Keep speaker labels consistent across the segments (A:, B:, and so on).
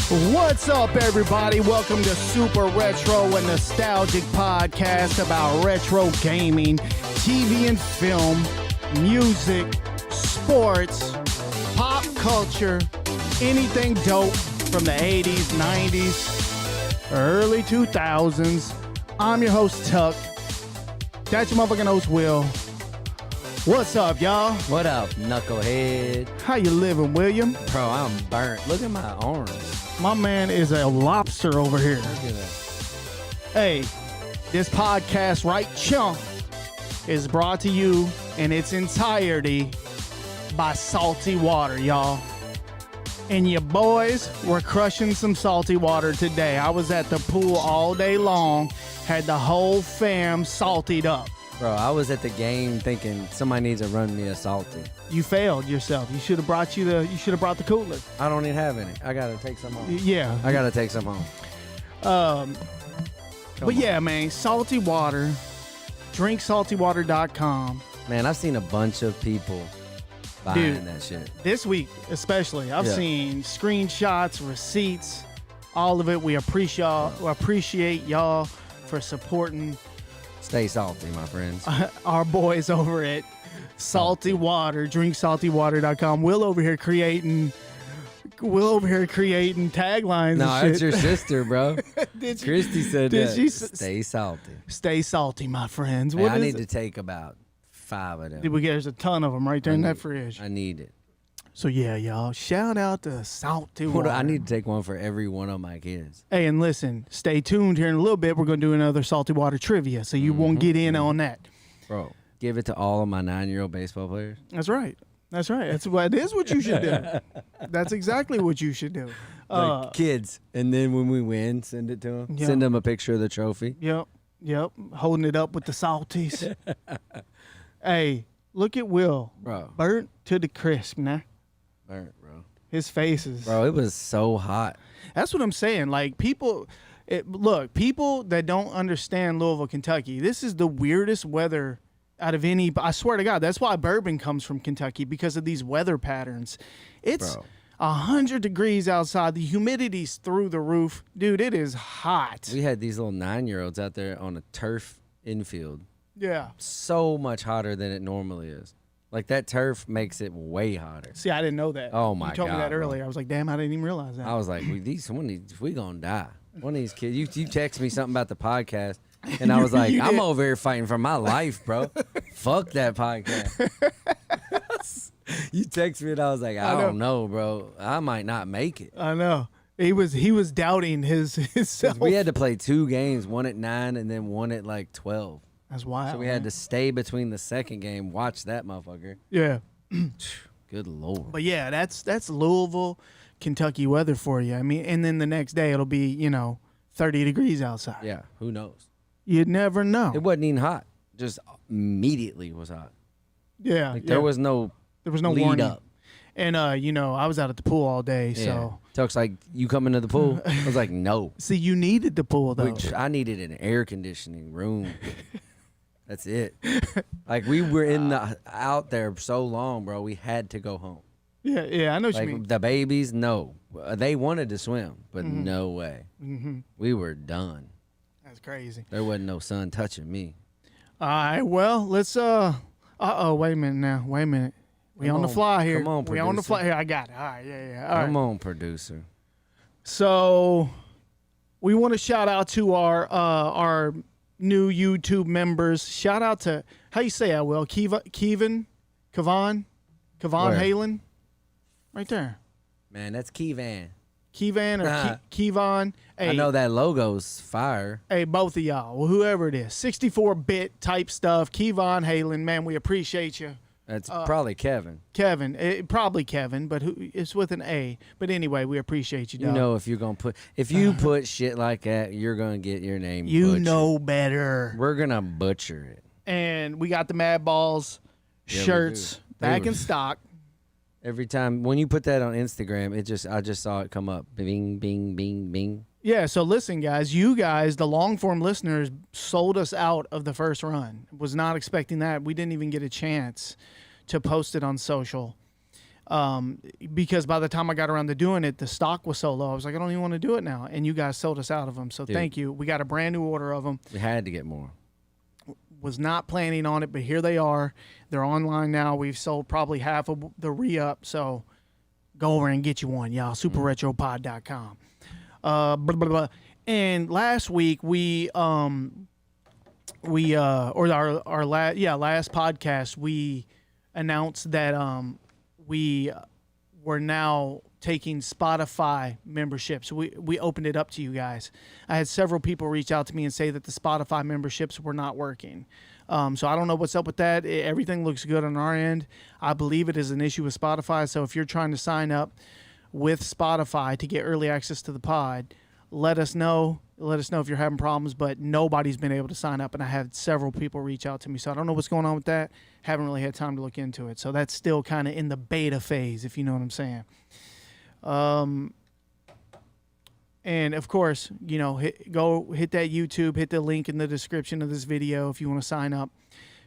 A: What's up, everybody? Welcome to Super Retro and Nostalgic Podcast about retro gaming, TV and film, music, sports, pop culture, anything dope from the 80s, 90s, early 2000s. I'm your host, Tuck. That's your motherfucking host, Will. What's up, y'all?
B: What up, knucklehead?
A: How you living, William?
B: Bro, I'm burnt. Look at my arms.
A: My man is a lobster over here.
B: Look at that.
A: Hey, this podcast, Right Chunk, is brought to you in its entirety by Salty Water, y'all. And your boys were crushing some salty water today. I was at the pool all day long, had the whole fam saltied up.
B: Bro, I was at the game thinking somebody needs to run me a salty.
A: You failed yourself. You should have brought the cooler.
B: I don't even have any. I gotta take some home.
A: Yeah.
B: I gotta take some home.
A: But yeah, man, salty water. DrinkSaltyWater.com.
B: Man, I've seen a bunch of people buying
A: Dude,
B: that shit.
A: This week, especially, I've seen screenshots, receipts, all of it. We appreciate y'all for supporting.
B: Stay salty, my friends.
A: Our boys over at Salty Water, DrinkSaltyWater.com. Will over here creating taglines.
B: No,
A: and
B: that's
A: shit.
B: your sister, bro. Christy said
A: did
B: that.
A: she
B: Stay salty.
A: Stay salty, my friends.
B: Man,
A: What
B: I
A: is
B: need
A: it?
B: to take about 5 of them.
A: There's a ton of them right there in that fridge.
B: I need it.
A: So yeah, y'all, shout out to Salty Water.
B: I need to take one for every one of my kids.
A: Hey, and listen, stay tuned here in a little bit. We're going to do another Salty Water trivia, so you won't get in on that.
B: Bro, give it to all of my 9-year-old baseball players.
A: That's right. That's what you should do. That's exactly what you should do.
B: Like kids, and then when we win, send it to them.
A: Yeah.
B: Send them a picture of the trophy.
A: Yep. Holding it up with the salties. Hey, look at Will.
B: Bro.
A: Burnt to the crisp, nah.
B: Burnt, bro.
A: His faces.
B: Bro, it was so hot.
A: That's what I'm saying. Like, people that don't understand Louisville, Kentucky, this is the weirdest weather out of any. I swear to God, that's why bourbon comes from Kentucky, because of these weather patterns. It's 100 degrees outside. The humidity's through the roof. Dude, it is hot.
B: We had these little 9-year-olds out there on a turf infield.
A: Yeah.
B: So much hotter than it normally is. Like, that turf makes it way hotter.
A: See, I didn't know that.
B: Oh, my God.
A: You told me that
B: bro.
A: earlier. I was like, damn, I didn't even realize that.
B: I was like, we gonna die. One of these kids, you text me something about the podcast, and I was like, I'm over here fighting for my life, bro. Fuck that podcast. You text me, and I was like, I don't know, bro. I might not make it.
A: I know. He was doubting himself.
B: We had to play 2 games, one at 9 and then one at like 12.
A: That's wild.
B: So we had to stay between the second game, watch that motherfucker.
A: Yeah.
B: Good Lord.
A: But yeah, that's Louisville, Kentucky weather for you. I mean, and then the next day it'll be, 30 degrees outside.
B: Yeah, who knows?
A: You'd never know.
B: It wasn't even hot. Just immediately was hot.
A: Yeah.
B: Like, there was no lead
A: warning.
B: up.
A: And, I was out at the pool all day,
B: Yeah.
A: so.
B: Tuck's like, you coming to the pool? I was like, no.
A: See, you needed the pool, though.
B: Which I needed an air conditioning room. That's it. Like, we were out there so long, bro. We had to go home.
A: Yeah, I know what you
B: Like,
A: mean.
B: the babies, no. They wanted to swim, but no way.
A: Mm-hmm.
B: We were done.
A: That's crazy.
B: There wasn't no sun touching me.
A: All right, well, let's, wait a minute now. Wait a minute. We on the fly here.
B: Come on,
A: We on the
B: producer.
A: fly here. I got it. All right, yeah. All right.
B: Come on, producer.
A: So we want to shout out to our new YouTube members. Shout out to, how you say that, Will? Kevon
B: Where?
A: Halen? Right there.
B: Man, that's Kevan.
A: Kevon or Kevon. Hey,
B: I know that logo's fire.
A: Hey, both of y'all, well, whoever it is, 64-bit type stuff. Kevon Halen, man, we appreciate you.
B: That's probably Kevin.
A: Probably Kevin, but it's with an A. But anyway, we appreciate you, dog.
B: You know, if you put shit like that, you're gonna get your name
A: You
B: butchered.
A: know better.
B: We're gonna butcher it.
A: And we got the Mad Balls
B: Yeah, we
A: shirts
B: do.
A: back
B: They
A: in
B: were-
A: stock.
B: Every time when you put that on Instagram, I just saw it come up. Bing, bing, bing, bing.
A: Yeah, so listen, guys. You guys, the long-form listeners, sold us out of the first run. Was not expecting that. We didn't even get a chance to post it on social. Because by the time I got around to doing it, the stock was so low. I was like, I don't even want to do it now. And you guys sold us out of them. So thank you. We got a brand new order of them.
B: We had to get more.
A: Was not planning on it, but here they are. They're online now. We've sold probably half of the re-up. So go over and get you one, y'all. SuperRetroPod.com. Blah, blah, blah. And last week last podcast, we announced that we were now taking Spotify memberships. We opened it up to you guys. I had several people reach out to me and say that the Spotify memberships were not working. So I don't know what's up with that. Everything looks good on our end. I believe it is an issue with Spotify. So if you're trying to sign up with Spotify to get early access to the pod, let us know. Let us know if you're having problems, but nobody's been able to sign up, and I had several people reach out to me. So I don't know what's going on with that. Haven't really had time to look into it. So that's still kind of in the beta phase, if you know what I'm saying. And of course, you know, go hit that YouTube, hit the link in the description of this video if you want to sign up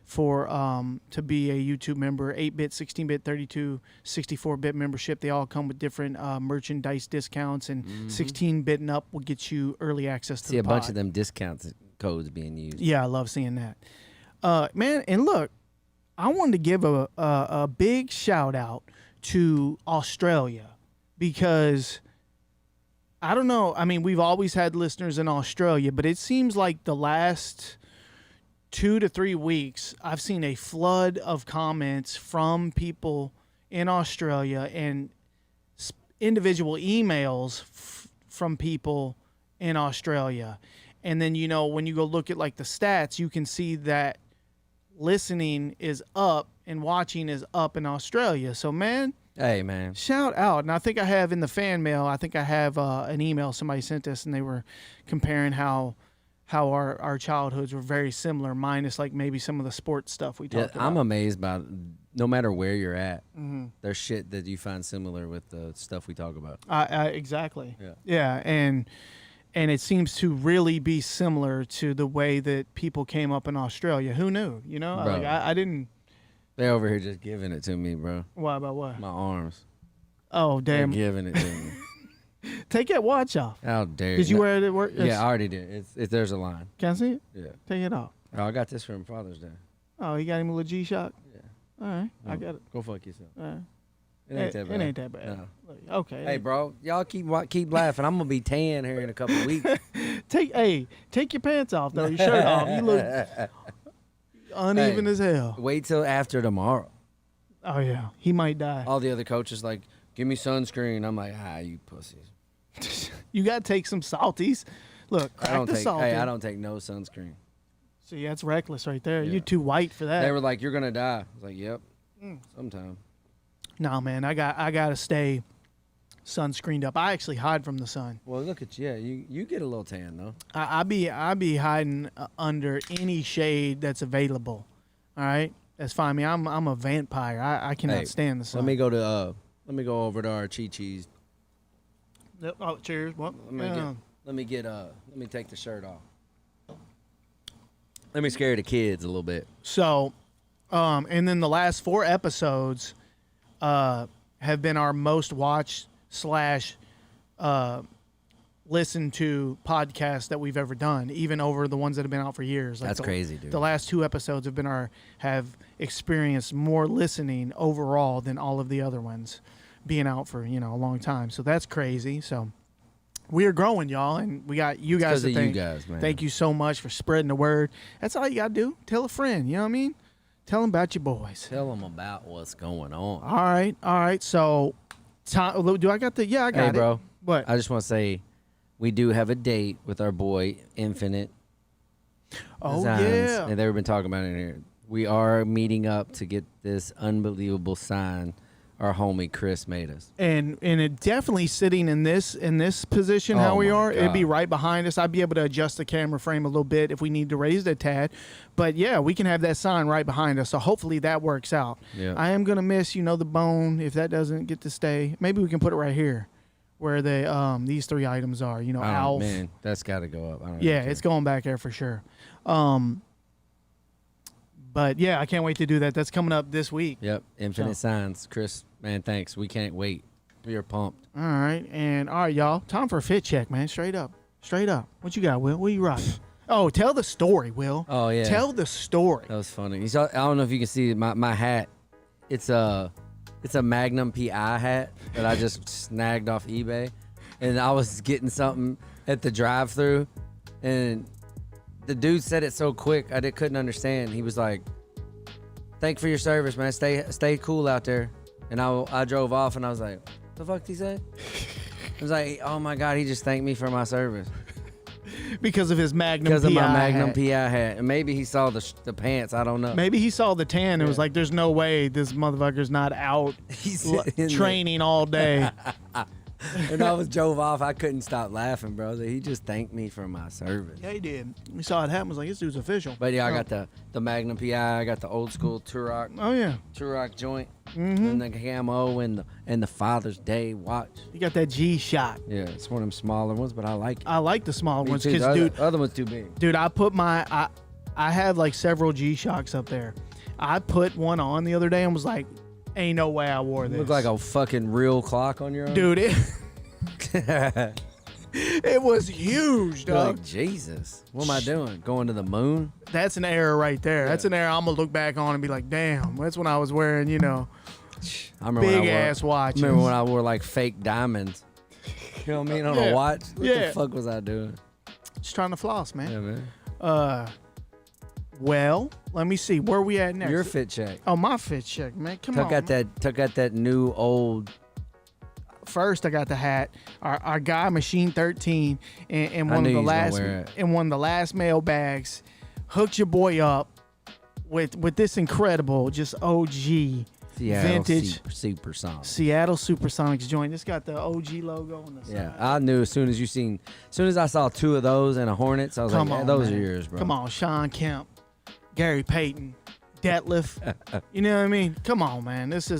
A: for to be a YouTube member. 8-bit, 16-bit, 32, 64-bit membership. They all come with different merchandise discounts, and 16-bit and up will get you early access to the pod.
B: See a bunch of them discounts codes being used.
A: Yeah, I love seeing that. Man, and look, I wanted to give a big shout out to Australia, because I don't know. I mean, we've always had listeners in Australia, but it seems like the last 2 to 3 weeks, I've seen a flood of comments from people in Australia and individual emails from people in Australia. And then, you know, when you go look at like the stats, you can see that listening is up and watching is up in Australia. So, man.
B: Hey, man.
A: Shout out. And I think I have in the fan mail, I think I have an email somebody sent us, and they were comparing how our childhoods were very similar, minus like maybe some of the sports stuff we talked about.
B: I'm amazed by no matter where you're at, there's shit that you find similar with the stuff we talk about.
A: Exactly.
B: Yeah.
A: Yeah, and it seems to really be similar to the way that people came up in Australia. Who knew? You know,
B: Bro.
A: like I didn't.
B: They're over here just giving it to me, bro.
A: Why about what?
B: My arms.
A: Oh, damn.
B: They're giving it to me.
A: Take that watch off.
B: How dare you?
A: Did you wear it at work?
B: Yeah, I already did. There's a line.
A: Can I see it?
B: Yeah.
A: Take it off.
B: Oh, I got this from Father's Day.
A: Oh, you got him a little G-Shock?
B: Yeah.
A: All right. I got it.
B: Go fuck yourself.
A: All right.
B: It ain't that bad.
A: It ain't that bad.
B: No.
A: Okay.
B: Hey, bro, y'all keep laughing. I'm gonna be tan here in a couple of weeks.
A: Take your pants off though. Your shirt off. You look uneven as hell.
B: Wait till after tomorrow.
A: Oh yeah, he might die.
B: All the other coaches like, give me sunscreen. I'm like, you pussies.
A: You gotta take some salties. Look, crack the salty.
B: Hey, I don't take no sunscreen.
A: See, that's reckless right there.
B: Yeah.
A: You're too white for that.
B: They were like, you're gonna die. I was like, yep. Sometime.
A: No, man, I gotta stay sunscreened up. I actually hide from the sun.
B: Well, look at you. Yeah, you get a little tan though.
A: I be hiding under any shade that's available. All right, that's fine. I mean, I'm a vampire. I cannot stand the sun.
B: Let me go over to our ChiChis.
A: Yep. Oh, cheers. Well,
B: let me take the shirt off. Let me scare the kids a little bit.
A: So, and then the last 4 episodes have been our most watched / listened to podcasts that we've ever done, even over the ones that have been out for years. Like
B: That's crazy, dude.
A: The last 2 episodes have experienced more listening overall than all of the other ones, being out for a long time. So that's crazy. So we are growing, y'all, and we got you guys to thank.
B: You guys, man.
A: Thank you so much for spreading the word. That's all you gotta do. Tell a friend. You know what I mean? Tell them about your boys.
B: Tell them about what's going on.
A: All right. So, do I got the? Yeah, I got it.
B: Hey, bro.
A: What?
B: I just want to say, we do have a date with our boy Infinite Designs,
A: yeah.
B: and they've been talking about it in here. We are meeting up to get this unbelievable sign our homie Chris made us.
A: And it definitely sitting in this position how we are, it'd be right behind us. I'd be able to adjust the camera frame a little bit if we need to raise it a tad. But yeah, we can have that sign right behind us. So hopefully that works out.
B: Yeah.
A: I am gonna miss, the bone if that doesn't get to stay. Maybe we can put it right here where these 3 items are, Alf.
B: Man, that's gotta go up.
A: Yeah, it's going back there for sure. But yeah, I can't wait to do that. That's coming up this week.
B: Yep. Infinite Signs. Chris Man, thanks. We can't wait. We are pumped.
A: All right, y'all. Time for a fit check, man. Straight up. What you got, Will? What you rocking? Oh, tell the story, Will.
B: Oh yeah.
A: Tell the story.
B: That was funny. I don't know if you can see my hat. It's a Magnum PI hat that I just snagged off eBay, and I was getting something at the drive-thru, and the dude said it so quick I couldn't understand. He was like, "Thank you for your service, man. Stay cool out there." And I drove off, and I was like, "The fuck did he say?" I was like, "Oh my God, he just thanked me for my service."
A: Because of his Magnum PI
B: Because of my Magnum
A: hat.
B: PI hat. And maybe he saw the pants. I don't know.
A: Maybe he saw the tan and was like, there's no way this motherfucker's not out training all day.
B: And I drove off. I couldn't stop laughing, bro. He just thanked me for my service.
A: Yeah, he did. We saw it happen. Was like, this dude's official.
B: But yeah, I got the Magnum PI. I got the old school Turok.
A: Oh, yeah.
B: Turok joint. And the camo and the Father's Day watch.
A: You got that G-Shock.
B: Yeah, it's one of them smaller ones, but I like it.
A: I like the smaller ones
B: Me too.
A: because, dude,
B: The other one's too big.
A: Dude, I put I have like several G-Shocks up there. I put one on the other day and was like, ain't no way I wore this.
B: Look like a fucking real clock on your arm.
A: Dude, it was huge,
B: You're
A: dog.
B: like, Jesus, what am I doing? Going to the moon?
A: That's an era right there.
B: Yeah.
A: That's an era I'm going to look back on and be like, damn, that's when I was wearing,
B: I remember
A: big
B: when I wore,
A: ass watches.
B: Remember when I wore like fake diamonds? You know what I mean? On a watch? What the fuck was I doing?
A: Just trying to floss, man.
B: Yeah, man.
A: Well, let me see. Where are we at next?
B: Your fit check.
A: Oh, my fit check, man. Come on.
B: Took out that new old.
A: First, I got the hat. Our guy Machine 13 and one of the last mail bags hooked your boy up with this incredible, just OG vintage Seattle Supersonics joint. This got the OG logo on the side.
B: Yeah, I knew as soon as I saw two of those and a Hornets, I was those are yours, bro.
A: Come on, Sean Kemp, Gary Payton, Detlef. You know what I mean? Come on, man. This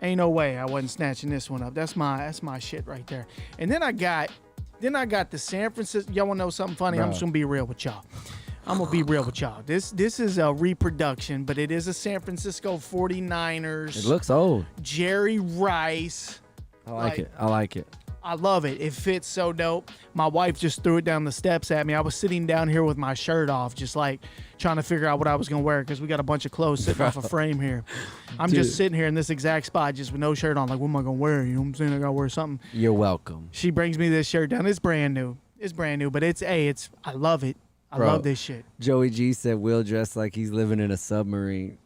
A: ain't no way I wasn't snatching this one up. That's my shit right there. And then I got the San Francisco. Y'all want to know something funny?
B: Bro.
A: I'm just gonna be real with y'all. This is a reproduction, but it is a San Francisco 49ers.
B: It looks old.
A: Jerry Rice.
B: I like it.
A: I love it. It fits so dope. My wife just threw it down the steps at me. I was sitting down here with my shirt off, just like trying to figure out what I was going to wear because we got a bunch of clothes sitting off a frame here. I'm just sitting here in this exact spot just with no shirt on. Like, what am I going to wear? You know what I'm saying? I got to wear something.
B: You're welcome.
A: She brings me this shirt down. It's brand new, but I love it. I love this shit.
B: Joey G said Will dressed like he's living in a submarine.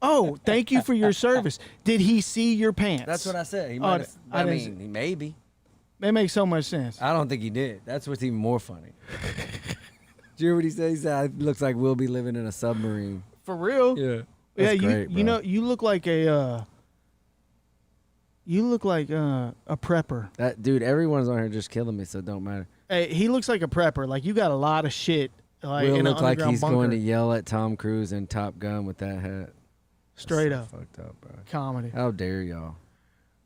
A: Oh, thank you for your service. Did he see your pants?
B: That's what I said. He maybe.
A: They make so much sense.
B: I don't think he did. That's what's even more funny. Did you hear what he said? He said, it looks like we'll be living in a submarine.
A: For real?
B: Yeah.
A: That's
B: great,
A: you know, you look like a prepper.
B: That dude, everyone's on here just killing me, so it don't matter.
A: Hey, he looks like a prepper. Like, you got a lot of shit. Like,
B: Will
A: in
B: look
A: an
B: like he's
A: bunker.
B: going to yell at Tom Cruise in Top Gun with that hat.
A: Straight
B: That's
A: up.
B: so fucked up, bro.
A: Comedy.
B: How dare y'all?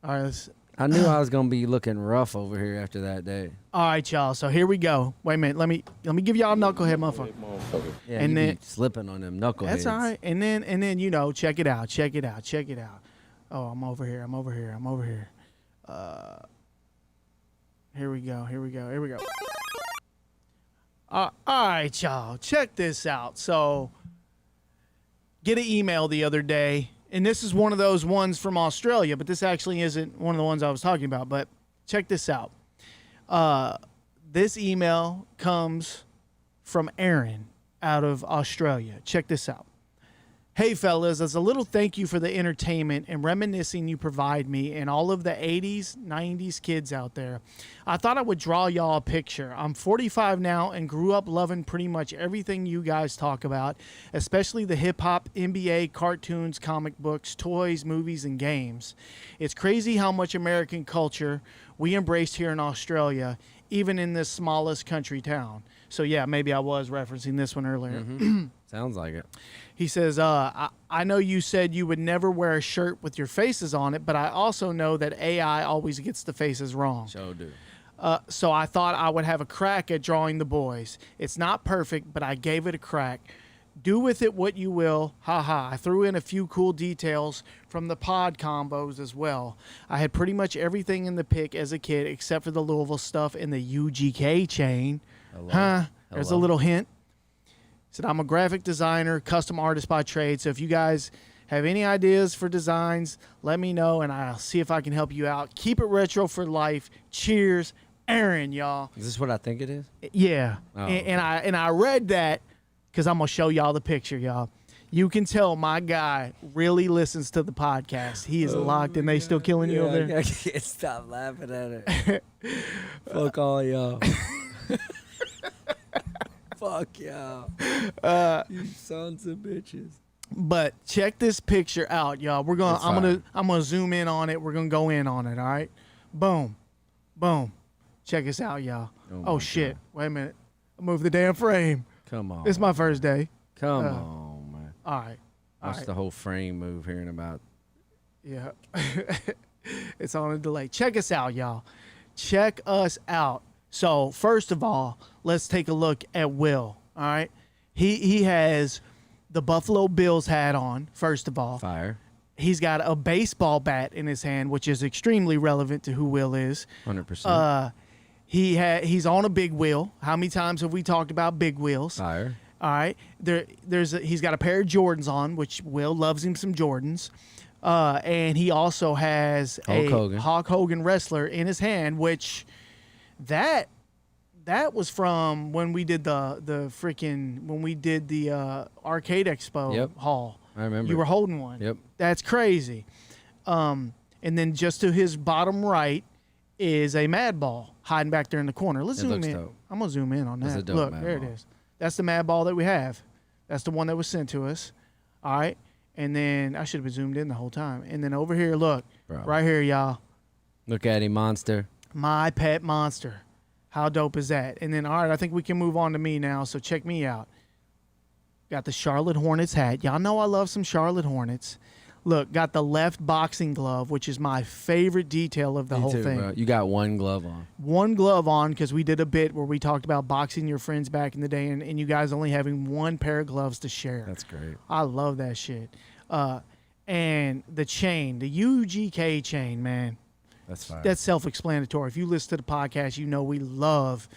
A: All right,
B: I knew I was gonna be looking rough over here after that day.
A: all right, y'all. So here we go. Wait a minute. Let me give y'all a knucklehead, motherfucker.
B: Yeah,
A: And
B: you
A: then-
B: be slipping on them knuckleheads.
A: That's all right. And then check it out. Oh, I'm over here. Here we go. All right, y'all. Check this out. So, get an email the other day, and this is one of those ones from Australia, but this actually isn't one of the ones I was talking about. But check this out. This email comes from Aaron out of Australia. Check this out. Hey, fellas, as a little thank you for the entertainment and reminiscing you provide me and all of the 80s, 90s kids out there, I thought I would draw y'all a picture. I'm 45 now and grew up loving pretty much everything you guys talk about, especially the hip-hop, NBA, cartoons, comic books, toys, movies, and games. It's crazy how much American culture we embraced here in Australia, even in this smallest country town. So, yeah, maybe I was referencing this one earlier.
B: Mm-hmm. Sounds like it.
A: He says, I know you said you would never wear a shirt with your faces on it, but I also know that AI always gets the faces wrong.
B: Sure do.
A: So I thought I would have a crack at drawing the boys. It's not perfect, but I gave it a crack. do with it what you will. Haha. I threw in a few cool details from the pod combos as well. I had pretty much everything in the pick as a kid except for the Louisville stuff and the UGK chain.
B: Hello.
A: There's a little hint. Said, I'm a graphic designer, custom artist by trade. So if you guys have any ideas for designs, let me know, and I'll see if I can help you out. Keep it retro for life. Cheers, Aaron, y'all.
B: Is this what I think it is?
A: Yeah.
B: Oh,
A: and I read that because I'm going to show y'all the picture, y'all. You can tell my guy really listens to the podcast. He is locked, and they still killing you over there?
B: I can't stop laughing at it. Fuck all y'all. Fuck y'all. You sons of bitches.
A: But check this picture out, y'all. I'm gonna zoom in on it. We're gonna go in on it. All right. Boom, boom. Check us out, y'all. Oh shit!
B: God.
A: Wait a minute. I moved the damn frame.
B: Come on.
A: It's my first day.
B: Come on, man.
A: All right.
B: Watch the whole frame move here in about.
A: Yeah. It's on a delay. Check us out, y'all. Check us out. So first of all, let's take a look at Will. All right. He has the Buffalo Bills hat on, first of all.
B: Fire.
A: He's got a baseball bat in his hand, which is extremely relevant to who Will is.
B: 100%.
A: He's on a big wheel. How many times have we talked about big wheels?
B: Fire.
A: All right. He's got a pair of Jordans on, which Will loves him some Jordans. And he also has Hulk Hogan wrestler in his hand, which that was from when we did the Arcade Expo haul.
B: I remember.
A: You were holding one.
B: Yep.
A: That's crazy. And then just to his bottom right is a Mad Ball hiding back there in the corner. Let's zoom in.
B: Dope.
A: I'm gonna zoom in on that.
B: A dope
A: Look,
B: Mad
A: there
B: Ball.
A: it is. That's the Mad Ball that we have. That's the one that was sent to us. All right. And then I should have been zoomed in the whole time. And then over here, look, right here, y'all.
B: Look at him, monster.
A: My pet monster. How dope is that? And then, all right, I think we can move on to me now. So check me out. Got the Charlotte Hornets hat. Y'all know I love some Charlotte Hornets. Look, got the left boxing glove, which is my favorite detail of the whole thing.
B: Bro. You got one glove on.
A: One glove on because we did a bit where we talked about boxing your friends back in the day and you guys only having one pair of gloves to share.
B: That's great.
A: I love that shit. And the chain, the UGK chain, man.
B: That's fine.
A: That's self-explanatory. If you listen to the podcast, you know we love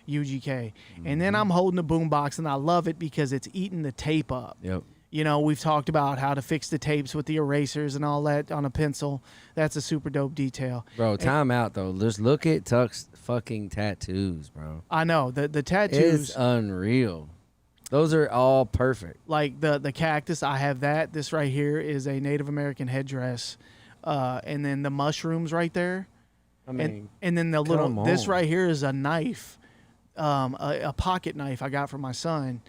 A: UGK. Mm-hmm. And then I'm holding the boombox, and I love it because it's eating the tape up.
B: Yep.
A: You know, we've talked about how to fix the tapes with the erasers and all that on a pencil. That's a super dope detail.
B: Bro, time out, though. Just look at Tuck's fucking tattoos, bro.
A: I know. The tattoos.
B: It's unreal. Those are all perfect.
A: Like the cactus, I have that. This right here is a Native American headdress. And then the mushrooms right there.
B: I mean,
A: and then this right here is a knife, a pocket knife I got from my son.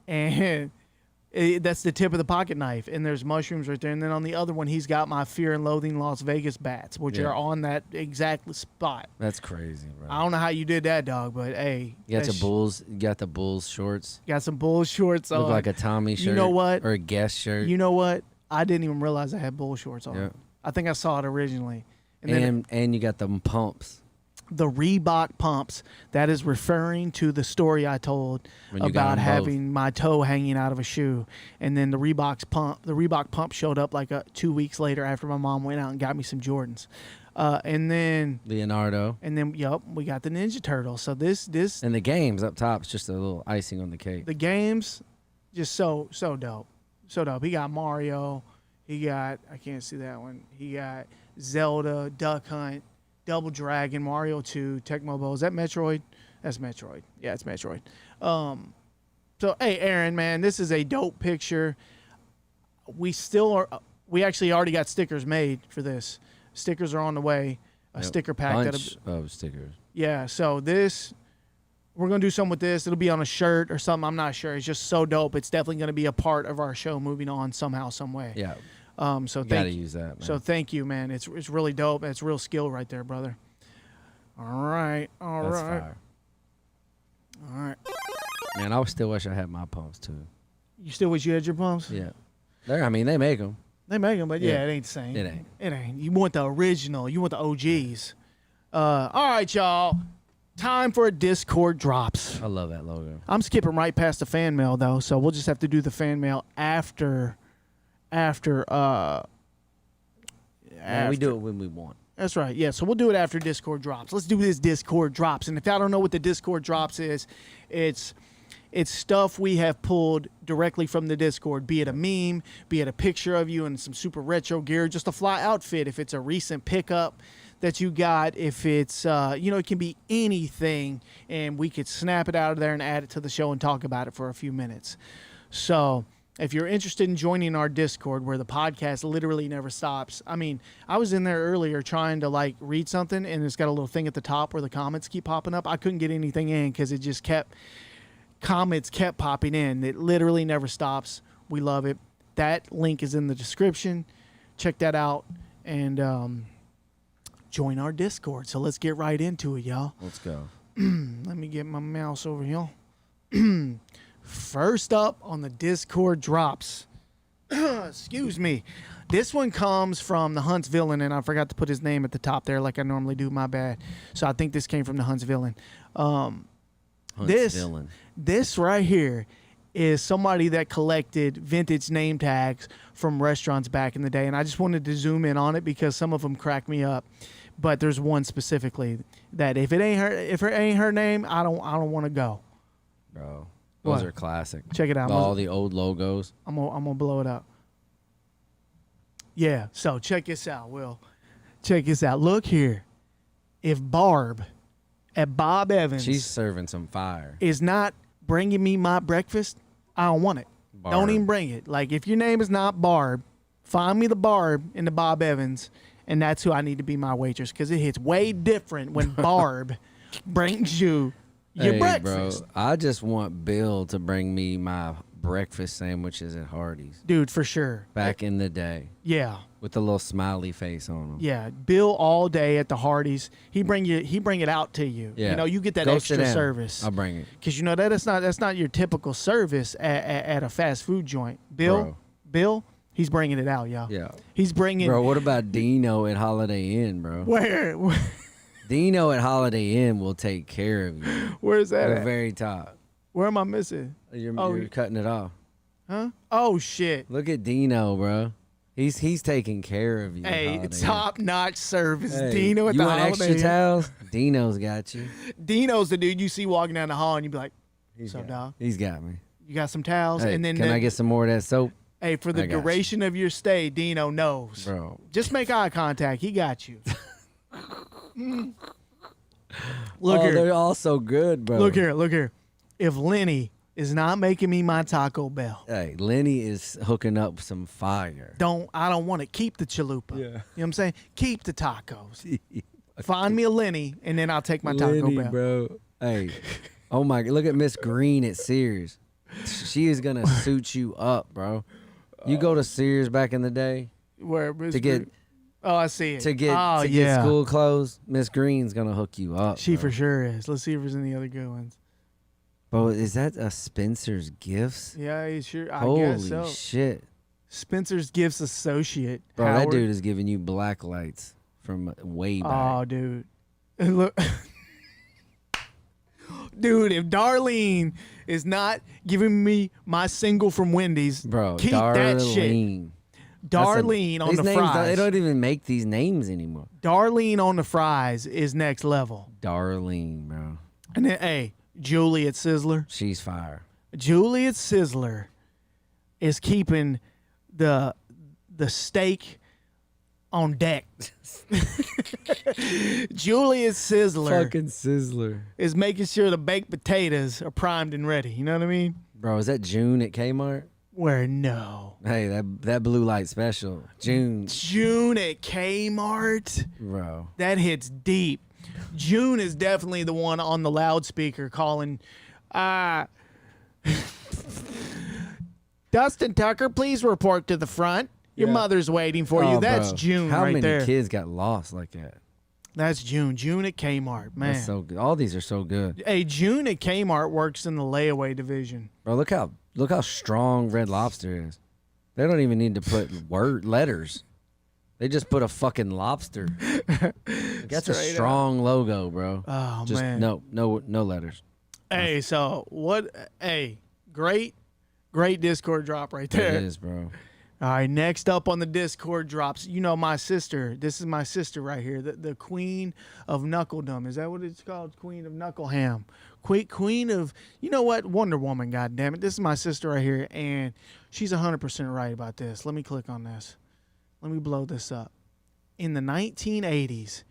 A: And that's the tip of the pocket knife. And there's mushrooms right there. And then on the other one, he's got my Fear and Loathing Las Vegas bats, which are on that exact spot.
B: That's crazy, bro.
A: I don't know how you did that, dog, but hey.
B: You got the Bulls shorts.
A: Got some Bulls shorts on.
B: Look like a Tommy shirt.
A: You know what?
B: Or a Guess shirt.
A: You know what? I didn't even realize I had Bull shorts on.
B: Yep.
A: I think I saw it originally.
B: And you got them pumps.
A: The Reebok pumps, that is referring to the story I told about having my toe hanging out of a shoe. And then the Reebok pump showed up like 2 weeks later after my mom went out and got me some Jordans. And then
B: Leonardo.
A: And then we got the Ninja Turtle. So this
B: and the games up top is just a little icing on the cake.
A: The games just so dope. So dope. He got Mario. He got, I can't see that one. He got Zelda, Duck Hunt, Double Dragon, Mario 2, Tecmo Bowl. Is that Metroid? That's Metroid. Yeah, it's Metroid. So, hey, Aaron, man, this is a dope picture. We actually already got stickers made for this. Stickers are on the way. A sticker pack.
B: Bunch of stickers.
A: Yeah, so we're going to do something with this. It'll be on a shirt or something. I'm not sure. It's just so dope. It's definitely going to be a part of our show moving on somehow, some way.
B: Yeah.
A: So
B: gotta use that, man.
A: So thank you, man. It's really dope. It's real skill right there, brother. All right.
B: That's fire.
A: All right.
B: Man, I still wish I had my pumps too.
A: You still wish you had your pumps?
B: Yeah. They make them.
A: They make them, but yeah, it ain't the same.
B: It ain't.
A: You want the original. You want the OGs. All right, y'all. Time for a Discord drops.
B: I love that logo.
A: I'm skipping right past the fan mail though, so we'll just have to do the fan mail after.
B: Man, we do it when we want.
A: That's right. Yeah, so we'll do it after Discord drops. Let's do this Discord drops. And if y'all don't know what the Discord drops is, it's stuff we have pulled directly from the Discord, be it a meme, be it a picture of you in some super retro gear, just a fly outfit, if it's a recent pickup that you got, if it's, it can be anything, and we could snap it out of there and add it to the show and talk about it for a few minutes. So if you're interested in joining our Discord where the podcast literally never stops. I mean, I was in there earlier trying to read something, and it's got a little thing at the top where the comments keep popping up. I couldn't get anything in because it just comments kept popping in. It literally never stops. We love it. That link is in the description. Check that out and join our Discord. So let's get right into it, y'all.
B: Let's go.
A: Let me get my mouse over here. First up on the Discord drops. Excuse me. This one comes from the Hunts Villain, and I forgot to put his name at the top there like I normally do. My bad. So I think this came from the Hunts Villain.
B: Villain.
A: This right here is somebody that collected vintage name tags from restaurants back in the day, and I just wanted to zoom in on it because some of them crack me up. But there's one specifically that if it ain't her name, I don't want to go.
B: Bro. Those
A: What?
B: are classic.
A: Check it out.
B: All the old logos.
A: I'm gonna blow it up. Yeah, so check this out, Will. Check this out. Look here. If Barb at Bob Evans
B: She's serving some fire.
A: is not bringing me my breakfast, I don't want it.
B: Barb.
A: Don't even bring it. Like, if your name is not Barb, find me the Barb in the Bob Evans, and that's who I need to be my waitress, because it hits way different when Barb brings you your breakfast.
B: Bro, I just want Bill to bring me my breakfast sandwiches at Hardee's.
A: Dude, for sure.
B: Back in the day.
A: Yeah.
B: With the little smiley face on them.
A: Yeah, Bill all day at the Hardee's. He bring it out to you.
B: Yeah.
A: You know, you get that
B: Go sit
A: extra
B: down.
A: service.
B: I'll bring it.
A: Because that's not your typical service at a fast food joint. Bill, he's bringing it out, y'all.
B: Yeah.
A: He's bringing.
B: Bro, what about Dino at Holiday Inn, bro?
A: Where?
B: Dino at Holiday Inn will take care of you.
A: Where's that
B: The
A: at?
B: very top.
A: Where am I missing?
B: You're cutting it off.
A: Huh? Oh shit!
B: Look at Dino, bro. He's taking care of you. at
A: Hey,
B: Holiday Inn.
A: top notch service.
B: Hey,
A: Dino at
B: you
A: the
B: want
A: Holiday
B: extra
A: Inn.
B: towels? Dino's got you.
A: Dino's the dude you see walking down the hall, and you be like,
B: He's
A: "So,
B: got,
A: dog,
B: he's got me.
A: you got some towels?"
B: Hey,
A: and then
B: can I get some more of that soap?
A: Hey, for the
B: I got you.
A: duration of your stay, Dino knows.
B: Bro.
A: Just make eye contact. He got you. Look here.
B: They're all so good, bro.
A: Look here. If Lenny is not making me my Taco Bell,
B: Hey, Lenny is hooking up some fire.
A: I don't want to keep the chalupa.
B: Yeah.
A: You know what I'm saying? Keep the tacos. Find me a Lenny, and then I'll take my Taco
B: Lenny,
A: Bell.
B: bro. Hey, oh my, look at Miss Green at Sears. She is gonna suit you up, bro. You go to Sears back in the day
A: Where
B: to get
A: Oh, I see it.
B: to get
A: oh,
B: to
A: yeah.
B: get school clothes. Miss Green's gonna hook you up.
A: She
B: bro.
A: for sure is. Let's see if there's any other good ones.
B: Bro, is that a Spencer's Gifts?
A: Yeah, he sure. I
B: Holy
A: guess so.
B: shit,
A: Spencer's Gifts Associate.
B: bro!
A: Howard.
B: That dude is giving you black lights from way back.
A: Oh, dude. Look. Dude, if Darlene is not giving me my single from Wendy's,
B: Bro,
A: keep that shit.
B: Darlene.
A: Darlene on
B: These
A: the
B: names,
A: fries.
B: they don't even make these names anymore.
A: Darlene on the fries is next level.
B: Darlene, bro.
A: And then, hey, Julie at Sizzler.
B: She's fire.
A: Julie at Sizzler is keeping the steak on deck. Julie at Sizzler
B: Fucking Sizzler.
A: is making sure the baked potatoes are primed and ready. You know what I mean?
B: Bro, is that June at Kmart?
A: Where no.
B: Hey, that blue light special. June.
A: June at Kmart.
B: Bro.
A: That hits deep. June is definitely the one on the loudspeaker calling, Dustin Tucker, please report to the front. Your
B: Yeah.
A: mother's waiting for you.
B: Oh,
A: That's
B: bro.
A: June
B: How
A: right
B: many
A: there.
B: kids got lost like that?
A: That's June. June at Kmart, man.
B: That's so good. All these are so good.
A: Hey, June at Kmart works in the layaway division.
B: Bro, look how strong Red Lobster is. They don't even need to put letters. They just put a fucking lobster. That's a strong logo, bro.
A: Oh,
B: just
A: man.
B: No letters.
A: Hey, so what? Hey, great Discord drop right there.
B: It is, bro.
A: All right, next up on the Discord drops, you know, my sister. This is my sister right here, the Queen of Knuckledom. Is that what it's called? Queen of Knuckleham. Queen of, you know what? Wonder Woman, goddammit. This is my sister right here, and she's 100% right about this. Let me click on this. Let me blow this up. In the 1980s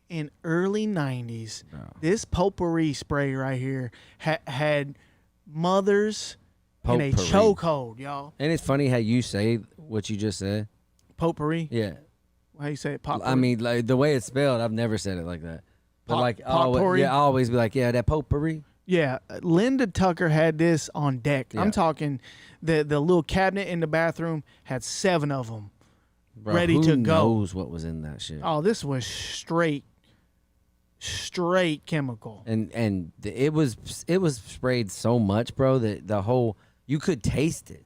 A: and early 90s, this Poperri spray right here had mothers in a chokehold, y'all.
B: And it's funny how you say what you just said.
A: Potpourri?
B: Yeah.
A: How you say it? Potpourri?
B: I mean, like the way it's spelled, I've never said it like that. But
A: potpourri?
B: I always be like, yeah, that potpourri.
A: Yeah, Linda Tucker had this on deck. Yeah. I'm talking the little cabinet in the bathroom had 7 of them ready to go.
B: Who knows what was in that shit?
A: Oh, this was straight chemical.
B: And it was sprayed so much, bro, that the whole you could taste it.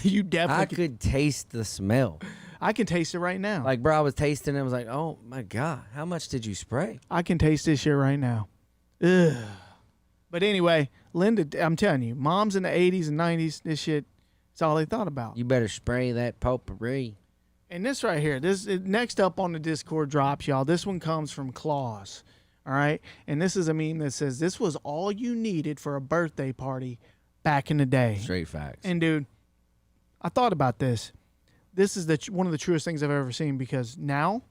A: You definitely
B: I could taste the smell.
A: I can taste it right now.
B: Like, bro, I was tasting it. I was like, oh my God, how much did you spray?
A: I can taste this shit right now. Ugh. But anyway, Linda, I'm telling you, moms in the 80s and 90s, this shit, it's all they thought about.
B: You better spray that potpourri.
A: And this right here, this next up on the Discord drops, y'all. This one comes from Claus. All right? And this is a meme that says, this was all you needed for a birthday party back in the day.
B: Straight facts.
A: And, dude, I thought about this. This is one of the truest things I've ever seen because now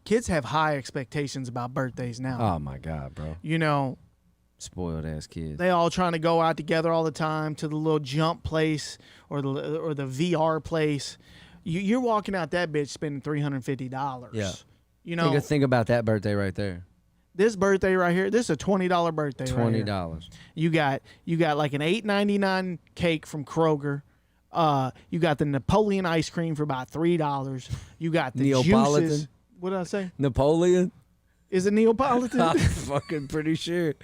A: kids have high expectations about birthdays now.
B: Oh, my God, bro.
A: You know,
B: spoiled ass kids.
A: They all trying to go out together all the time to the little jump place or the VR place. You're walking out that bitch spending $350.
B: Yeah.
A: You know,
B: think about that birthday right there.
A: This birthday right here, this is a $20 birthday.
B: $20.
A: Right here. You got like an $8.99 cake from Kroger. You got the Napoleon ice cream for about $3. You got the juices. What did I say?
B: Napoleon?
A: Is it Neapolitan?
B: I'm fucking pretty sure.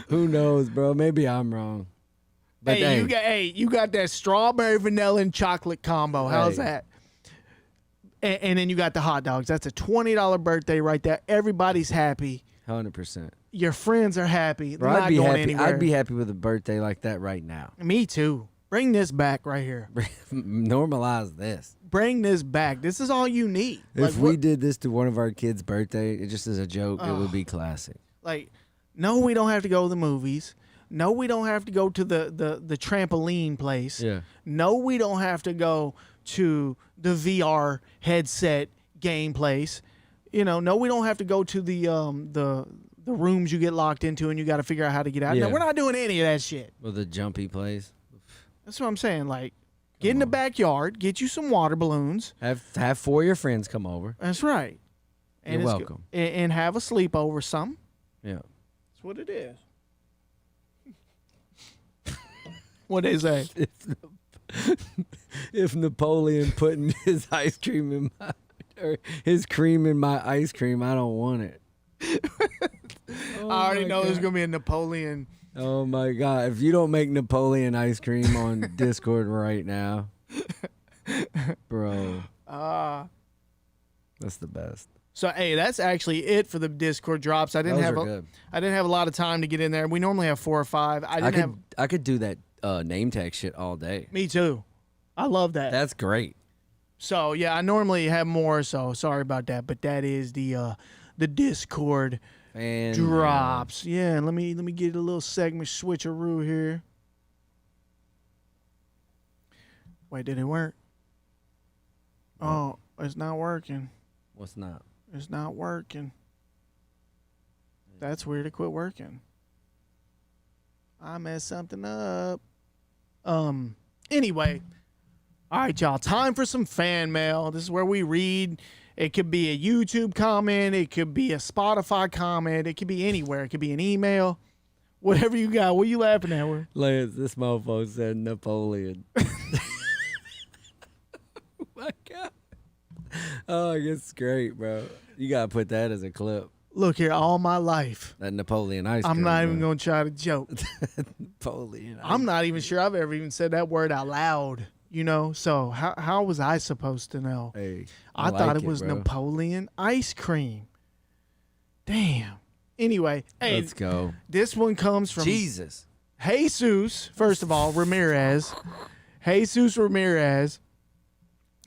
B: Who knows, bro? Maybe I'm wrong. But
A: you got that strawberry, vanilla, and chocolate combo. How's that? And then you got the hot dogs. That's a $20 birthday right there. Everybody's happy.
B: 100%.
A: Your friends are happy. They're
B: I'd be
A: not going
B: happy.
A: anywhere.
B: I'd be happy with a birthday like that right now.
A: Me too. Bring this back right here.
B: Normalize this.
A: Bring this back. This is all you need.
B: If we did this to one of our kids' birthday, it just as a joke, it would be classic.
A: Like, no, we don't have to go to the movies. No, we don't have to go to the trampoline place.
B: Yeah.
A: No, we don't have to go to the VR headset game place. You know, no, we don't have to go to the rooms you get locked into and you got to figure out how to get out. Yeah. No, we're not doing any of that shit.
B: Well, the jumpy place.
A: That's what I'm saying. Like, get in the backyard, get you some water balloons.
B: Have 4 of your friends come over.
A: That's right. And
B: You're welcome.
A: And have a sleepover some.
B: Yeah.
A: That's what it is. What they say?
B: If Napoleon putting his ice cream in my, or his cream in my ice cream, I don't want it.
A: I already know there's gonna be a Napoleon.
B: Oh my God! If you don't make Napoleon ice cream on Discord right now, bro, that's the best.
A: So hey, that's actually it for the Discord drops. I didn't have a lot of time to get in there. We normally have 4 or 5.
B: I could do that name tag shit all day.
A: Me too. I love that.
B: That's great.
A: So yeah, I normally have more. So sorry about that, but that is the Discord drops. Yeah, let me get a little segment switcheroo here. Wait, did it work? Oh, it's not working.
B: What's not?
A: It's not working. That's weird. It quit working. I messed something up. Anyway. All right, y'all. Time for some fan mail. This is where we read. It could be a YouTube comment. It could be a Spotify comment. It could be anywhere. It could be an email. Whatever you got. What are you laughing at?
B: Lance, this mofo said Napoleon. Oh my God. Oh, it's great, bro. You got to put that as a clip.
A: Look here, all my life,
B: That Napoleon ice cream.
A: I'm not even
B: man.
A: going to try to joke.
B: Napoleon.
A: I'm not even sure I've ever even said that word out loud, you know? So how was I supposed to know?
B: Hey,
A: I thought
B: like
A: it was
B: bro.
A: Napoleon ice cream. Damn. Anyway, hey,
B: Let's go.
A: this one comes from
B: Jesus.
A: Jesus, first of all, Ramirez. Jesus Ramirez.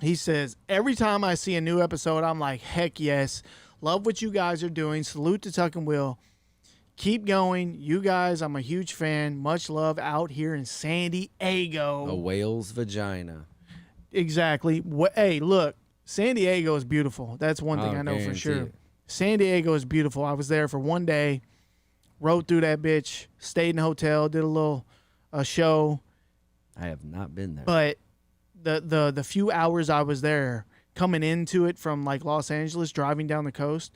A: He says, every time I see a new episode, I'm like, heck yes. Love what you guys are doing. Salute to Tuck and Will. Keep going. You guys, I'm a huge fan. Much love out here in San Diego.
B: A whale's vagina.
A: Exactly. Hey, look, San Diego is beautiful. That's one thing I know for
B: guarantee
A: sure.
B: it.
A: San Diego is beautiful. I was there for one day, rode through that bitch, stayed in a hotel, did a little show.
B: I have not been there.
A: But the few hours I was there, coming into it from like Los Angeles, driving down the coast,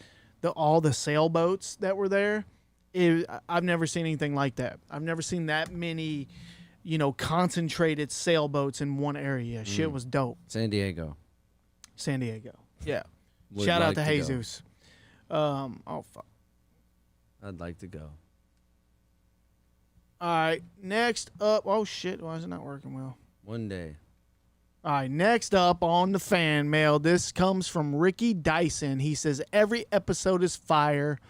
A: all the sailboats that were there, I've never seen anything like that. I've never seen that many, concentrated sailboats in one area. Shit was dope.
B: San Diego.
A: San Diego. Yeah.
B: Would
A: Shout out
B: like
A: to
B: to go.
A: Jesus. Oh fuck.
B: I'd like to go.
A: All right. Next up. Oh shit. Why is it not working well?
B: One day.
A: All right, next up on the fan mail, this comes from Ricky Dyson. He says, every episode is fire.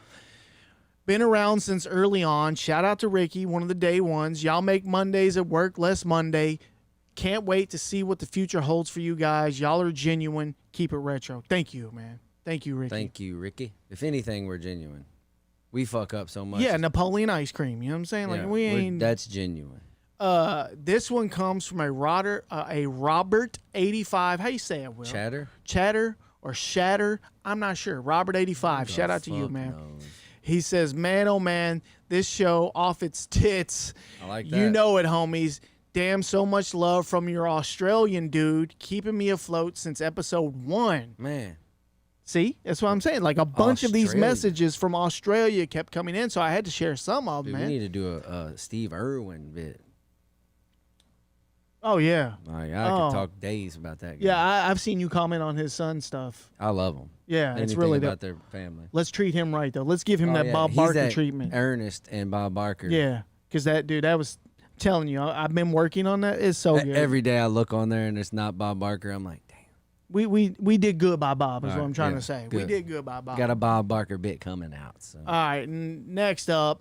A: Been around since early on. Shout out to Ricky, one of the day ones. Y'all make Mondays at work less Monday. Can't wait to see what the future holds for you guys. Y'all are genuine. Keep it retro. Thank you, man. Thank you, Ricky.
B: Thank you, Ricky. If anything, we're genuine. We fuck up so much.
A: Yeah, Napoleon ice cream. You know what I'm saying?
B: Yeah,
A: Like we ain't.
B: That's genuine.
A: This one comes from a Robert 85. How you say it, Will? Chatter or Shatter? I'm not sure. Robert 85. Shout out to you, man.
B: Knows?
A: He says, man, oh man, this show off its tits.
B: I like that.
A: You know it, homies. Damn, so much love from your Australian dude, keeping me afloat since episode 1.
B: Man.
A: See, that's what I'm saying. Like a bunch of these
B: Australia.
A: messages from Australia kept coming in, so I had to share some of them,
B: Dude,
A: man.
B: we need to do a Steve Irwin bit.
A: Oh yeah,
B: Like, I could talk days about that guy.
A: yeah. I've seen you comment on his son stuff.
B: I love him.
A: Yeah, it's
B: Anything
A: really
B: about
A: dope.
B: their family.
A: Let's treat him right though. Let's give him that
B: yeah.
A: Bob
B: He's
A: Barker
B: that
A: treatment.
B: Ernest and Bob Barker.
A: Yeah, because that dude, that was I'm telling you, I've been working on that. It's so good.
B: Every day I look on there and it's not Bob Barker. I'm like, damn.
A: We did good by Bob, is
B: All
A: what
B: right,
A: I'm trying
B: yeah,
A: to say.
B: good.
A: We did good by Bob.
B: Got a Bob Barker bit coming out. So.
A: All right, next up,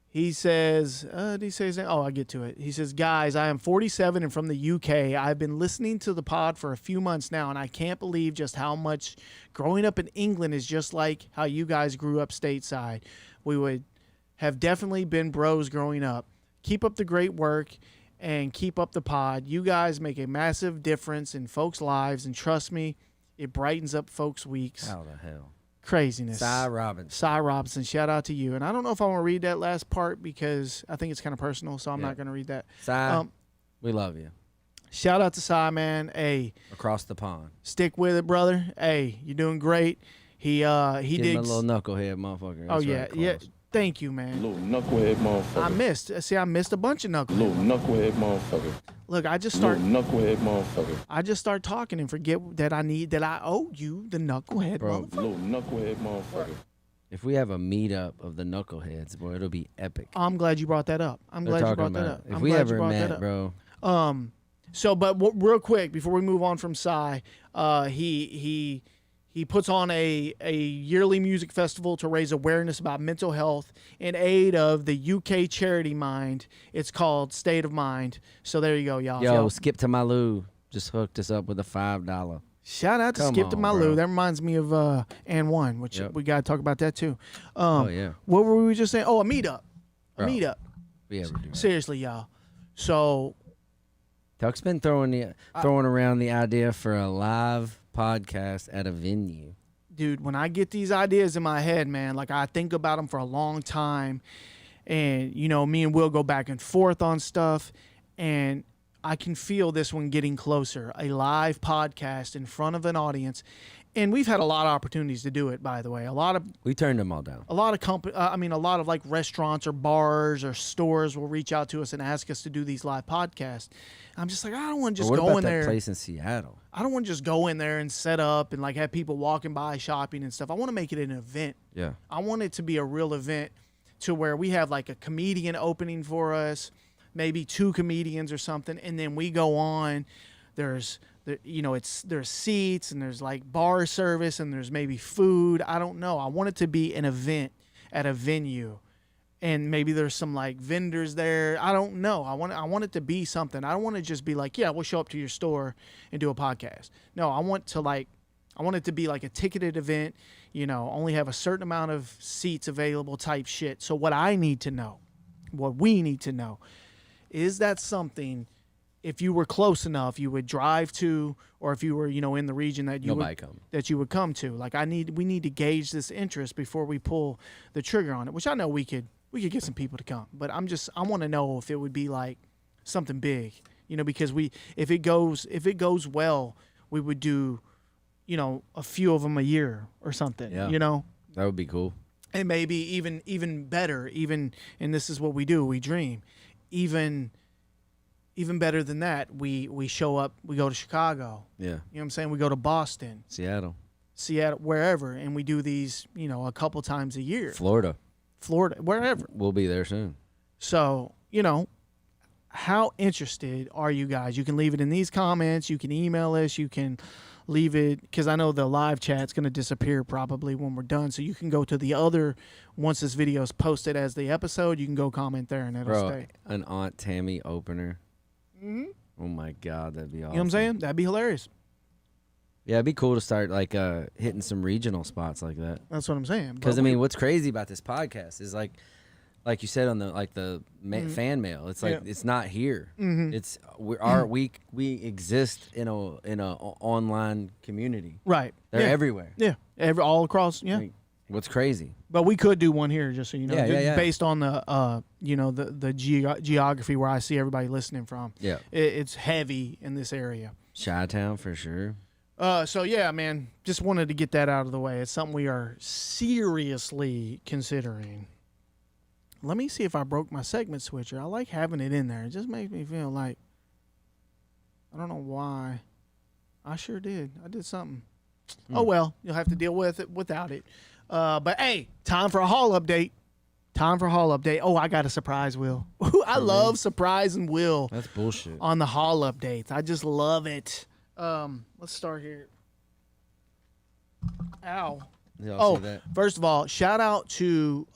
A: he says, did he say his name? Oh, I get to it. He says, guys, I am 47 and from the UK. I've been listening to the pod for a few months now, and I can't believe just how much growing up in England is just like how you guys grew up stateside. We would have definitely been bros growing up. Keep up the great work and keep up the pod. You guys make a massive difference in folks' lives, and trust me, it brightens up folks' weeks.
B: How the hell?
A: Craziness.
B: Cy Robinson.
A: Cy Robinson, shout out to you. And I don't know if I want to read that last part because I think it's kind of personal, so I'm not going to read that.
B: Cy, we love you.
A: Shout out to Cy, man. Hey,
B: Across the pond.
A: stick with it, brother. Hey, you're doing great. He
B: Give him
A: did.
B: a little knucklehead motherfucker.
A: Oh
B: That's
A: yeah,
B: right,
A: yeah.
B: Carlos.
A: Thank you, man.
C: Little knucklehead motherfucker.
A: I missed. See, I missed a bunch of knuckles.
C: Little knucklehead motherfucker.
A: Look, I just
C: Little
A: start.
C: knucklehead motherfucker.
A: I just start talking and forget that I owe you the knucklehead,
B: Bro.
A: motherfucker.
C: Little knucklehead motherfucker.
B: If we have a meetup of the knuckleheads, boy, it'll be epic.
A: I'm glad you brought that up. I'm
B: They're
A: glad you
B: talking
A: brought that
B: about
A: up.
B: if
A: I'm
B: we
A: glad you
B: ever
A: brought that
B: met,
A: up.
B: bro.
A: So, but real quick before we move on from Psy, he puts on a yearly music festival to raise awareness about mental health in aid of the UK charity Mind. It's called State of Mind. So there you go, y'all.
B: Yo, Skip to My Lou just hooked us up with a $5.
A: Shout out to
B: Come
A: Skip to
B: on,
A: My
B: bro.
A: Lou. That reminds me of and One, which
B: Yep.
A: we got to talk about that too.
B: Oh yeah,
A: What were we just saying? Oh, a meetup.
B: Bro.
A: Meetup.
B: we ever do that.
A: Seriously, y'all. So
B: Tuck's been throwing around the idea for a live podcast at a venue.
A: dude, when I get these ideas in my head, man, like I think about them for a long time, and me and Will go back and forth on stuff, and I can feel this one getting closer. A live podcast in front of an audience, And we've had a lot of opportunities to do it, by the way.
B: We turned them all down.
A: A lot of like restaurants or bars or stores will reach out to us and ask us to do these live podcasts. I'm just like, I don't want to just
B: What
A: go
B: about
A: in
B: that
A: there.
B: place in Seattle?
A: I don't want to just go in there and set up and like have people walking by shopping and stuff. I want to make it an event.
B: Yeah.
A: I want it to be a real event to where we have like a comedian opening for us, maybe 2 comedians or something, and then we go on. There's seats and there's like bar service and there's maybe food. I don't know. I want it to be an event at a venue, and maybe there's some like vendors there. I don't know. I want it to be something. I don't want to just be like, yeah, we'll show up to your store and do a podcast. No, I want it to be like a ticketed event. Only have a certain amount of seats available type shit. So what we need to know, is that something? If you were close enough, you would drive to, or if you were, in the region that you would come to. Like we need to gauge this interest before we pull the trigger on it. Which I know we could get some people to come, but I want to know if it would be like something big, because if it goes well, we would do, a few of them a year or something.
B: Yeah. That would be cool.
A: And maybe even better, and this is what we do, we dream, even better than that, we show up, we go to Chicago.
B: Yeah.
A: You know what I'm saying? We go to Boston.
B: Seattle,
A: wherever, and we do these, a couple times a year.
B: Florida,
A: wherever.
B: We'll be there soon.
A: So, how interested are you guys? You can leave it in these comments. You can email us. You can leave it, because I know the live chat's going to disappear probably when we're done. So you can go to the other, once this video is posted as the episode, you can go comment there and it'll stay.
B: An Aunt Tammy opener. Mm-hmm. Oh my God, that'd be awesome.
A: You know what I'm saying? That'd be hilarious.
B: Yeah, it'd be cool to start like hitting some regional spots like that.
A: That's what I'm saying.
B: Because what's crazy about this podcast is like you said on the fan mail, it's like it's not here. Mm-hmm. It's we exist in a online community.
A: Right.
B: They're everywhere.
A: Yeah. All across. Yeah.
B: Like, what's crazy?
A: But we could do one here, just so you know, based on the the geography where I see everybody listening from.
B: Yeah.
A: It's heavy in this area.
B: Chi-Town for sure.
A: So yeah, man, just wanted to get that out of the way. It's something we are seriously considering. Let me see if I broke my segment switcher. I like having it in there. It just makes me feel like, I don't know why. I sure did. I did something. Oh well, you'll have to deal with it without it. But hey, time for a haul update. Oh, I got a surprise, Will. I love surprising Will.
B: That's bullshit.
A: On the haul updates. I just love it. Let's start here. Ow.
B: Yeah,
A: first of all, shout out to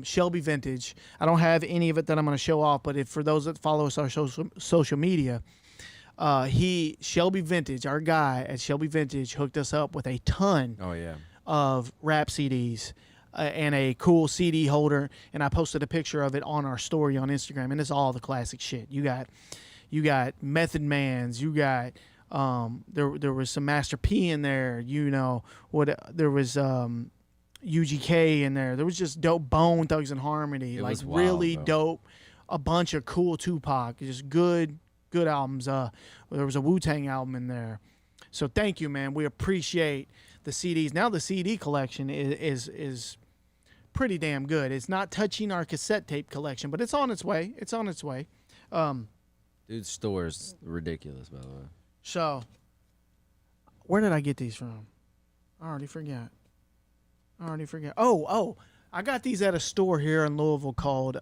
A: Shelby Vintage. I don't have any of it that I'm going to show off, but for those that follow us on social media, Shelby Vintage, our guy at Shelby Vintage, hooked us up with a ton of rap CDs and a cool CD holder, and I posted a picture of it on our story on Instagram, and it's all the classic shit. You got Method Mans, you got there was some Master P in there, there was UGK in there. There was just dope Bone Thugs and Harmony, like wild, really dope, a bunch of cool Tupac, just good albums. There was a Wu-Tang album in there. So thank you, man. We appreciate the CDs. Now the CD collection is pretty damn good. It's not touching our cassette tape collection, but it's on its way.
B: Dude's store is ridiculous, by the way.
A: So, where did I get these from? I already forgot. Oh, I got these at a store here in Louisville called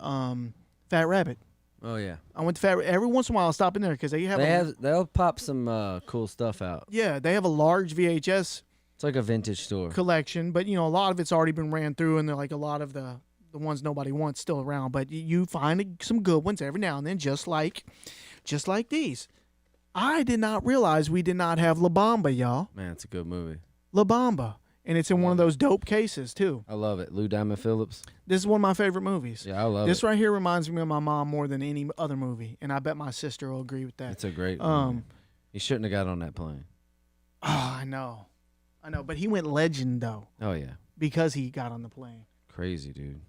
A: Fat Rabbit.
B: Oh yeah.
A: I went to Fat Rabbit. Every once in a while I'll stop in there because
B: they'll pop some cool stuff out.
A: Yeah, they have a large VHS.
B: It's like a vintage store
A: collection, but a lot of it's already been ran through, and they're like a lot of the ones nobody wants still around. But you find some good ones every now and then, just like these. I did not realize we did not have La Bamba, y'all.
B: Man, it's a good movie.
A: La Bamba. And it's in one of those dope cases, too.
B: I love it. Lou Diamond Phillips.
A: This is one of my favorite movies.
B: Yeah, I love
A: this right here reminds me of my mom more than any other movie, and I bet my sister will agree with that.
B: It's a great movie. He shouldn't have got on that plane.
A: Oh, I know. But he went legend, though.
B: Oh, yeah.
A: Because he got on the plane.
B: Crazy, dude.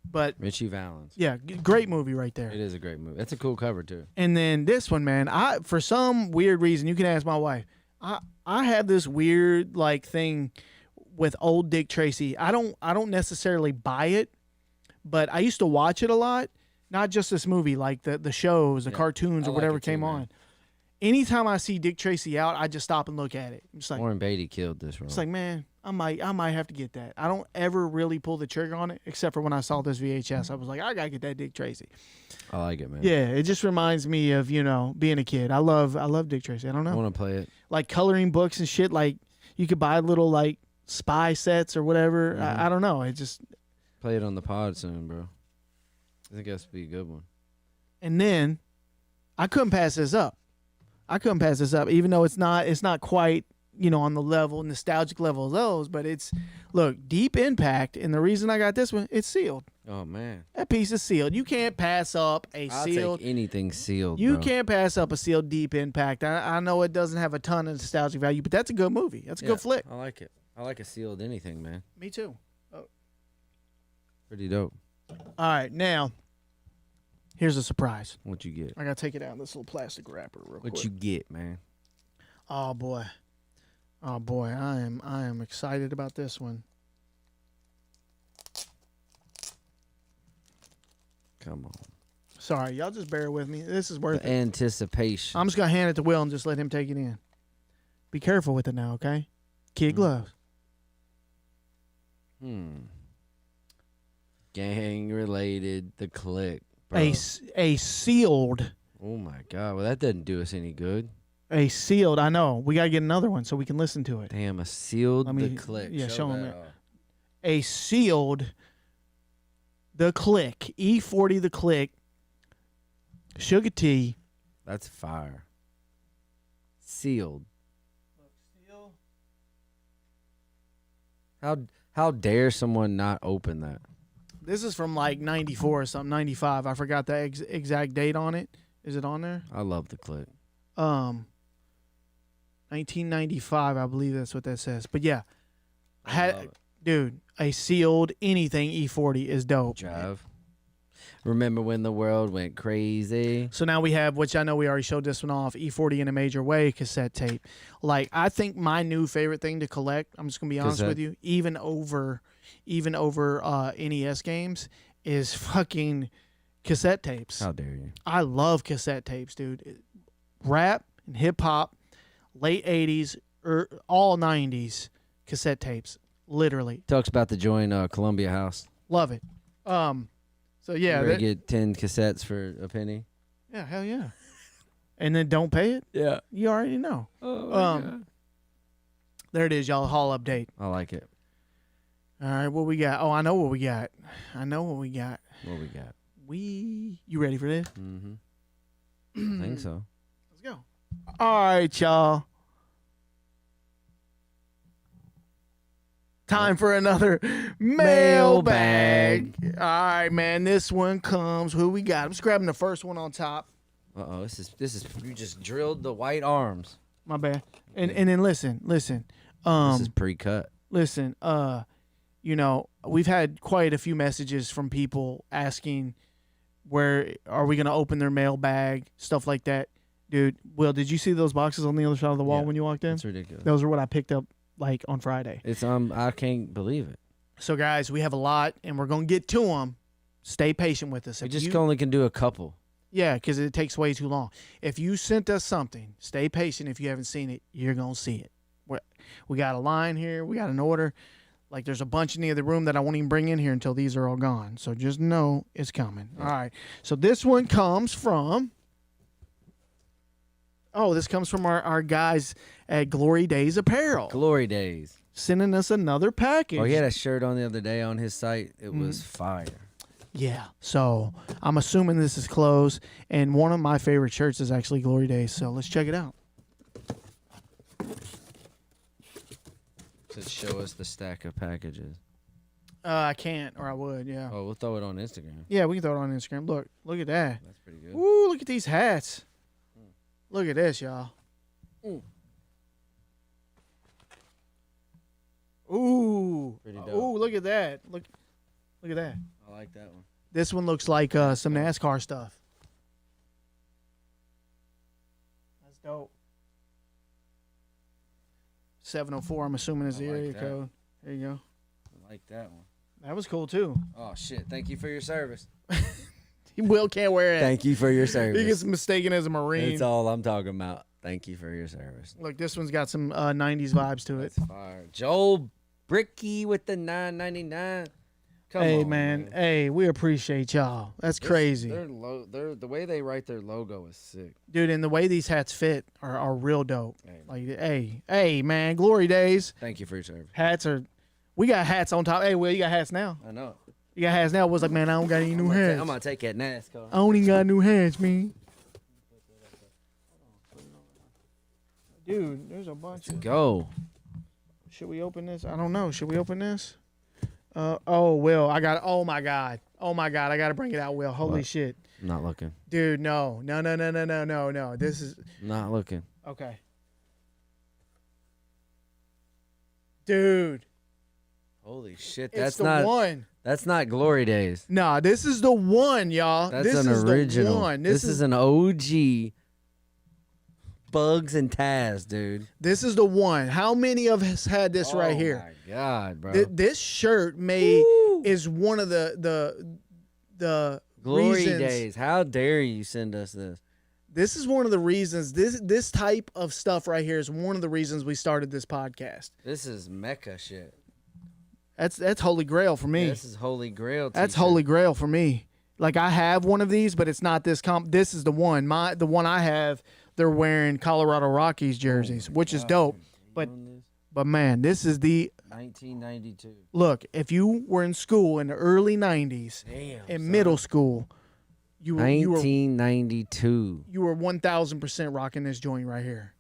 A: But
B: Richie Valens.
A: Yeah, great movie right there.
B: It is a great movie. That's a cool cover too.
A: And then this one, man, for some weird reason, you can ask my wife. I have this weird like thing with old Dick Tracy. I don't necessarily buy it, but I used to watch it a lot. Not just this movie, like the shows, the cartoons,
B: I
A: or
B: like
A: whatever
B: it too,
A: came
B: man.
A: on. Anytime I see Dick Tracy out, I just stop and look at it. I'm just like,
B: Warren Beatty killed this role.
A: it's like, man, I might have to get that. I don't ever really pull the trigger on it, except for when I saw this VHS. I was like, I gotta get that Dick Tracy.
B: I like it, man.
A: Yeah, it just reminds me of being a kid. I love Dick Tracy. I don't
B: I
A: know,
B: want to play it.
A: like coloring books and shit. Like you could buy little like spy sets or whatever. I don't know. It just
B: Play it on the pod soon, bro. I think that's be a good one.
A: and then I couldn't pass this up. Even though it's not quite on the nostalgic level of those, but it's Deep Impact, and the reason I got this one, it's sealed.
B: Oh man,
A: That piece is sealed. You can't pass up a
B: I'll
A: sealed.
B: take anything sealed.
A: You
B: bro.
A: can't pass up a sealed Deep Impact. I know it doesn't have a ton of nostalgic value, but that's a good movie. That's a good flick.
B: I like it. I like a sealed anything, man.
A: Me too.
B: Pretty dope.
A: All right, now here's a surprise.
B: What you get?
A: I gotta take it out of this little plastic wrapper real quick.
B: What you get, man?
A: Oh boy, I am excited about this one.
B: Come on.
A: Sorry, y'all just bear with me. This is worth
B: The
A: it.
B: anticipation.
A: I'm just gonna hand it to Will and just let him take it in. Be careful with it now, okay? Kid gloves.
B: Gang related. The click, bro.
A: A sealed.
B: Oh my god. Well, that doesn't do us any good.
A: A sealed. I know. We gotta get another one so we can listen to it.
B: Damn, a sealed
A: Let me-
B: the click.
A: yeah, show 'em
B: that
A: it.
B: off.
A: A sealed. The Click. E40 The Click. Sugar Tea.
B: That's fire. Sealed. How dare someone not open that?
A: This is from like 94 or something, 95. I forgot the exact date on it. Is it on there?
B: I love the click.
A: 1995, I believe that's what that says. But yeah,
B: I love it.
A: dude, a sealed anything E40 is dope.
B: Drive. Remember when the world went crazy?
A: So now we have, which I know we already showed this one off, E40 in a Major Way cassette tape. Like, I think my new favorite thing to collect, I'm just gonna be honest with you, even over NES games, is fucking cassette tapes.
B: How dare you?
A: I love cassette tapes, dude. Rap and hip hop, late 80s, all 90s cassette tapes. Literally.
B: Talks about to join Columbia House.
A: Love it. So yeah,
B: You ready to get 10 cassettes for a penny?
A: yeah, hell yeah. And then don't pay it?
B: Yeah.
A: You already know. There it is, y'all. Haul update.
B: I like it.
A: All right, what we got? Oh, I know what we got.
B: What we got?
A: You ready for this?
B: Mm-hmm. I think so.
A: Let's go. All right, y'all. Time for another mailbag. All right, man. This one comes. Who we got? I'm just grabbing the first one on top.
B: Uh-oh, this is you just drilled the white arms.
A: My bad. And then listen.
B: This is pre-cut.
A: Listen, we've had quite a few messages from people asking where are we going to open their mailbag, stuff like that. Dude, Will, did you see those boxes on the other side of the wall when you walked in?
B: That's ridiculous.
A: Those are what I picked up like on Friday.
B: It's I can't believe it.
A: So guys, we have a lot and we're going to get to them. Stay patient with us.
B: We just only can do a couple.
A: Yeah, because it takes way too long. If you sent us something, stay patient. If you haven't seen it, you're going to see it. We got a line here. We got an order. Like there's a bunch in the other room that I won't even bring in here until these are all gone. So just know it's coming. All right. So this one comes from... Oh, this comes from our guys at Glory Days Apparel.
B: Glory days.
A: Sending us another package.
B: Oh, he had a shirt on the other day on his site. It was fire.
A: Yeah. So I'm assuming this is closed. And one of my favorite shirts is actually Glory Days. So let's check it out.
B: To show us the stack of packages.
A: I can't, or I would, yeah.
B: Oh, we'll throw it on Instagram.
A: Yeah, we can throw it on Instagram. Look at that.
B: That's pretty good.
A: Ooh, look at these hats. Look at this, y'all. Ooh.
B: Pretty dope.
A: Ooh, look at that. Look at that.
B: I like that one.
A: This one looks like some NASCAR stuff. That's dope. 704, I'm assuming is the
B: I like
A: area
B: that.
A: code. There you go.
B: I like that one.
A: That was cool too.
B: Oh shit! Thank you for your service.
A: Will can't wear it.
B: Thank you for your
A: He
B: service.
A: gets mistaken as a Marine.
B: That's all I'm talking about. Thank you for your service.
A: Look, this one's got some 90s vibes to it.
B: That's fire. Joel Bricky with the $9.99. Come
A: Hey,
B: on,
A: man. Hey, we appreciate y'all. That's crazy.
B: The way they write their logo is sick.
A: Dude, and the way these hats fit are real dope.
B: Hey,
A: Like, hey, man, glory days.
B: thank you for your service.
A: Hats are, we got hats on top. Hey, Will, you got hats now?
B: I know.
A: You got hats now? Was like, man, I don't got any new hats.
B: I'm gonna take that NASCAR.
A: I don't even got new hats, man. Dude, there's a bunch of.
B: Go.
A: Should we open this? I don't know. Should we open this? Oh, Will, I got. Oh my God. I got to bring it out, Will. Holy
B: What?
A: shit,
B: I'm not looking.
A: dude. No. This is
B: Not looking.
A: okay, dude.
B: Holy shit!
A: It's
B: That's
A: the
B: not.
A: one.
B: That's not Glory Days.
A: Nah, this is the one, y'all.
B: That's
A: this
B: an
A: is
B: original.
A: The one.
B: This is an OG. Bugs and Taz, dude.
A: This is the one. How many of us had this right here?
B: Oh my God, bro.
A: This shirt is one of the
B: Glory
A: reasons.
B: Days. How dare you send us this?
A: This is one of the reasons. This type of stuff right here is one of the reasons we started this podcast.
B: This is Mecca shit.
A: That's Holy Grail for me.
B: Yeah, this is Holy Grail.
A: That's
B: t-shirt.
A: Holy Grail for me. Like I have one of these, but it's not this This is the one. The one I have. They're wearing Colorado Rockies jerseys, which is dope. But man, this is the
B: 1992.
A: look. If you were in school in the early '90s,
B: Damn.
A: in middle school, you were
B: 1992.
A: 1,000% rocking this joint right here.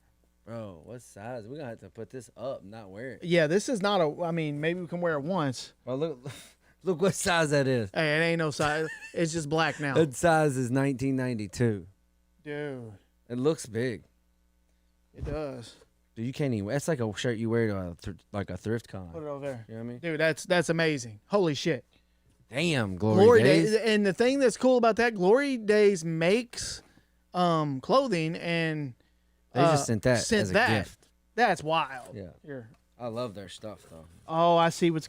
B: Bro, what size? We're gonna have to put this up, not wear it.
A: Yeah, this is not a. I mean, maybe we can wear it once.
B: Well, look what size that is.
A: Hey, it ain't no size. It's just black now.
B: That size is 1992.
A: Dude,
B: It looks big.
A: it does.
B: Dude, you can't even. That's like a shirt you wear to like a thrift con.
A: Put it over there.
B: You know what I mean?
A: Dude, that's amazing. Holy shit.
B: Damn, Glory Days.
A: And the thing that's cool about that, Glory Days makes clothing, and
B: They just sent that as a gift.
A: That's wild.
B: Yeah.
A: Here.
B: I love their stuff though.
A: Oh, I see what's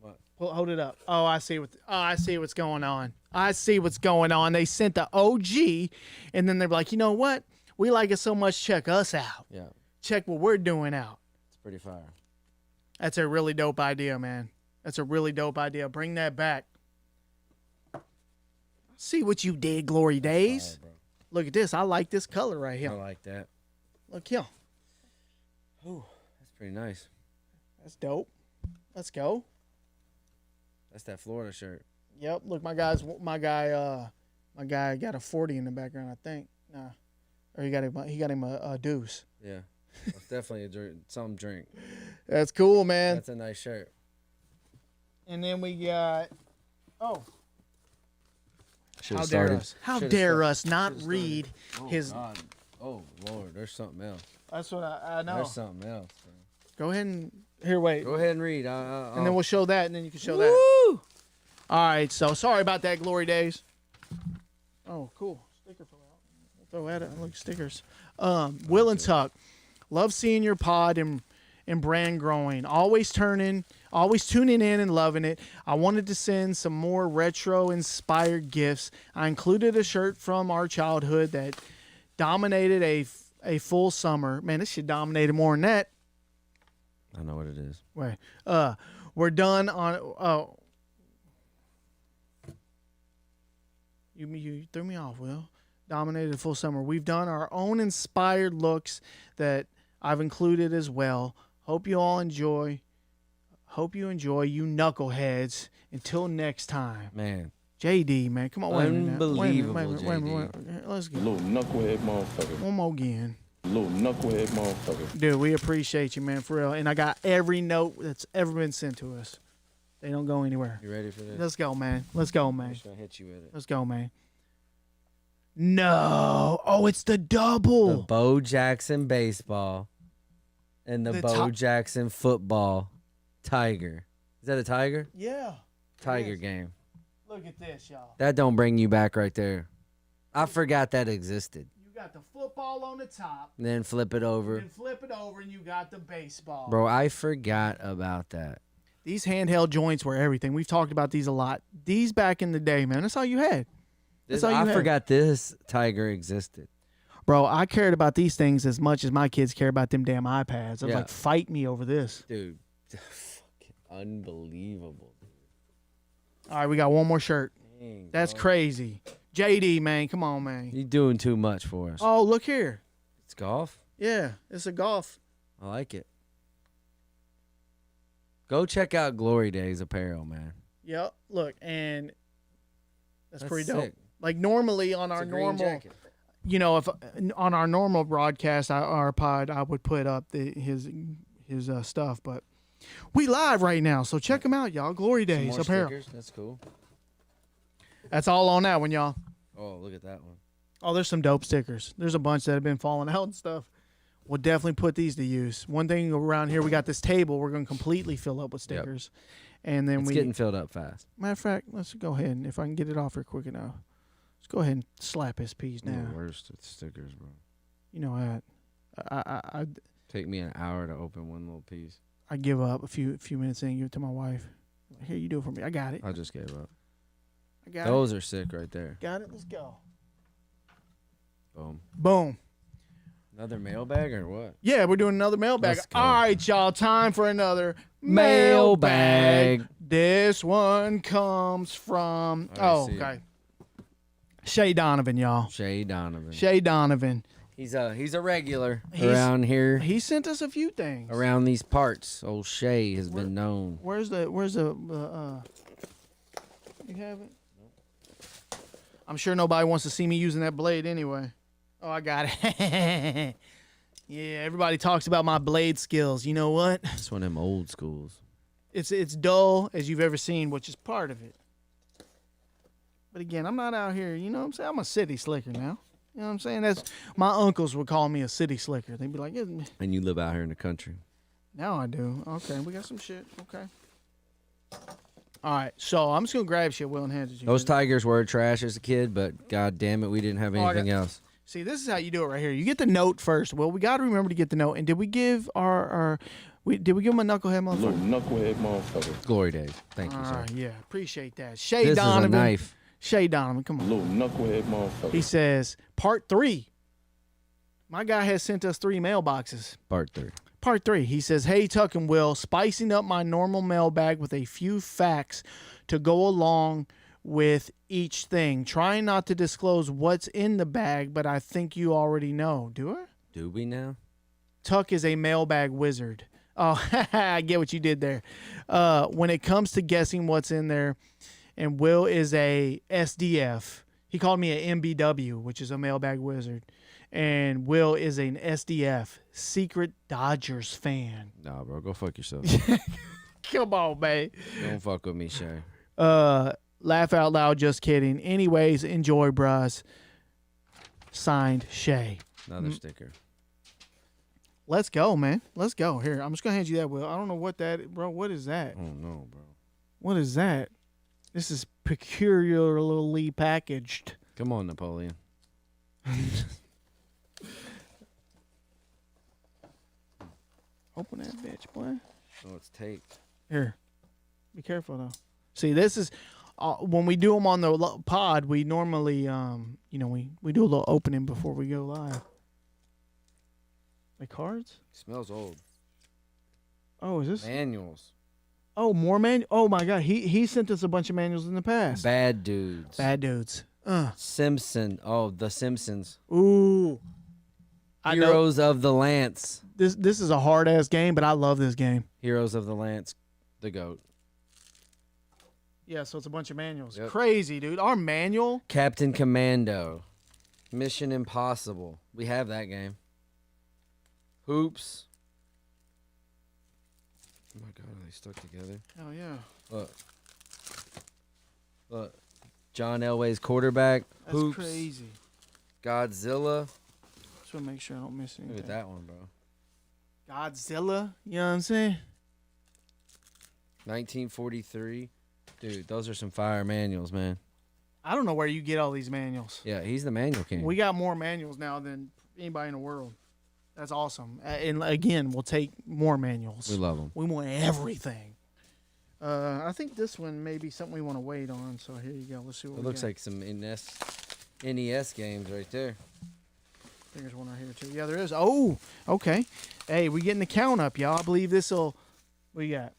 B: What?
A: Hold it up. Oh, I see what's going on. I see what's going on. They sent the OG, and then they're like, you know what? We like it so much. Check us out.
B: Yeah,
A: Check what we're doing out.
B: it's pretty fire.
A: That's a really dope idea, man. That's a really dope idea. Bring that back. See what you did, Glory Days.
B: Fire,
A: Look at this. I like this color right
B: bro. I
A: here.
B: like that.
A: Look here.
B: Ooh, that's pretty nice.
A: That's dope. Let's go.
B: That's that Florida shirt.
A: Yep. Look, my guy got a 40 in the background, I think. Nah. Or he got him a deuce.
B: Yeah, that's definitely a drink, some drink.
A: That's cool, man.
B: That's a nice shirt.
A: And then we got
B: Should've
A: how dare
B: started-
A: us? How
B: should've
A: dare
B: start-
A: us not
B: should've
A: read
B: started-
A: his
B: God. Oh Lord, there's something else.
A: That's what I know.
B: There's something else. Bro.
A: Go ahead and here wait.
B: Go ahead and read.
A: And then we'll show that, and then you can show that.
B: Woo!
A: All right, so sorry about that, Glory Days. Oh, cool. Sticker fell out. We'll throw at it. Look, stickers. Will and Tuck. Love seeing your pod and brand growing. Always tuning in and loving it. I wanted to send some more retro-inspired gifts. I included a shirt from our childhood that dominated a full summer. Man, this shit dominated more than that.
B: I know what it is.
A: Wait. We're done on. You threw me off, Will. Dominated full summer. We've done our own inspired looks that I've included as well. Hope you all enjoy. Hope you enjoy, you knuckleheads. Until next time.
B: Man,
A: JD, man. Come on. Wait a minute.
B: Unbelievable,
A: Wait a minute. Let's go.
C: Little knucklehead motherfucker.
A: One more again.
C: Little knucklehead motherfucker.
A: Dude, we appreciate you, man, for real. And I got every note that's ever been sent to us. They don't go anywhere.
B: you ready for this?
A: Let's go, man. Let's go, man.
B: I'm just gonna hit you with it.
A: Let's go, man. No. Oh, it's the
B: The
A: double.
B: Bo Jackson baseball and the
A: The
B: Bo
A: ti-
B: Jackson football tiger. Is that a tiger?
A: Yeah.
B: Tiger
A: is.
B: game.
A: Look at this, y'all.
B: That don't bring you back right there. I forgot that existed.
A: You got the football. football on the top.
B: Then flip it over.
A: And flip it over, and you got the baseball.
B: Bro, I forgot about that.
A: These handheld joints were everything. We've talked about these a lot. These back in the day, man, that's all you had.
B: I forgot this Tiger existed.
A: Bro, I cared about these things as much as my kids care about them damn iPads. I was
B: Yeah.
A: like, fight me over this.
B: Dude, fucking unbelievable.
A: All right, we got one more shirt.
B: Dang,
A: That's
B: bro.
A: crazy. JD, man, come on, man.
B: You doing too much for us.
A: Oh, look here.
B: It's golf?
A: Yeah, it's a golf.
B: I like it. Go check out Glory Days Apparel, man.
A: Yep, look, and that's pretty
B: sick.
A: dope. Like normally on our
B: It's a green
A: normal,
B: jacket.
A: you know, if on our normal broadcast, our pod, I would put up his stuff, but we live right now, so check them out, y'all. Glory
B: Some
A: Days
B: more
A: Apparel.
B: stickers. That's cool.
A: That's all on that one, y'all.
B: Oh, look at that one.
A: Oh, there's some dope stickers. There's a bunch that have been falling out and stuff. We'll definitely put these to use. One thing around here, we got this table. We're going to completely fill up with stickers. And then
B: It's getting filled up fast.
A: Matter of fact, let's go ahead and if I can get it off here quick enough, let's go ahead and slap his piece
B: I'm
A: now.
B: the worst at stickers, bro.
A: You know that. I
B: Take me an hour to open one little piece.
A: I give up a few minutes in and give it to my wife. Here, you do it for me. I got it.
B: I just gave up.
A: I got
B: Those are sick right there.
A: it. Got it. Let's go.
B: Boom.
A: Boom.
B: Another mailbag or what?
A: Yeah, we're doing another mailbag.
B: Let's go.
A: All right, y'all. Time for another
B: Mailbag.
A: This one comes from.
B: I see it.
A: Okay. Shay Donovan, y'all.
B: Shay Donovan.
A: Shay Donovan.
B: He's a regular
A: He's-
B: around here.
A: He sent us a few things.
B: Around these parts. Old Shay has been known.
A: Where's the you have it? I'm sure nobody wants to see me using that blade anyway. Oh, I got it. Yeah, everybody talks about my blade skills. You know what?
B: It's one of them old schools.
A: It's dull as you've ever seen, which is part of it. But again, I'm not out here, you know what I'm saying? I'm a city slicker now. You know what I'm saying? That's my uncles would call me a city slicker. They'd be like, yeah,
B: And you live out here in the country.
A: now I do. Okay, we got some shit. Okay. All right, so I'm just gonna grab shit, Will, and hand it to you.
B: Those Tigers were trash as a kid, but god damn it, we didn't have
A: Oh, I got-
B: anything else.
A: See, this is how you do it right here. You get the note first. Well, we got to remember to get the note. And did we give did we give him a knucklehead
C: Little
A: motherfucker?
C: knucklehead motherfucker.
B: Glory days. Thank you,
A: All
B: sir.
A: right, yeah, appreciate that. Shay
B: This
A: Donovan.
B: is a knife.
A: Shay Donovan, come on.
C: Little knucklehead motherfucker.
A: He says, part 3. My guy has sent us 3 mailboxes.
B: Part 3.
A: Part 3. He says, hey, Tuck and Will, spicing up my normal mailbag with a few facts to go along with each thing. Trying not to disclose what's in the bag, but I think you already know. Do I?
B: Do we now?
A: Tuck is a mailbag wizard. Oh, I get what you did there. When it comes to guessing what's in there, and Will is a SDF. He called me a MBW, which is a mailbag wizard. And Will is an SDF, secret Dodgers fan.
B: Nah, bro, go fuck yourself.
A: Come on, man.
B: Don't fuck with me, Shay.
A: Laugh out loud, just kidding. Anyways, enjoy, bros. Signed, Shay.
B: Another sticker.
A: Let's go, man. Let's go. Here, I'm just going to hand you that, Will. I don't know what that, bro. What is that?
B: Oh no, bro.
A: What is that? This is peculiarly packaged.
B: Come on, Napoleon.
A: Open that bitch, boy.
B: Oh, it's taped.
A: Here. Be careful, though. See, this is... when we do them on the pod, we normally, we do a little opening before we go live. The cards?
B: Smells old.
A: Oh, is this?
B: Manuals.
A: Oh, more manuals. Oh, my God. He sent us a bunch of manuals in the past.
B: Bad dudes.
A: Bad dudes.
B: Simpson. Oh, The Simpsons.
A: Ooh. I know
B: Heroes of the Lance.
A: this is a hard-ass game, but I love this game.
B: Heroes of the Lance. The GOAT.
A: Yeah, so it's a bunch of manuals.
B: Yep.
A: Crazy, dude. Our manual.
B: Captain Commando. Mission Impossible. We have that game. Hoops. Oh my God, are they stuck together?
A: Oh, yeah.
B: Look. Look. John Elway's quarterback.
A: That's
B: Hoops.
A: crazy.
B: Godzilla.
A: Just want to make sure I don't miss anything.
B: Look at that one, bro.
A: Godzilla. You know what I'm saying?
B: 1943. Dude, those are some fire manuals, man.
A: I don't know where you get all these manuals.
B: Yeah, he's the manual king.
A: We got more manuals now than Anybody in the world. That's awesome. And again, we'll take more manuals.
B: We love them.
A: We want everything. I think this one may be something we want to wait on. So here you go. Let's see what
B: It
A: we
B: looks
A: got.
B: like some NES games right there.
A: I think there's one right here too. Yeah, there is. Oh, okay. Hey, we getting the count up, y'all. I believe this will. What you got?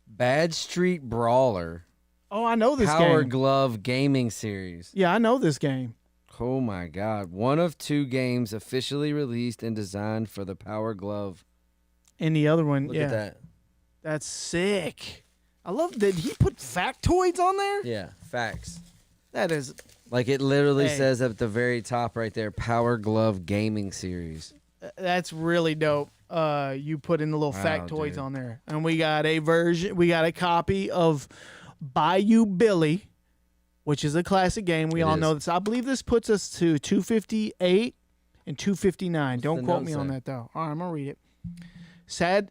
B: Bad Street Brawler.
A: Oh, I know this
B: Power
A: game.
B: Glove Gaming Series.
A: Yeah, I know this game.
B: Oh my God. One of 2 games officially released and designed for the Power Glove.
A: And the other one,
B: Look
A: yeah.
B: at that.
A: That's sick. I love that he put factoids on there.
B: Yeah, facts.
A: That is.
B: Like it literally
A: Hey.
B: says at the very top right there, Power Glove Gaming Series.
A: That's really dope. You put in the little
B: Wow,
A: factoids
B: dude.
A: on there, and we got a version. We got a copy of Bayou Billy, which is a classic game. We
B: It
A: all
B: is.
A: know this. I believe this puts us to 258 and 259. Don't
B: the
A: quote
B: note
A: me on
B: say?
A: that though. All right, I'm gonna read it. Said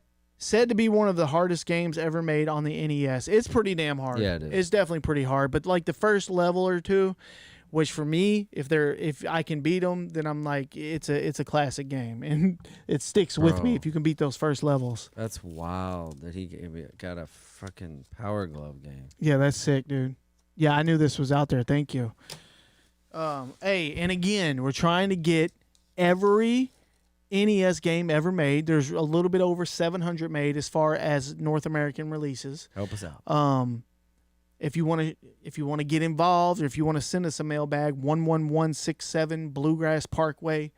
A: to be one of the hardest games ever made on the NES. It's pretty damn hard.
B: Yeah, it is.
A: It's definitely pretty hard. But like the first level or two, which for me, if I can beat them, then I'm like, it's a classic game, and it sticks with me
B: Bro.
A: if you can beat those first levels.
B: That's wild that he got a fucking Power Glove game.
A: Yeah, that's sick, dude. Yeah, I knew this was out there. Thank you. Hey, and again, we're trying to get every NES game ever made. There's a little bit over 700 made as far as North American releases.
B: Help us out.
A: If you want to get involved, or if you want to send us a mailbag, 11167 Bluegrass Parkway,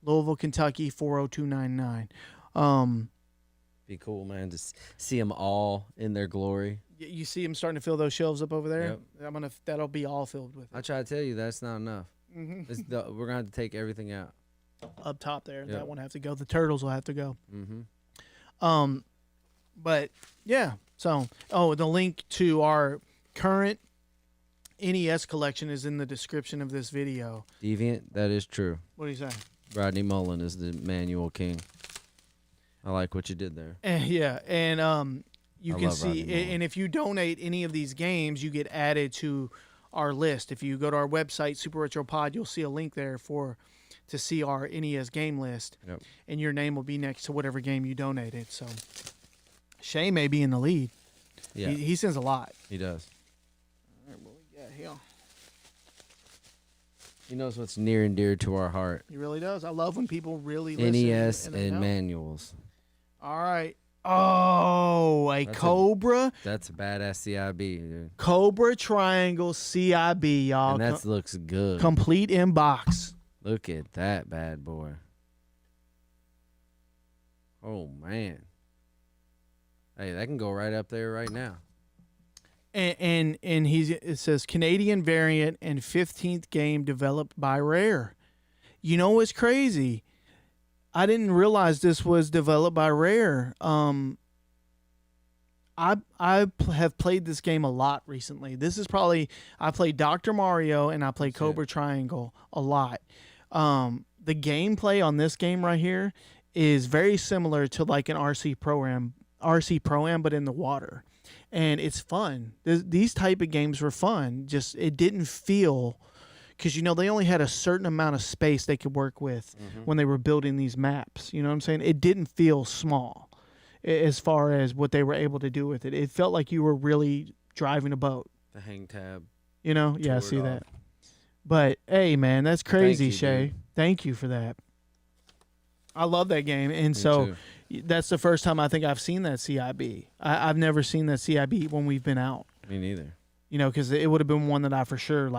A: Louisville, Kentucky 40299.
B: Be cool, man, to see them all in their glory.
A: You see them starting to fill those shelves up over there.
B: Yep.
A: That'll be all filled with
B: I
A: it.
B: try to tell you that's not enough. We're gonna have to take everything out.
A: Up top there,
B: Yep.
A: that one have to go. The turtles will have to go.
B: Mm-hmm.
A: But yeah. So, the link to our current NES collection is in the description of this video.
B: Deviant, that is true.
A: What do you say?
B: Rodney Mullen is the manual king. I like what you did there.
A: Yeah, and you
B: I
A: can
B: love Rodney
A: see,
B: Mullen.
A: and if you donate any of these games, you get added to our list. If you go to our website, Super Retro Pod, you'll see a link there to see our NES game list,
B: Yep.
A: and your name will be next to whatever game you donated. So Shay may be in the lead.
B: Yeah,
A: He sends a lot.
B: he does.
A: All right, what we got here?
B: He knows what's near and dear to our heart.
A: He really does. I love when people really listen.
B: NES
A: they
B: and
A: know.
B: manuals.
A: All right. Oh,
B: That's a-
A: Cobra.
B: That's a badass CIB, dude.
A: Cobra Triangle CIB, y'all.
B: And that looks good.
A: Complete inbox.
B: Look at that bad boy. Oh, man. Hey, that can go right up there right now.
A: And it says Canadian variant and 15th game developed by Rare. You know what's crazy? I didn't realize this was developed by Rare. I have played this game a lot recently. This is probably I played Dr. Mario and I played Cobra Triangle a lot. The gameplay on this game right here is very similar to like an RC Pro-Am, but in the water. And it's fun. These type of games were fun. Just it didn't feel, because they only had a certain amount of space they could work with when they were building these maps. You know what I'm saying? It didn't feel small as far as what they were able to do with it. It felt like you were really driving a boat.
B: The hang tab.
A: Yeah, I
B: Tore it
A: see
B: off.
A: that. But hey, man, that's crazy,
B: you,
A: Shay.
B: dude.
A: Thank you for that. I love that game, and
B: Me
A: so.
B: too.
A: That's the first time I think I've seen that CIB. I've never seen that CIB when we've been out.
B: Me neither.
A: Because it would have been one that I for sure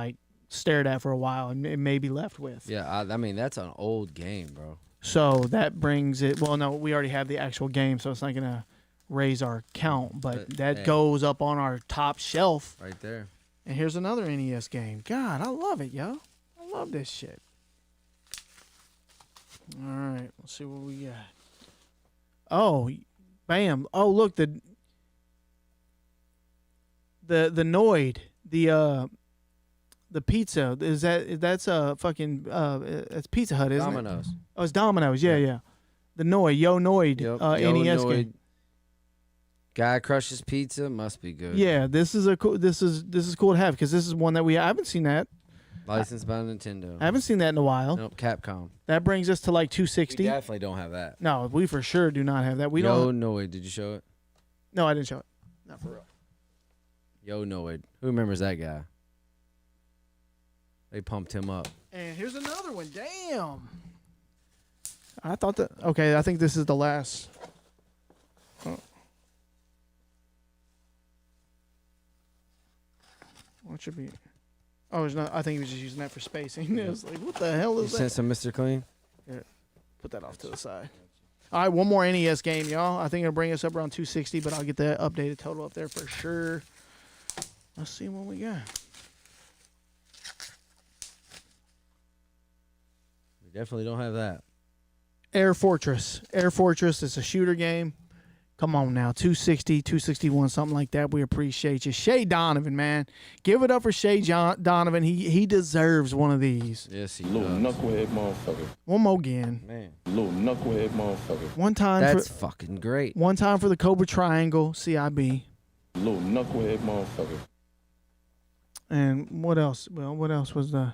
A: stared at for a while and maybe left with.
B: Yeah, I mean, that's an old game, bro.
A: So that brings it. Well, no, we already have the actual game, so it's not gonna raise our count. But that
B: hey.
A: goes up on our top shelf.
B: Right there.
A: And here's another NES game. God, I love it, yo. I love this shit. All right, let's see what we got. Oh, bam! Oh, look, the Noid, the pizza that's a fucking it's Pizza Hut, isn't it?
B: Domino's.
A: Oh, it's Domino's. Yeah. The Noid, Noid,
B: Yep.
A: NES
B: Yo,
A: game.
B: Guy crushes pizza, must be good.
A: Yeah, this is cool to have because this is one that I haven't seen that.
B: Licensed by Nintendo.
A: I haven't seen that in a while.
B: Nope, Capcom.
A: That brings us to like
B: We
A: 260.
B: definitely don't have that.
A: No, we for sure do not have that. We
B: Yo
A: don't.
B: Noid, did you show it?
A: No, I didn't show it. Not for real.
B: Yo Noid. Who remembers that guy? They pumped him up.
A: And here's another one. Damn. I thought that. Okay, I think this is the last. Oh. What should be? Oh, there's not. I think he was just using that for spacing. It was like, what the hell
B: You
A: is
B: sent
A: that?
B: some Mr. Clean?
A: Put that off to the side. All right, one more NES game, y'all. I think it'll bring us up around 260, but I'll get that updated total up there for sure. Let's see what we got.
B: We definitely don't have that.
A: Air Fortress. Air Fortress is a shooter game. Come on now, 260, 261, something like that. We appreciate you. Shay Donovan, man. Give it up for Shay Donovan. He deserves one of these.
B: Yes, he
C: Little
B: does.
C: knucklehead motherfucker.
A: One more again.
B: Man,
C: Little knucklehead motherfucker.
A: One time
B: that's
A: for
B: fucking great.
A: one time for the Cobra Triangle, CIB.
C: Little knucklehead motherfucker.
A: And what else? Well, what else was the?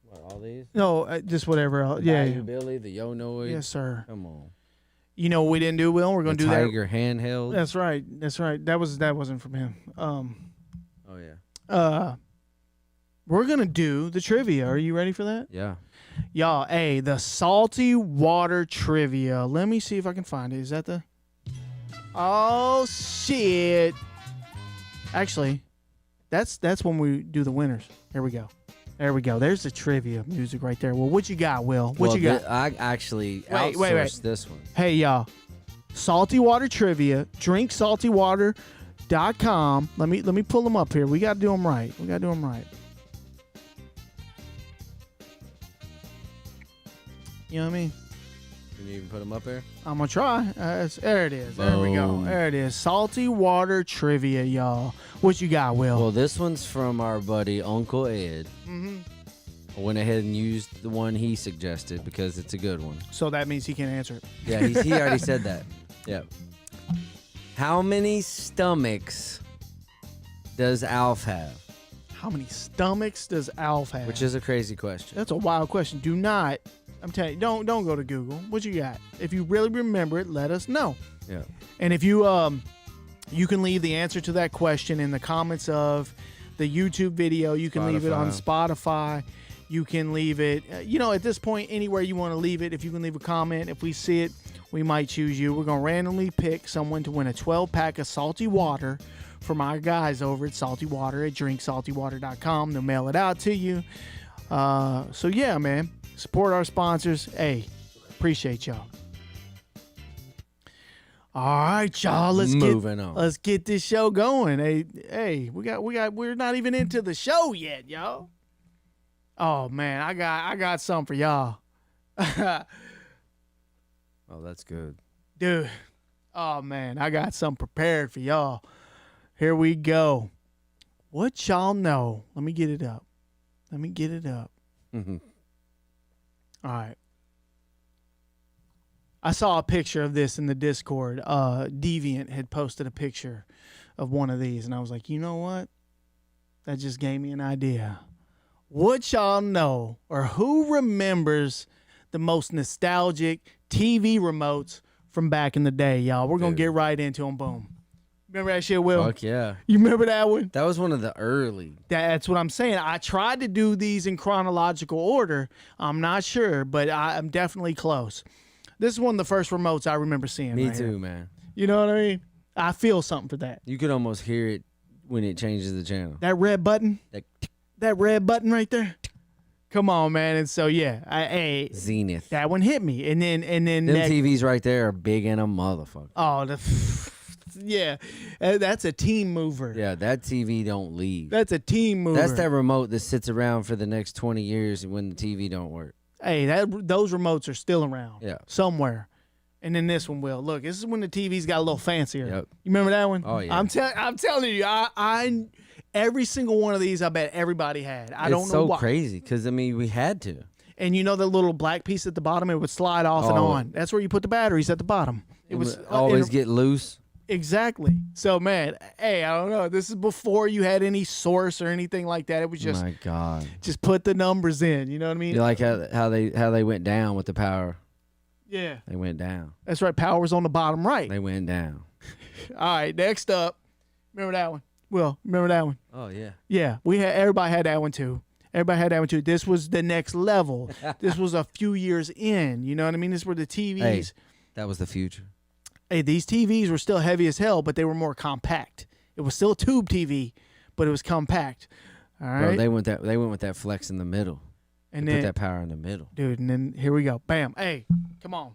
B: What, all these?
A: No, just whatever else. Yeah.
B: Bayou Billy, the Yo Noid.
A: Yes, sir.
B: Come on.
A: You know what we didn't do, Will? We're going to do that.
B: Tiger handheld.
A: That's right. That's right. That wasn't from him.
B: Oh yeah.
A: We're going to do the trivia. Are you ready for that?
B: Yeah.
A: Y'all, hey, the salty water trivia. Let me see if I can find it. Is that the? Oh shit. Actually, that's when we do the winners. Here we go. There we go. There's the trivia music right there. Well, what you got, Will? What you got?
B: I actually
A: Wait.
B: outsourced this one.
A: Hey, y'all. Salty water trivia. DrinkSaltyWater.com. Let me pull them up here. We got to do them right. You know what I mean?
B: Can you even put them up there?
A: I'm going to try. There it is. There we go.
B: Boom.
A: There it is. Salty water trivia, y'all. What you got, Will?
B: Well, this one's from our buddy Uncle Ed.
A: Mm-hmm.
B: I went ahead and used the one he suggested because it's a good one.
A: So that means he can answer it.
B: Yeah, he already said that. Yeah. How many stomachs does Alf have?
A: How many stomachs does Alf have?
B: Which is a crazy question.
A: That's a wild question. Do not. I'm telling you, don't go to Google. What you got? If you really remember it, let us know.
B: Yeah.
A: And if you you can leave the answer to that question in the comments of the YouTube video. You can leave it on Spotify. You can leave it, at this point, anywhere you want to leave it. If you can leave a comment, if we see it, we might choose you. We're going to randomly pick someone to win a 12-pack of salty water from our guys over at Salty Water at DrinkSaltyWater.com. They'll mail it out to you. So, yeah, man. Support our sponsors. Hey, appreciate y'all. All right, y'all. Let's get this show going. Hey, we're not even into the show yet, y'all. Oh man, I got something for y'all.
B: Oh, that's good.
A: Dude. Oh man, I got something prepared for y'all. Here we go. What y'all know? Let me get it up.
B: Mm-hmm.
A: All right. I saw a picture of this in the Discord. Deviant had posted a picture of one of these, and I was like, you know what? That just gave me an idea. What y'all know, or who remembers the most nostalgic TV remotes from back in the day, y'all? We're going to get right into them. Boom. Remember that shit, Will?
B: Fuck yeah.
A: You remember that one?
B: That was one of the early.
A: That's what I'm saying. I tried to do these in chronological order. I'm not sure, but I'm definitely close. This is one of the first remotes I remember seeing.
B: Me
A: right
B: too,
A: here.
B: man.
A: You know what I mean? I feel something for that.
B: You could almost hear it when it changes the channel.
A: That red button? That red button right there? Come on, man. And so, yeah.
B: Zenith.
A: That one hit me. And then
B: Them TVs right there are big in a motherfucker.
A: Oh, yeah. That's a team mover.
B: Yeah, that TV don't leave.
A: That's a team mover.
B: That's that remote that sits around for the next 20 years when the TV don't work.
A: Hey, those remotes are still around.
B: Yeah.
A: Somewhere. And then this one will. Look, this is when the TVs got a little fancier.
B: Yep.
A: You remember that one?
B: Oh, yeah.
A: I'm telling you, I every single one of these I bet everybody had. I don't know why.
B: It's so crazy because, I mean, we had to.
A: And you know the little black piece at the bottom? It would slide off and on. That's where you put the batteries at the bottom. It was
B: always get loose.
A: Exactly. So, man, hey, I don't know. This is before you had any source or anything like that. It was just,
B: My God.
A: just put the numbers in. You know what I mean?
B: You like how they went down with the power?
A: Yeah.
B: They went down.
A: That's right. Power's on the bottom right.
B: They went down.
A: All right. Next up, remember that one? Will, remember that one?
B: Oh yeah.
A: Yeah, everybody had that one too. Everybody had that one too. This was the next level. This was a few years in. You know what I mean? This were the TVs.
B: Hey, that was the future.
A: Hey, these TVs were still heavy as hell, but they were more compact. It was still a tube TV, but it was compact. All right.
B: Bro, they went with that flex in the middle.
A: And
B: They
A: then
B: put that power in the middle.
A: dude, and then here we go. Bam. Hey, come on.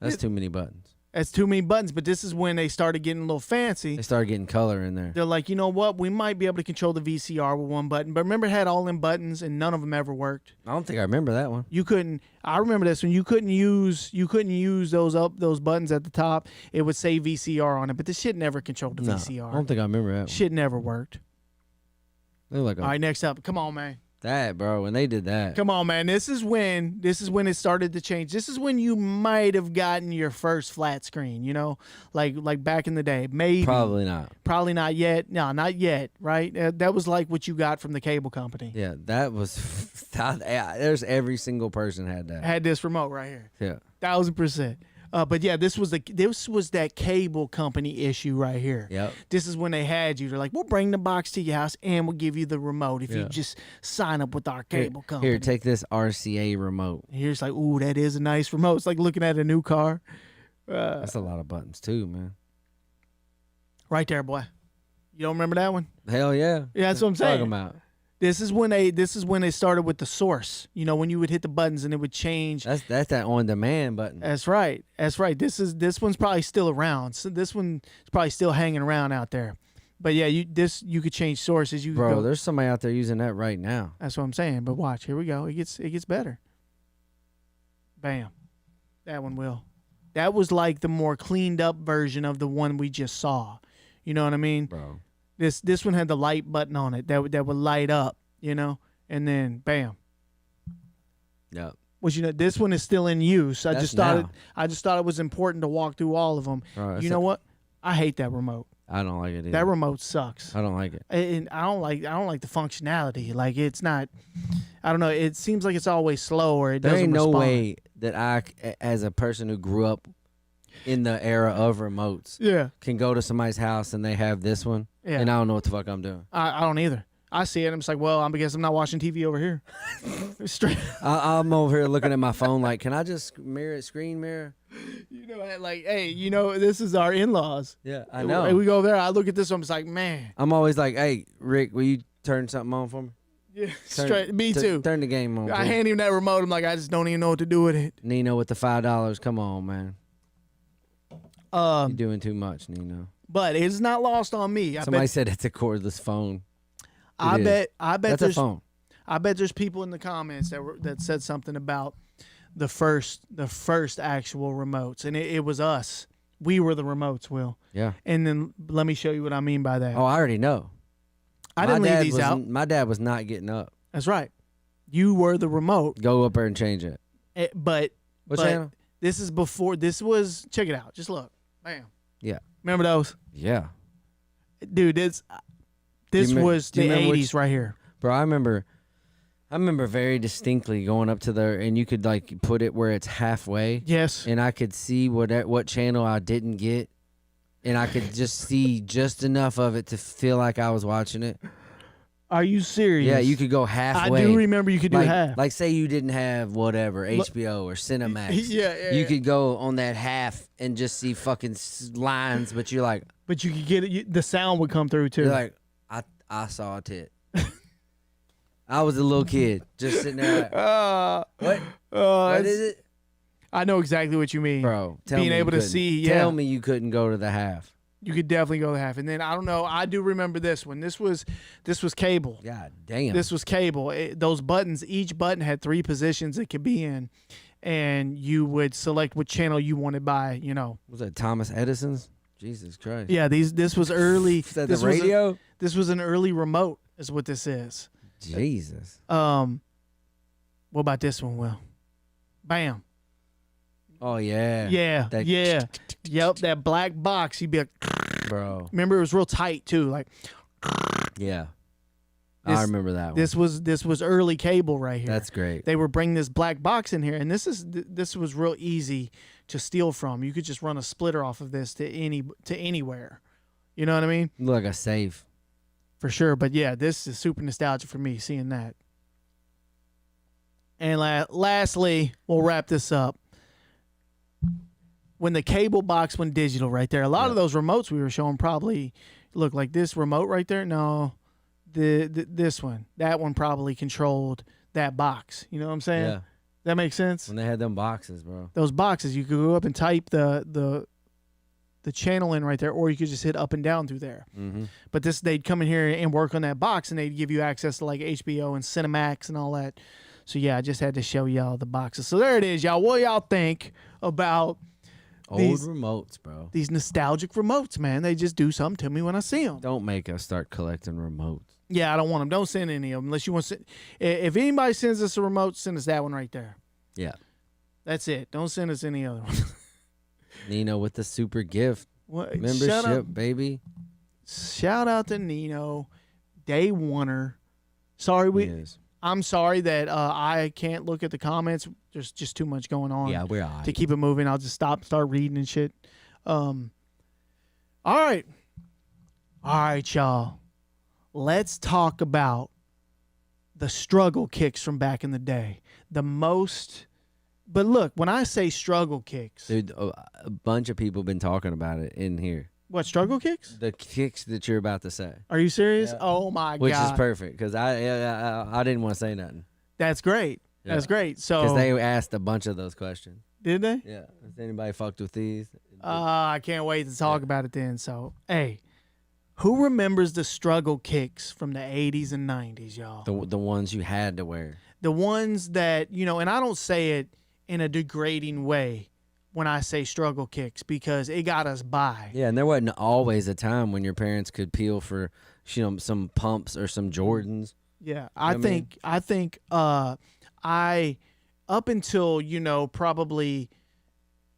B: That's too many buttons.
A: That's too many buttons, but this is when they started getting a little fancy.
B: They started getting color in there.
A: They're like, you know what? We might be able to control the VCR with one button. But remember, it had all them buttons, and none of them ever worked.
B: I don't think I remember that one.
A: You couldn't. I remember this when you couldn't use those buttons at the top. It would say VCR on it, but the shit never controlled the
B: No,
A: VCR.
B: I don't think I remember that one.
A: Shit never worked.
B: They were like,
A: All right, next up. Come on, man.
B: that, bro. When they did that,
A: Come on, man. This is when it started to change. This is when you might have gotten your first flat screen. You know, like back in the day. Maybe.
B: probably not.
A: Probably not yet. No, not yet. Right. That was like what you got from the cable company.
B: Yeah, that was. There's every single person had that.
A: Had this remote right here.
B: Yeah.
A: 1000%. But yeah, this was that cable company issue right here.
B: Yep.
A: This is when they had you. They're like, we'll bring the box to your house and we'll give you the remote if you
B: Yeah.
A: just sign up with our cable company.
B: Here, take this RCA remote.
A: Here's like, ooh, that is a nice remote. It's like looking at a new car.
B: That's a lot of buttons too, man.
A: Right there, boy. You don't remember that one?
B: Hell yeah.
A: Yeah, that's what I'm
B: Talking
A: saying.
B: about.
A: This is when they started with the source. You know, when you would hit the buttons and it would change.
B: That's that on demand button.
A: That's right. That's right. This one's probably still around. So this one's probably still hanging around out there. But yeah, you could change sources. You could
B: Bro,
A: go,
B: there's somebody out there using that right now.
A: that's what I'm saying. But watch, here we go. It gets better. Bam. That one will. That was like the more cleaned up version of the one we just saw. You know what I mean?
B: Bro.
A: This one had the light button on it that would light up, you know, and then bam.
B: Yep.
A: Which, you know, this one is still in use. I
B: That's
A: just thought
B: now.
A: I just thought it was important to walk through all of them.
B: Bro, that's
A: You know what? I hate that remote.
B: I don't like it either.
A: That remote sucks.
B: I don't like it.
A: And I don't like the functionality. Like, it's not. I don't know. It seems like it's always slow or it
B: There
A: doesn't
B: ain't no
A: respond.
B: way that I, as a person who grew up in the era of remotes,
A: Yeah.
B: can go to somebody's house and they have this one,
A: Yeah.
B: and I don't know what the fuck I'm doing.
A: I don't either. I see it. I'm just like, well, I guess I'm not watching TV over here. Straight.
B: I'm over here looking at my phone like, can I just screen mirror?
A: You know, like, hey, you know, this is our in-laws.
B: Yeah, I
A: Hey,
B: know.
A: we go over there. I look at this one. I'm just like, man.
B: I'm always like, hey, Rick, will you turn something on for me?
A: Yeah,
B: Turn-
A: straight. Me too.
B: Turn the game on.
A: I
B: please.
A: hand him that remote. I'm like, I just don't even know what to do with it.
B: Nino with the $5. Come on, man. You're doing too much, Nino.
A: But it's not lost on me.
B: Somebody said it's a cordless phone.
A: I bet
B: That's a
A: there's
B: phone.
A: I bet there's people in the comments that said something about the first actual remotes, and it was us. We were the remotes, Will.
B: Yeah.
A: And then let me show you what I mean by that.
B: Oh, I already know.
A: I didn't leave these out.
B: My dad was not getting up.
A: That's right. You were the remote.
B: Go up there and change it.
A: But
B: What
A: but
B: channel?
A: this is before. This was, check it out. Just look. Bam.
B: Yeah.
A: Remember those?
B: Yeah.
A: Dude, this
B: Do you
A: was
B: do
A: the
B: you remember
A: 80s right here.
B: Bro, I remember very distinctly going up to there, and you could like put it where it's halfway,
A: Yes.
B: and I could see what channel I didn't get, and I could just see just enough of it to feel like I was watching it.
A: Are you serious?
B: Yeah, you could go
A: I
B: halfway.
A: do remember you could do
B: like,
A: half.
B: Like say you didn't have whatever HBO or Cinemax.
A: Yeah,
B: You
A: yeah.
B: could go on that half and just see fucking lines, but you're like,
A: But you could get it. The sound would come through too.
B: you're like, I saw a tit. I was a little kid just sitting there. Like, what is it,
A: I know exactly what you mean,
B: bro? Tell
A: Being
B: me you
A: able to
B: couldn't.
A: see, yeah.
B: Tell me you couldn't go to the half.
A: You could definitely go half, and then I don't know. I do remember this one. This was cable.
B: God damn.
A: This was cable. Those buttons. Each button had 3 positions it could be in, and you would select which channel you wanted by. You know.
B: Was that Thomas Edison's? Jesus Christ.
A: Yeah. This was early.
B: Is that
A: this
B: the
A: was
B: radio?
A: this was an early remote. Is what this is.
B: Jesus.
A: What about this one, Will? Bam.
B: Oh yeah.
A: Yeah.
B: That-
A: Yeah. Yep. That black box. You'd be like,
B: bro.
A: Remember, it was real tight too. Like,
B: Yeah,
A: This-
B: I remember that one.
A: this was early cable right here.
B: That's great.
A: They were bringing this black box in here, and this was real easy to steal from. You could just run a splitter off of this to anywhere. You know what I mean?
B: Look like a safe.
A: For sure. But yeah, this is super nostalgic for me seeing that. And lastly, we'll wrap this up. When the cable box went digital right there, a lot of those remotes we were showing probably look like this remote right there. No, this one. That one probably controlled that box. You know what I'm saying?
B: Yeah.
A: That makes sense?
B: When they had them boxes, bro.
A: Those boxes, you could go up and type the channel in right there, or you could just hit up and down through there.
B: Mm-hmm.
A: But they'd come in here and work on that box, and they'd give you access to like HBO and Cinemax and all that. So yeah, I just had to show y'all the boxes. So there it is, y'all. What y'all think about
B: Old remotes, bro?
A: these nostalgic remotes, man? They just do something to me when I see them.
B: Don't make us start collecting remotes.
A: Yeah, I don't want them. Don't send any of them unless you want to. If anybody sends us a remote, send us that one right there.
B: Yeah.
A: That's it. Don't send us any other one.
B: Nino with the super gift.
A: What?
B: Membership, baby.
A: Shout out to Nino, day oneer. Sorry,
B: Yes.
A: I'm sorry that I can't look at the comments. There's just too much going on.
B: Yeah, we're all right.
A: To keep it moving, I'll just start reading and shit. All right, y'all. Let's talk about the struggle kicks from back in the day. The most, but look, when I say struggle kicks,
B: Dude, a bunch of people been talking about it in here.
A: what struggle kicks?
B: The kicks that you're about to say.
A: Are you serious?
B: Yeah.
A: Oh my
B: Which
A: god,
B: is perfect because I didn't want to say nothing.
A: that's great.
B: Yeah.
A: That's great. So
B: Because they asked a bunch of those questions.
A: did they?
B: Yeah. Has anybody fucked with these?
A: I can't wait to talk about it then. So, hey, who remembers the struggle kicks from the 80s and 90s, y'all?
B: The ones you had to wear.
A: The ones that, and I don't say it in a degrading way when I say struggle kicks because it got us by.
B: Yeah, and there wasn't always a time when your parents could peel for, some pumps or some Jordans.
A: Yeah,
B: I
A: think I up until, probably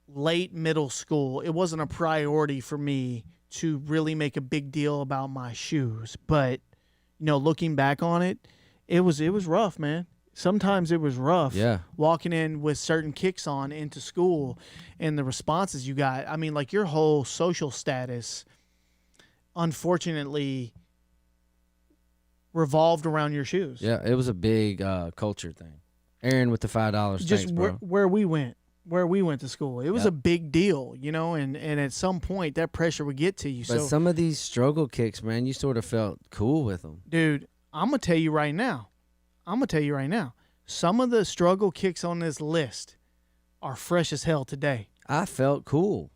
A: late middle school, it wasn't a priority for me to really make a big deal about my shoes. But, looking back on it, it was rough, man. Sometimes it was rough.
B: Yeah.
A: Walking in with certain kicks on into school and the responses you got. I mean, like your whole social status, unfortunately, revolved around your shoes.
B: Yeah, it was a big culture thing. Aaron with the $5.
A: Just
B: Thanks, bro.
A: where we went to school. It was
B: Yep.
A: a big deal, and at some point that pressure would get to you.
B: But
A: So,
B: some of these struggle kicks, man, you sort of felt cool with them.
A: dude, I'm going to tell you right now. Some of the struggle kicks on this list are fresh as hell today.
B: I felt cool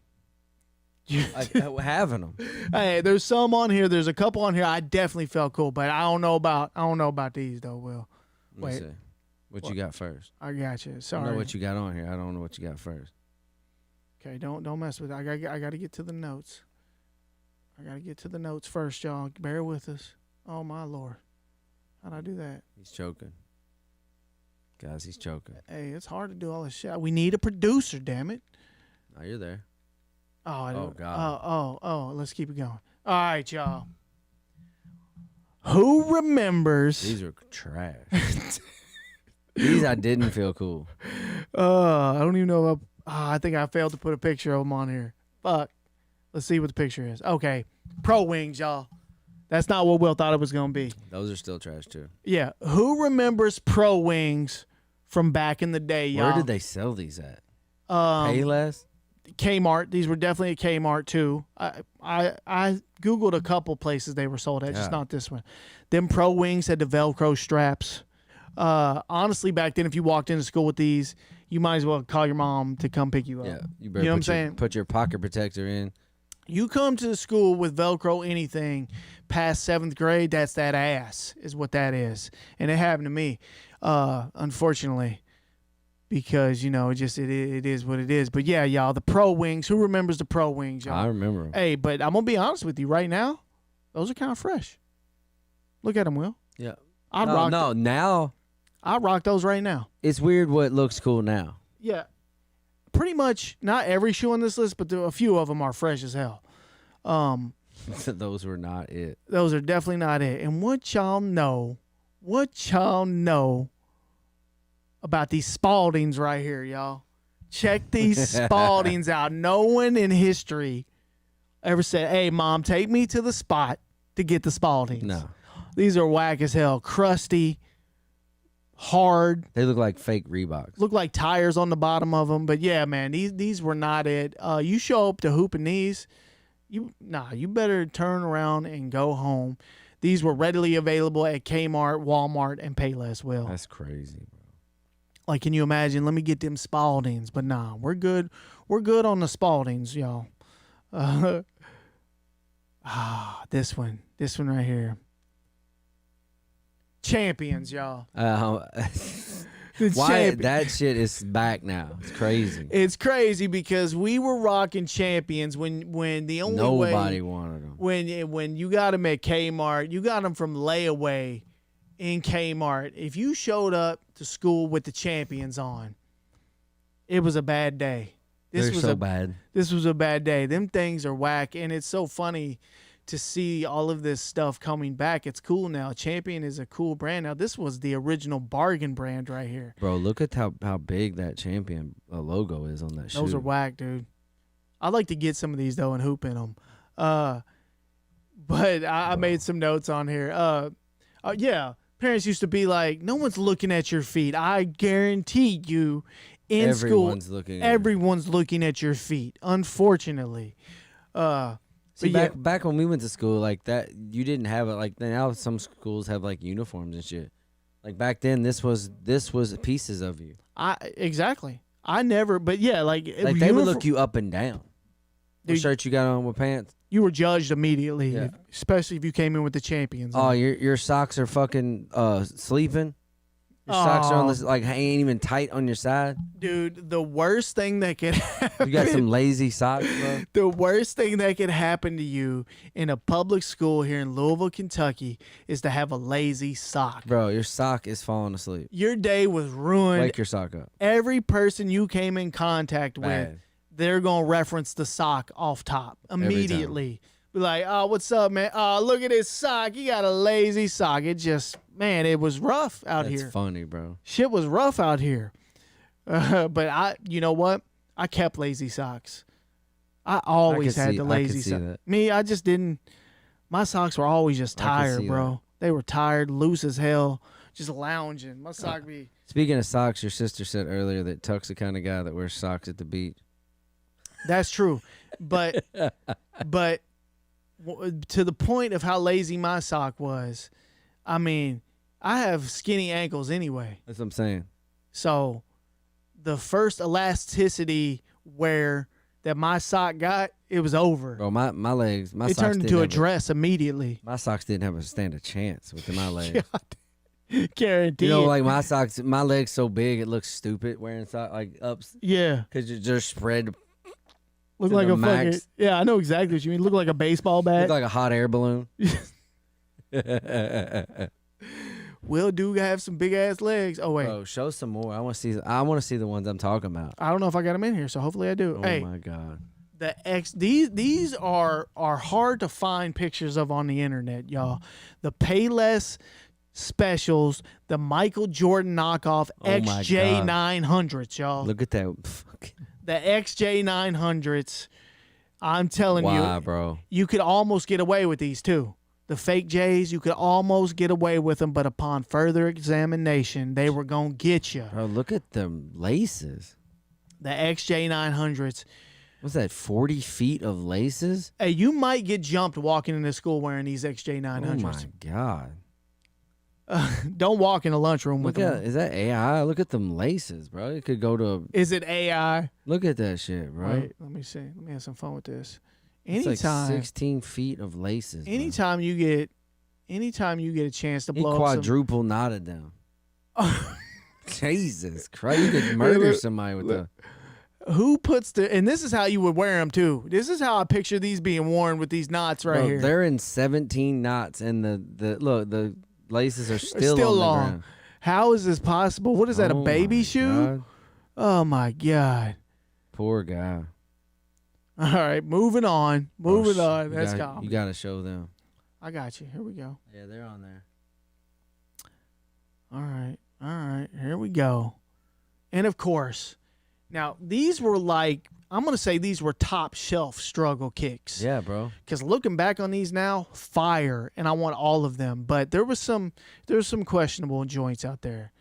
B: having them.
A: Hey, there's some on here. There's a couple on here. I definitely felt cool, but I don't know about these though. Will,
B: Let me
A: wait,
B: see. What you got first?
A: I got you.
B: I
A: Sorry.
B: know what you got on here. I don't know what you got first.
A: Okay, don't mess with it. I got to get to the notes. I got to get to the notes first, y'all. Bear with us. Oh my Lord, how'd I do that?
B: He's choking. Guys, he's choking.
A: Hey, it's hard to do all this shit. We need a producer, damn it.
B: Oh, you're there.
A: Oh,
B: God.
A: Oh, let's keep it going. All right, y'all. Who remembers?
B: These are trash. These I didn't feel cool.
A: I don't even know. I think I failed to put a picture of them on here. Fuck. Let's see what the picture is. Okay. Pro Wings, y'all. That's not what Will thought it was going to be.
B: Those are still trash, too.
A: Yeah. Who remembers Pro Wings from back in the day, y'all?
B: Where did they sell these at?
A: Um,
B: Payless?
A: Kmart. These were definitely at Kmart too. I Googled a couple places they were sold at, just
B: Yeah.
A: not this one. Them Pro Wings had the Velcro straps. Honestly, back then, if you walked into school with these, you might as well call your mom to come pick you up.
B: Yeah. You
A: know what I'm
B: put your-
A: saying?
B: Put your pocket protector in.
A: You come to the school with Velcro anything past 7th grade, that's that ass, is what that is. And it happened to me, unfortunately, because, it is what it is. But yeah, y'all, the Pro Wings. Who remembers the Pro Wings, y'all?
B: I remember them.
A: Hey, but I'm going to be honest with you right now. Those are kind of fresh. Look at them, Will.
B: Yeah.
A: I'd
B: Now
A: rock those right now.
B: it's weird what looks cool now.
A: Yeah. Pretty much not every shoe on this list, but a few of them are fresh as hell.
B: Those were not it.
A: Those are definitely not it. And what y'all know about these Spaldings right here, y'all? Check these Spaldings out. No one in history ever said, hey, Mom, take me to the spot to get the Spaldings.
B: No.
A: These are whack as hell. Crusty, hard.
B: They look like fake Reeboks.
A: Look like tires on the bottom of them. But, yeah, man, these were not it. You show up to hooping these, you better turn around and go home. These were readily available at Kmart, Walmart, and Payless. Will.
B: That's crazy, bro. Like,
A: can you imagine? Let me get them Spaldings. But nah, we're good. We're good on the Spaldings, y'all. This one right here. Champions, y'all.
B: Why that shit is back now? It's crazy.
A: It's crazy because we were rocking Champions when the only
B: nobody wanted them.
A: When you got them at Kmart, you got them from layaway in Kmart. If you showed up to school with the Champions on, it was a bad day.
B: They're so bad.
A: This was a bad day. Them things are whack, and it's so funny to see all of this stuff coming back. It's cool now. Champion is a cool brand. Now, this was the original bargain brand right here.
B: Bro, look at how big that Champion logo is on that shoe.
A: Those are whack, dude. I'd like to get some of these, though, and hoop in them. But I made some notes on here. Yeah, parents used to be like, no one's looking at your feet. I guarantee you
B: everyone's
A: looking at your feet, unfortunately.
B: See, back when we went to school, like that, you didn't have it. Like now, some schools have like uniforms and shit. Like back then, this was pieces of you.
A: Exactly. I never, but yeah, like
B: they would look you up and down. What shirt you got on with pants?
A: You were judged immediately,
B: yeah.
A: Especially if you came in with the Champions.
B: Oh, your socks are fucking sleeping. Your socks are on this, like ain't even tight on your side.
A: Dude, the worst thing that could happen.
B: You got some lazy socks, bro.
A: The worst thing that could happen to you in a public school here in Louisville, Kentucky, is to have a lazy sock.
B: Bro, your sock is falling asleep.
A: Your day was ruined.
B: Wake your sock up.
A: Every person you came in contact with, they're going to reference the sock off top immediately. Be like, oh, what's up, man? Oh, look at this sock. You got a lazy sock. It just, man, it was rough out here.
B: That's funny, bro.
A: Shit was rough out here. But you know what? I kept lazy socks. I always had the lazy socks. Me, I just didn't. My socks were always just tired, bro. They were tired, loose as hell, just lounging. My sock be. Speaking
B: of socks, your sister said earlier that Tuck's the kind of guy that wears socks at the beach.
A: That's true. But to the point of how lazy my sock was, I mean, I have skinny ankles anyway.
B: That's what I'm saying.
A: So the first elasticity wear that my sock got, it was over.
B: Bro, my legs, my
A: it
B: socks
A: turned into a dress immediately.
B: My socks didn't have a stand a chance with my legs.
A: Guaranteed.
B: You know, like my socks, my legs so big it looks stupid wearing socks like ups.
A: Yeah,
B: because you're just spread.
A: Look like a fucking, yeah, I know exactly what you mean. Look like a baseball bat.
B: Look like a hot air balloon.
A: Will do have some big ass legs. Oh wait,
B: bro, show some more. I want to see the ones I'm talking about.
A: I don't know if I got them in here, so hopefully I do.
B: Oh my god,
A: these are hard to find pictures of on the internet, y'all. The Payless specials, the Michael Jordan knockoff XJ900s, y'all.
B: Look at that.
A: The XJ900s, I'm telling you,
B: bro,
A: you could almost get away with these too. The fake J's, you could almost get away with them, but upon further examination, they were going to get you.
B: Bro, look at the laces.
A: The XJ900s.
B: What's that, 40 feet of laces?
A: Hey, you might get jumped walking into school wearing these XJ900s.
B: Oh, my God.
A: Don't walk in the lunchroom with them.
B: Is that AI? Look at them laces, bro. It could go to.
A: Is it AI?
B: Look at that shit, bro.
A: Wait, let me see. Let me have some fun with this.
B: It's like 16 feet of laces.
A: Anytime you get a chance to blow
B: up quadruple knotted down. Jesus Christ, you could murder somebody with that.
A: Who puts and this is how you would wear them too. This is how I picture these being worn with these knots right here.
B: They're in 17 knots, and the laces are still on
A: long.
B: The ground.
A: How is this possible? What is that, a baby shoe?
B: God.
A: Oh, my God.
B: Poor guy.
A: All right, moving on. Moving
B: Oh,
A: on. That's comedy.
B: You got to show them.
A: I got you. Here we go.
B: Yeah, they're on there.
A: All right. All right. Here we go. And of course, now these were like, I'm going to say these were top shelf struggle kicks.
B: Yeah, bro.
A: Because looking back on these now, fire, and I want all of them. But there was some questionable joints out there.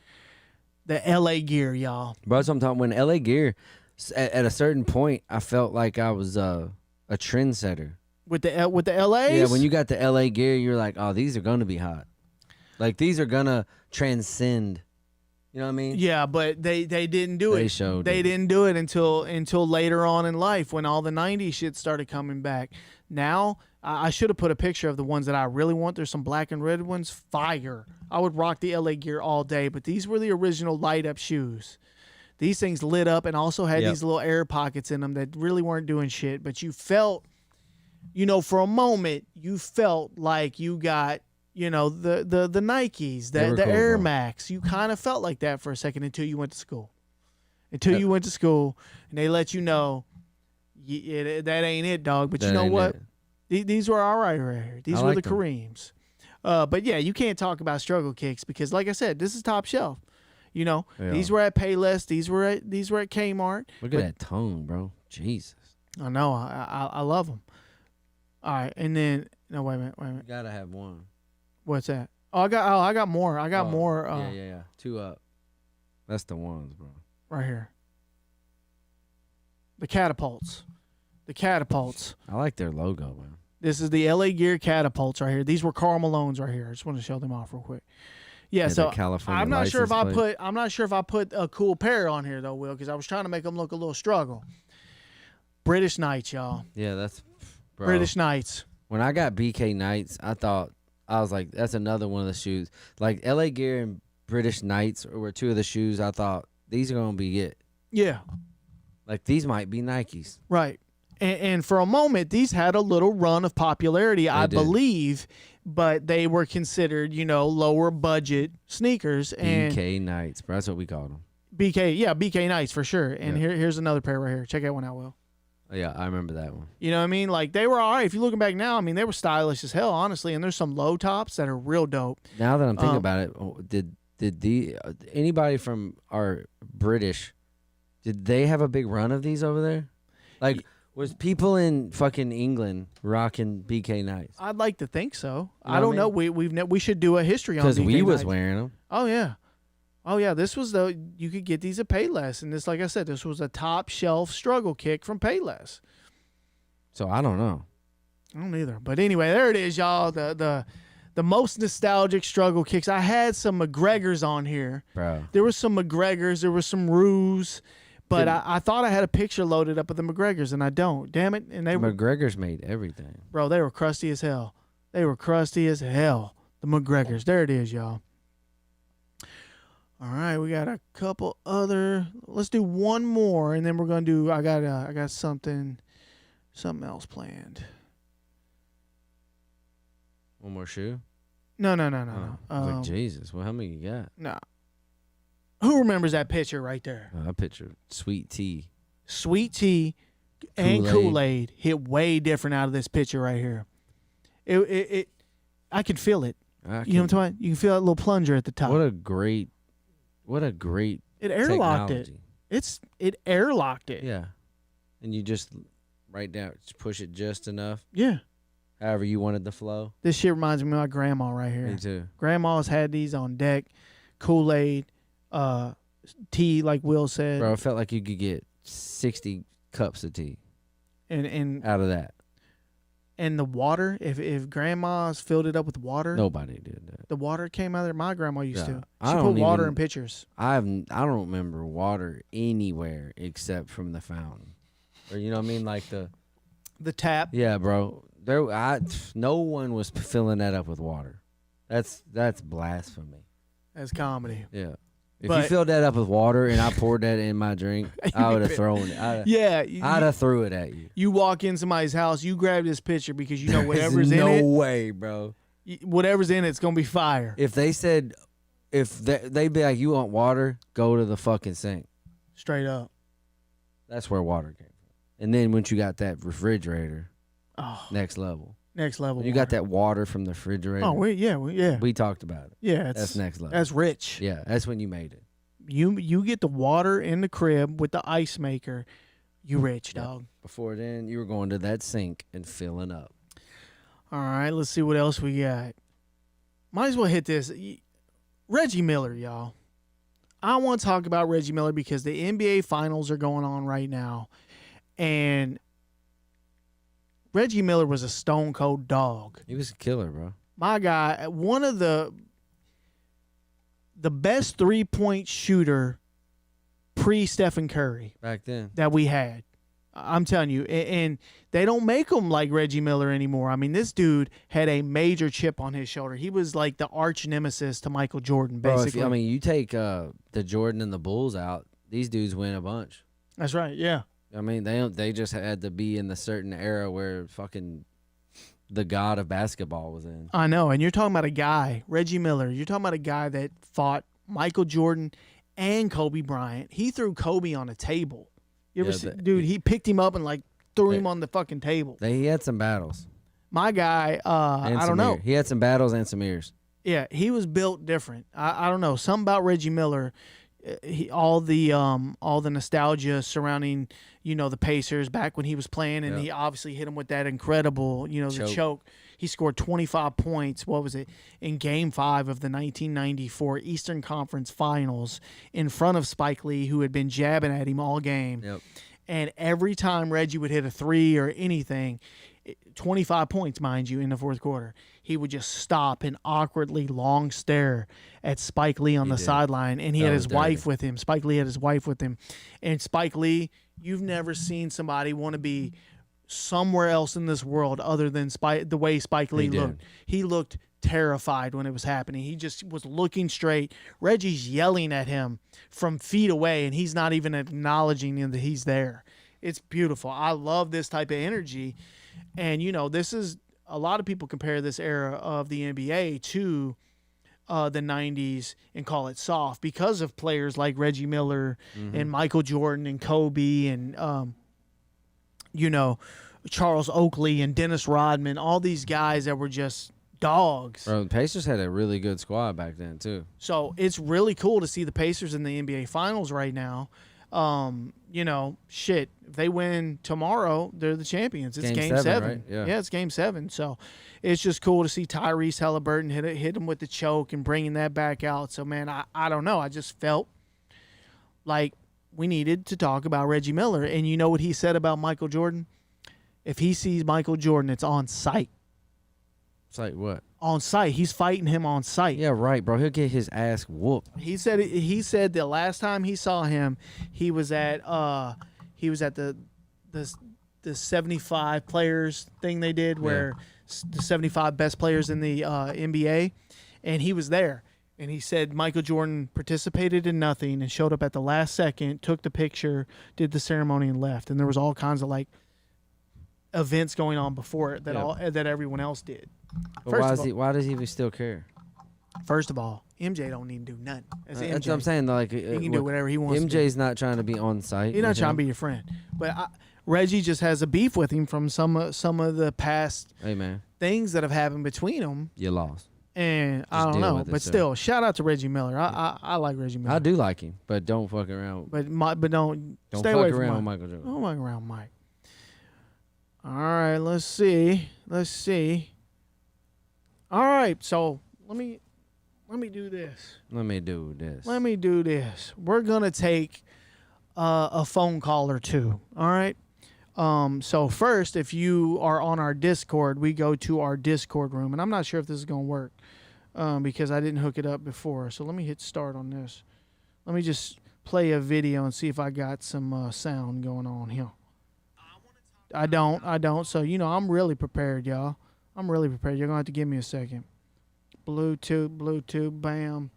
A: The LA gear, y'all.
B: Bro, that's what I'm talking. When LA Gear, at a certain point, I felt like I was a trendsetter.
A: With the LAs?
B: Yeah, when you got the LA Gear, you're like, oh, these are gonna be hot. Like these are gonna transcend. You know what I mean?
A: Yeah, but they didn't do it. They didn't do it until later on in life when all the 90s shit started coming back. Now, I should have put a picture of the ones that I really want. There's some black and red ones. Fire. I would rock the LA Gear all day, but these were the original light up shoes. These things lit up and also had these little air pockets in them that really weren't doing shit, but you felt, for a moment, you felt like you got, the Nikes, the
B: cool,
A: Air
B: bro.
A: Max. You kind of felt like that for a second until you went to school. You went to school and they let you know that ain't it, dog. But you know what? These were all right here. These were the Kareems. But yeah, you can't talk about struggle kicks because, like I said, this is top shelf. These were at Payless. These were at Kmart.
B: Look at that tongue, bro. Jesus.
A: I know. I love them. All right, and then no, wait a minute.
B: You gotta have one.
A: What's that? I got more. I got more.
B: Yeah. 2 up. That's the ones, bro.
A: Right here. The catapults.
B: I like their logo, man.
A: This is the LA Gear catapults right here. These were Karl Malone's right here. I just want to show them off real quick. Yeah, so I'm not sure if I put a cool pair on here though, Will, because I was trying to make them look a little struggle. British Knights, y'all.
B: Yeah, that's bro.
A: British Knights.
B: When I got BK Knights, I was like, that's another one of the shoes. Like LA Gear and British Knights were 2 of the shoes I thought these are gonna be it.
A: Yeah.
B: Like these might be Nikes.
A: Right. And for a moment, these had a little run of popularity, I believe, but they were considered, lower budget sneakers. And
B: BK Knights, bro. That's what we called them.
A: BK Knights for sure. And here's another pair right here. Check that one out, Will.
B: Yeah, I remember that one.
A: You know what I mean? Like, they were all right. If you're looking back now, I mean, they were stylish as hell, honestly. And there's some low tops that are real dope.
B: Now that I'm thinking about it, did anybody from our British, did they have a big run of these over there? Like, was people in fucking England rocking BK Knights?
A: I'd like to think so.
B: You know
A: I don't know.
B: what
A: We should do a history on BK
B: Because we was
A: Knights.
B: wearing them.
A: Oh, yeah. This was you could get these at Payless. And this, like I said, this was a top shelf struggle kick from Payless.
B: So I don't know.
A: I don't either. But anyway, there it is, y'all. The most nostalgic struggle kicks. I had some McGregors on here.
B: Bro.
A: There was some McGregors. There was some Ruse. But I thought I had a picture loaded up of the McGregors, and I don't. Damn it. And
B: McGregor's made everything.
A: Bro, they were crusty as hell. The McGregors. There it is, y'all. All right, we got a couple other. Let's do one more, and then we're gonna do. I got something else planned.
B: One more shoe?
A: No.
B: I was like, Jesus. Well, how many you got?
A: No. Who remembers that picture right there?
B: I picture Sweet Tea.
A: Sweet Tea and Kool-Aid hit way different out of this picture right here. It I could feel it. You know what I'm talking about? You can feel that little plunger at the top.
B: What a great
A: it airlocked
B: technology.
A: It airlocked it.
B: Yeah. And you just right down, just push it just enough.
A: Yeah.
B: However you wanted the flow.
A: This shit reminds me of my grandma right here.
B: Me too.
A: Grandma's had these on deck. Kool-Aid, tea, like Will said.
B: Bro, it felt like you could get 60 cups of tea.
A: And
B: out of that.
A: And the water, if grandma's filled it up with water.
B: Nobody did that.
A: The water came out there. My grandma used to.
B: I
A: She put water in pitchers.
B: I don't remember water anywhere except from the fountain. Or you know what I mean? Like the
A: tap.
B: Yeah, bro. No one was filling that up with water. That's blasphemy.
A: That's comedy.
B: Yeah. If you filled that up with water and I poured that in my drink, I would have thrown it. I'd have threw it at you.
A: You walk in somebody's house, you grab this pitcher because you know whatever's in it.
B: No way, bro.
A: Whatever's in it's gonna be fire.
B: If they said, they'd be like, you want water? Go to the fucking sink.
A: Straight up.
B: That's where water came from. And then once you got that refrigerator,
A: Oh,
B: next level.
A: next level.
B: You got that water from the refrigerator.
A: Oh, yeah.
B: We talked about it.
A: Yeah,
B: That's next level.
A: That's rich.
B: Yeah, that's when you made it.
A: You get the water in the crib with the ice maker. You rich, dog.
B: Before then, you were going to that sink and filling up.
A: All right, let's see what else we got. Might as well hit this. Reggie Miller, y'all. I want to talk about Reggie Miller because the NBA Finals are going on right now. And Reggie Miller was a stone cold dog.
B: He was a killer, bro.
A: My guy, one of the best three-point shooter pre-Stephen Curry
B: Back then.
A: that we had. I'm telling you. And they don't make him like Reggie Miller anymore. I mean, this dude had a major chip on his shoulder. He was like the arch nemesis to Michael Jordan, basically.
B: Bro, you take the Jordan and the Bulls out, these dudes win a bunch.
A: That's right, yeah.
B: I mean, they just had to be in the certain era where fucking the god of basketball was in.
A: I know, and you're talking about a guy, Reggie Miller. You're talking about a guy that fought Michael Jordan and Kobe Bryant. He threw Kobe on a table. You ever see, dude? He picked him up and like threw him on the fucking table.
B: He had some battles.
A: My guy, I don't know.
B: He had some battles and some ears.
A: Yeah, he was built different. I don't know. Something about Reggie Miller. All the nostalgia surrounding, the Pacers back when he was playing, and he obviously hit him with that incredible, the choke. He scored 25 points. What was it in Game 5 of the 1994 Eastern Conference Finals in front of Spike Lee, who had been jabbing at him all game.
B: Yep.
A: And every time Reggie would hit a three or anything, 25 points, mind you, in the fourth quarter, he would just stop and awkwardly long stare at Spike Lee on the sideline. And he had his wife with him. Spike Lee had his wife with him. And Spike Lee, you've never seen somebody want to be somewhere else in this world other than the way Spike Lee looked. He looked terrified when it was happening. He just was looking straight. Reggie's yelling at him from feet away, and he's not even acknowledging him that he's there. It's beautiful. I love this type of energy. And, this is a lot of people compare this era of the NBA to the 90s and call it soft because of players like Reggie Miller and Michael Jordan and Kobe and, Charles Oakley and Dennis Rodman, all these guys that were just dogs.
B: Bro, the Pacers had a really good squad back then, too.
A: So it's really cool to see the Pacers in the NBA Finals right now. If they win tomorrow, they're the champions. It's game seven.
B: Right?
A: Yeah, it's game 7. So it's just cool to see Tyrese Halliburton hit him with the choke and bringing that back out. So, man, I don't know. I just felt like we needed to talk about Reggie Miller. And you know what he said about Michael Jordan? If he sees Michael Jordan, it's on site.
B: Site what?
A: On site. He's fighting him on site.
B: Yeah, right, bro. He'll get his ass whooped.
A: He said the last time he saw him, he was at the 75 players thing they did where the 75 best players in the NBA, and he was there. And he said Michael Jordan participated in nothing and showed up at the last second, took the picture, did the ceremony, and left. And there was all kinds of like events going on before it that everyone else did.
B: But why does he even still care?
A: First of all, MJ don't need to do nothing.
B: That's what I'm saying. Like,
A: he can do whatever he wants.
B: MJ's not trying to be on site.
A: He's not trying to be your friend. But Reggie just has a beef with him from some of the past things that have happened between them.
B: You lost.
A: And I don't know, but still, shout out to Reggie Miller. I like Reggie Miller.
B: I do like him, but don't fuck around.
A: But don't stay
B: fuck
A: away
B: around
A: from
B: with Michael Jordan.
A: Don't fuck around Mike. All right, let's see. All right, so let me do this.
B: Let me do this.
A: We're gonna take a phone call or two. All right. So first, if you are on our Discord, we go to our Discord room, and I'm not sure if this is gonna work because I didn't hook it up before. So let me hit start on this. Let me just play a video and see if I got some sound going on here. I don't. So, I'm really prepared, y'all. I'm really prepared. You're going to have to give me a second. Bluetooth, bam.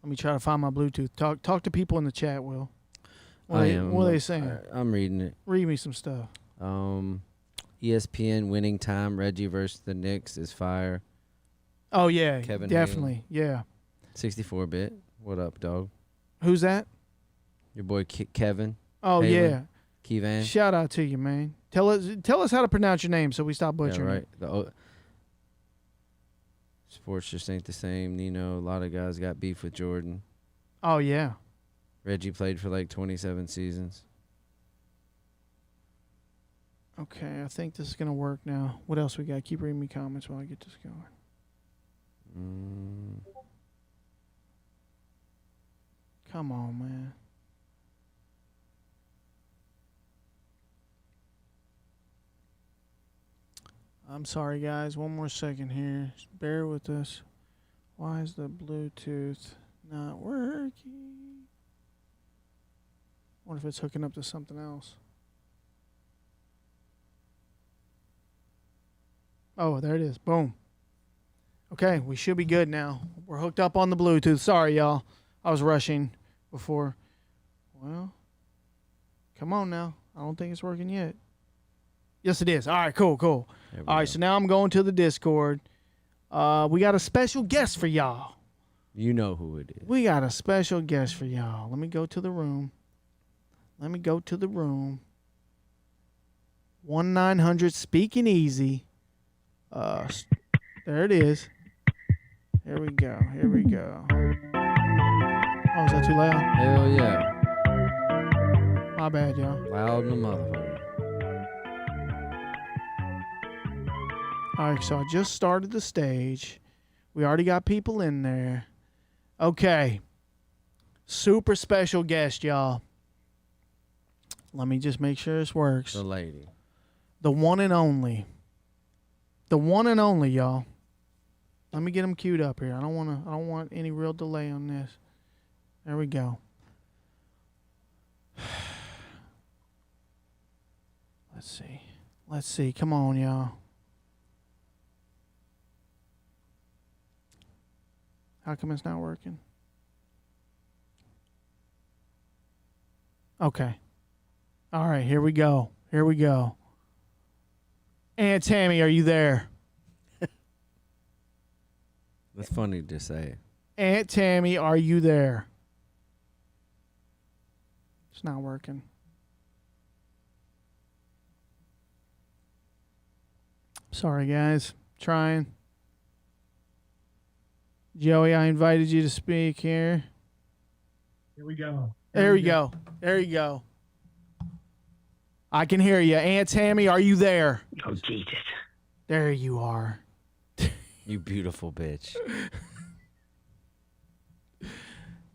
A: Let me try to find my Bluetooth. Talk to people in the chat, Will. What are they saying?
B: I'm reading it.
A: Read me some stuff.
B: ESPN winning time, Reggie versus the Knicks is fire.
A: Oh, yeah.
B: Kevin
A: definitely. Yeah.
B: 64-bit. What up, dog?
A: Who's that?
B: Your boy Kevin.
A: Oh,
B: Haley.
A: yeah.
B: Kevan.
A: Shout out to you, man. Tell us how to pronounce your name so we stop
B: Yeah,
A: butchering
B: right.
A: it.
B: Sports just ain't the same. Nino, a lot of guys got beef with Jordan.
A: Oh, yeah.
B: Reggie played for like 27 seasons.
A: Okay, I think this is going to work now. What else we got? Keep reading me comments while I get this going. Come on, man. I'm sorry, guys. One more second here. Just bear with us. Why is the Bluetooth not working? What if it's hooking up to something else? Oh, there it is. Boom. Okay, we should be good now. We're hooked up on the Bluetooth. Sorry, y'all. I was rushing before. Well, come on now. I don't think it's working yet. Yes, it is. All right, cool. All right, so now I'm going to the Discord. We got a special guest for y'all.
B: You know who it is.
A: We got a special guest for y'all. Let me go to the room. 1-900 Speaking Easy. There it is. Here we go. Oh, is that too loud?
B: Hell yeah.
A: My bad, y'all.
B: Loud in the motherfucker.
A: All right, so I just started the stage. We already got people in there. Okay. Super special guest, y'all. Let me just make sure this works.
B: The lady.
A: The one and only. The one and only, y'all. Let me get him queued up here. I don't want any real delay on this. There we go. Let's see. Come on, y'all. How come it's not working? Okay. All right, here we go. Aunt Tammy, are you there?
B: That's funny to say.
A: Aunt Tammy, are you there? It's not working. Sorry, guys. Trying. Joey, I invited you to speak here.
D: Here we go.
A: There you go. I can hear you. Aunt Tammy, are you there?
D: Oh, Jesus.
A: There you are.
B: You beautiful bitch.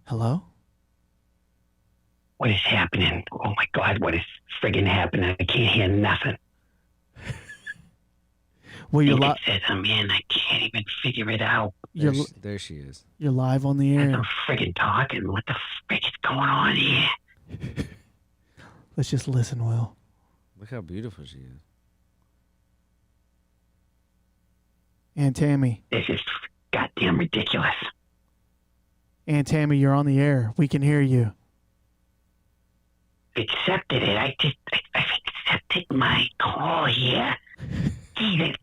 A: Hello?
D: What is happening? Oh, my God. What is friggin' happening? I can't hear nothing.
A: Well, you're
D: I said I'm in. I can't even figure it out.
B: There she is.
A: You're live on the air.
D: I'm friggin' talking. What the frick is going on here?
A: Let's just listen, Will.
B: Look how beautiful she is.
A: Aunt Tammy.
D: This is goddamn ridiculous.
A: Aunt Tammy, you're on the air. We can hear you.
D: Accepted it. I've accepted my call here. Jesus.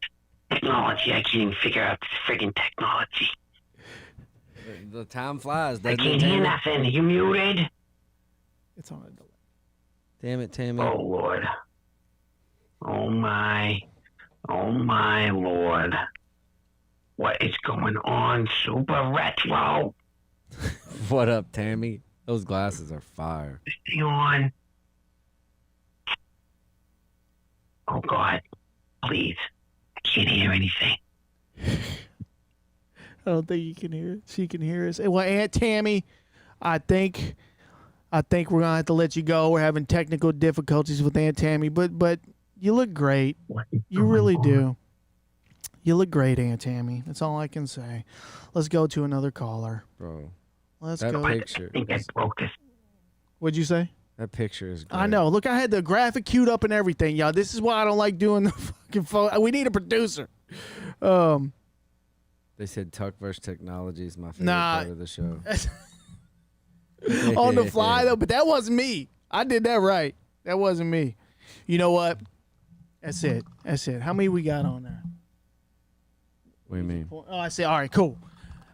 D: Technology. I can't even figure out this friggin' technology.
B: The time flies,
D: I
B: doesn't
D: can't
B: it,
D: hear
B: Tammy?
D: nothing. You muted?
A: It's on a delay.
B: Damn it, Tammy.
D: Oh, Lord. Oh, my Lord. What is going on? Super retro.
B: What up, Tammy? Those glasses are fire.
D: This thing on. Oh, God. Please. I can't hear anything.
A: I don't think you can hear it. She can hear us. Well, Aunt Tammy, I think we're gonna have to let you go. We're having technical difficulties with Aunt Tammy, but you look great.
D: What is
A: You
D: going
A: really
D: on?
A: do. You look great, Aunt Tammy. That's all I can say. Let's go to another caller.
B: Bro,
A: Let's
B: That
A: go.
B: picture.
D: I think I broke this.
A: What'd you say?
B: that picture is great.
A: I know. Look, I had the graphic queued up and everything, y'all. This is why I don't like doing the fucking phone. We need a producer.
B: They said Tuck versus Technology is my favorite
A: Nah.
B: part of the show.
A: On the fly though, but that wasn't me. I did that right. That wasn't me. You know what? That's it. How many we got on there?
B: What do you mean?
A: Oh, I see. All right, cool.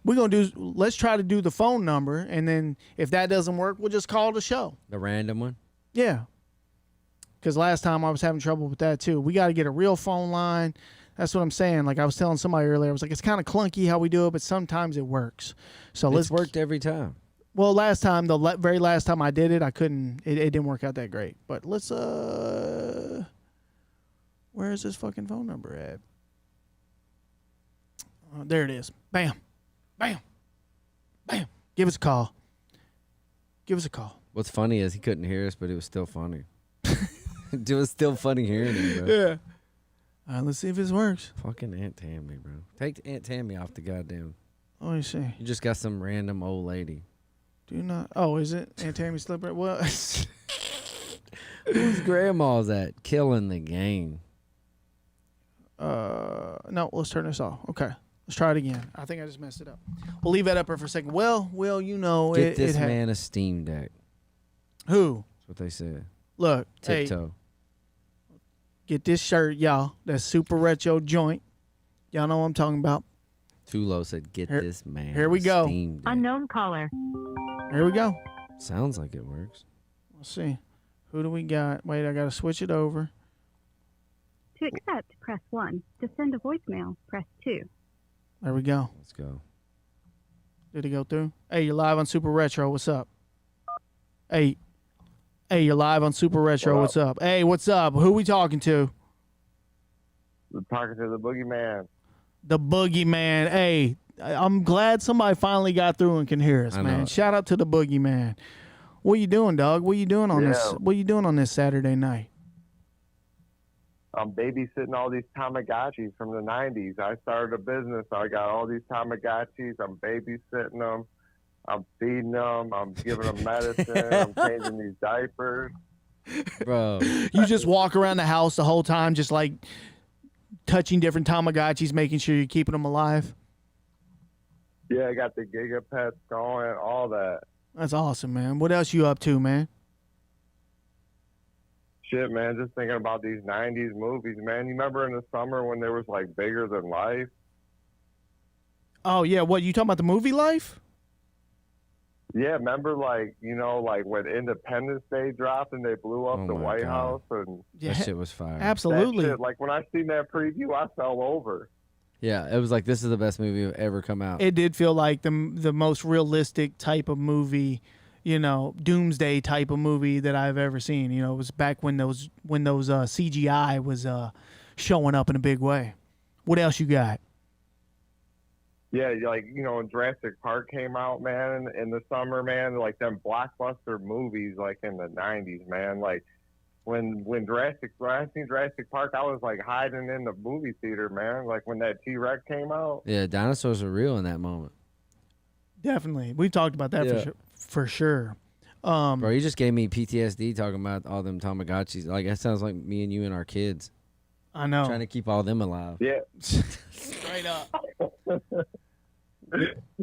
A: Let's try to do the phone number, and then if that doesn't work, we'll just call the show.
B: The random one?
A: Yeah. Because last time I was having trouble with that too. We got to get a real phone line. That's what I'm saying. Like I was telling somebody earlier, I was like, it's kind of clunky how we do it, but sometimes it works. So
B: It's worked every time.
A: Well, last time, the very last time I did it, I couldn't. It didn't work out that great. But let's where is this fucking phone number at? There it is. Bam, bam, bam. Give us a call. Give us a call.
B: What's funny is he couldn't hear us, but it was still funny. It was still funny hearing him, bro.
A: Yeah. All right, let's see if this works.
B: Fucking Aunt Tammy, bro. Take Aunt Tammy off the goddamn.
A: Let me see.
B: You just got some random old lady.
A: Do not. Oh, is it Aunt Tammy Slipper? Well,
B: Whose grandma's at? Killing the game.
A: no. Let's turn this off. Okay. Let's try it again. I think I just messed it up. We'll leave that up there for a second. Well, you know,
B: Get this man a Steam Deck.
A: Who?
B: That's what they said.
A: Look, hey,
B: Tiptoe.
A: get this shirt, y'all. That super retro joint. Y'all know what I'm talking about.
B: Tulo said, "Get this man."
A: Here we
B: a
A: go.
B: Steam Deck.
E: Unknown caller.
A: Here we go.
B: Sounds like it works.
A: Let's see. Who do we got? Wait, I got to switch it over.
E: To accept, press 1. To send a voicemail, press 2.
A: There we go.
B: Let's go.
A: Did it go through? Hey, you're live on Super Retro. What's up? Hey, you're live on Super Retro. What's up? Hey, what's up? Who we talking to?
F: We're talking to the boogeyman.
A: The Boogeyman. Hey, I'm glad somebody finally got through and can hear us,
B: I
A: man.
B: know.
A: Shout out to the Boogeyman. What you doing, dog? What you doing on this?
F: Yeah.
A: What you doing on this Saturday night?
F: I'm babysitting all these Tamagotchis from the 90s. I started a business. I got all these Tamagotchis. I'm babysitting them. I'm feeding them. I'm giving them medicine. I'm changing these diapers.
B: Bro.
A: You just walk around the house the whole time, just like touching different Tamagotchis, making sure you're keeping them alive.
F: Yeah, I got the Gigapets going, all that.
A: That's awesome, man. What else you up to, man?
F: Shit, man, just thinking about these 90s movies, man. You remember in the summer when there was like Bigger Than Life?
A: Oh yeah, what you talking about the movie Life?
F: Yeah, remember like, you know, like when Independence Day dropped and they blew up
B: Oh
F: the
B: my
F: White
B: God.
F: House and
A: Yeah,
B: That shit was fire.
A: absolutely.
F: that shit, like when I seen that preview, I fell over.
B: Yeah, it was like, this is the best movie ever come out.
A: It did feel like the most realistic type of movie, you know, doomsday type of movie that I've ever seen. You know, it was back when those CGI was showing up in a big way. What else you got?
F: Yeah, like, you know, when Jurassic Park came out, man, in the summer, man, like them blockbuster movies, like in the 90s, man. Like when I seen Jurassic Park, I was like hiding in the movie theater, man. Like when that T-Rex came out.
B: Yeah, dinosaurs are real in that moment.
A: Definitely, we've talked about that
B: Yeah.
A: for sure.
B: Bro, you just gave me PTSD talking about all them Tamagotchis. Like, that sounds like me and you and our kids.
A: I know.
B: Trying to keep all them alive.
F: Yeah.
A: Straight up.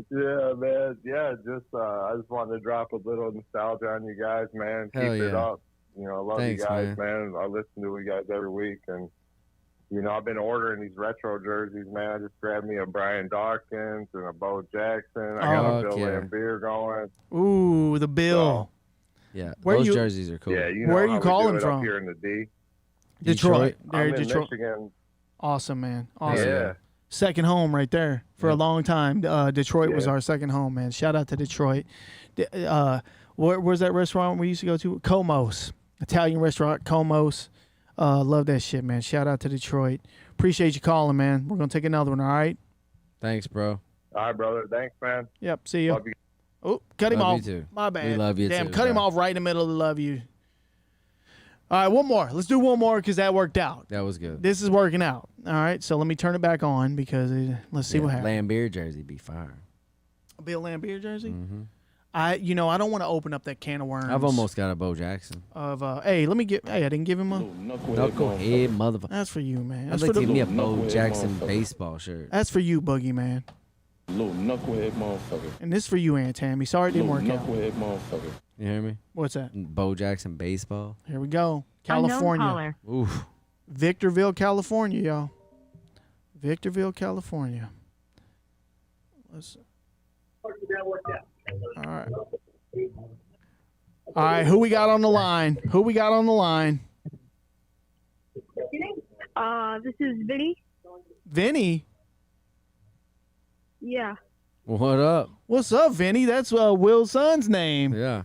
F: Yeah, man. Yeah, I just wanted to drop a little nostalgia on you guys, man.
B: Hell
F: Keep it
B: yeah.
F: up. You know, I love
B: Thanks,
F: you guys,
B: man.
F: man. I listen to you guys every week, and you know, I've been ordering these retro jerseys, man. I just grabbed me a Brian Dawkins and a Bo Jackson. I got
B: Oh,
F: a Bill
B: yeah.
F: Lambier going.
A: Ooh, the Bill.
B: Yeah,
A: Where
B: those
A: you-
B: jerseys are cool.
F: Yeah, you know
A: Where are
F: how
A: you
F: we do
A: calling
F: it
A: from?
F: Up here in the D.
A: Detroit.
B: Detroit?
A: There,
F: I'm in
A: Detroit.
F: Michigan.
A: Awesome, man. Awesome.
F: Yeah.
A: Second home right there for a long time. Detroit was
F: Yeah.
A: our second home, man. Shout out to Detroit. Where's that restaurant we used to go to? Como's. Italian restaurant, Como's. Love that shit, man. Shout out to Detroit. Appreciate you calling, man. We're going to take another one, all right?
B: Thanks, bro.
F: All right, brother. Thanks, man.
A: Yep, see you.
F: Love you.
A: Oh, cut him
B: Love
A: off.
B: you too.
A: My bad.
B: We love you
A: Damn,
B: too,
A: cut him
B: bro.
A: off right in the middle of the love you. All right, one more. Let's do one more because that worked out.
B: That was good.
A: This is working out. All right, so let me turn it back on because let's see what happens.
B: Lambier jersey be fire.
A: Bill Lambier jersey?
B: Mm-hmm.
A: I don't want to open up that can of worms.
B: I've almost got a Bo Jackson.
A: Of hey, I didn't give him a.
C: Little
B: Knucklehead motherfucker.
A: That's for you, man.
B: I'd
A: That's
B: like
A: for
B: to
A: the.
B: give me a
C: Little
B: Bo
C: knucklehead
B: Jackson
C: motherfucker.
B: baseball shirt.
A: That's for you, Boogie Man,
C: Little knucklehead motherfucker.
A: and this for you, Aunt Tammy. Sorry it didn't
C: Little
A: work out.
C: knucklehead motherfucker.
B: You hear me?
A: What's that?
B: Bo Jackson baseball.
A: Here we go,
E: Unknown
A: California,
E: caller.
B: Oof.
A: Victorville, California, y'all. Victorville, California. Let's. All right. All right, who we got on the line? Who we got on the line?
E: This is Vinny.
A: Vinny?
E: Yeah.
B: What up?
A: What's up, Vinny? That's Will's son's name.
B: Yeah.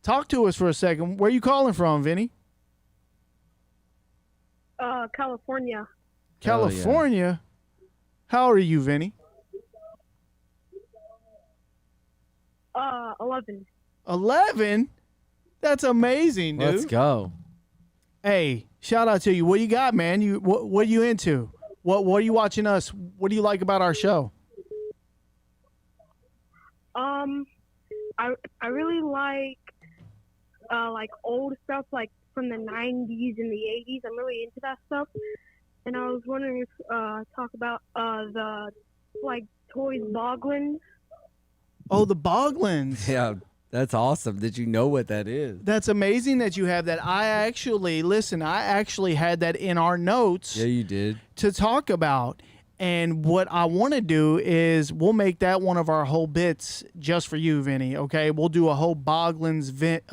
A: Talk to us for a second. Where you calling from, Vinny?
E: California.
A: California? How old are you, Vinny?
E: 11.
A: 11? That's amazing, dude.
B: Let's go.
A: Hey, shout out to you. What you got, man? What are you into? What are you watching us? What do you like about our show?
E: I really like old stuff, like from the 90s and the 80s. I'm really into that stuff. And I was wondering if talk about the like toys Boglins.
A: Oh, the Boglins.
B: Yeah, that's awesome. Did you know what that is?
A: That's amazing that you have that. I actually had that in our notes.
B: Yeah, you did.
A: To talk about. And what I want to do is we'll make that one of our whole bits just for you, Vinny. Okay, we'll do a whole Boglins bit.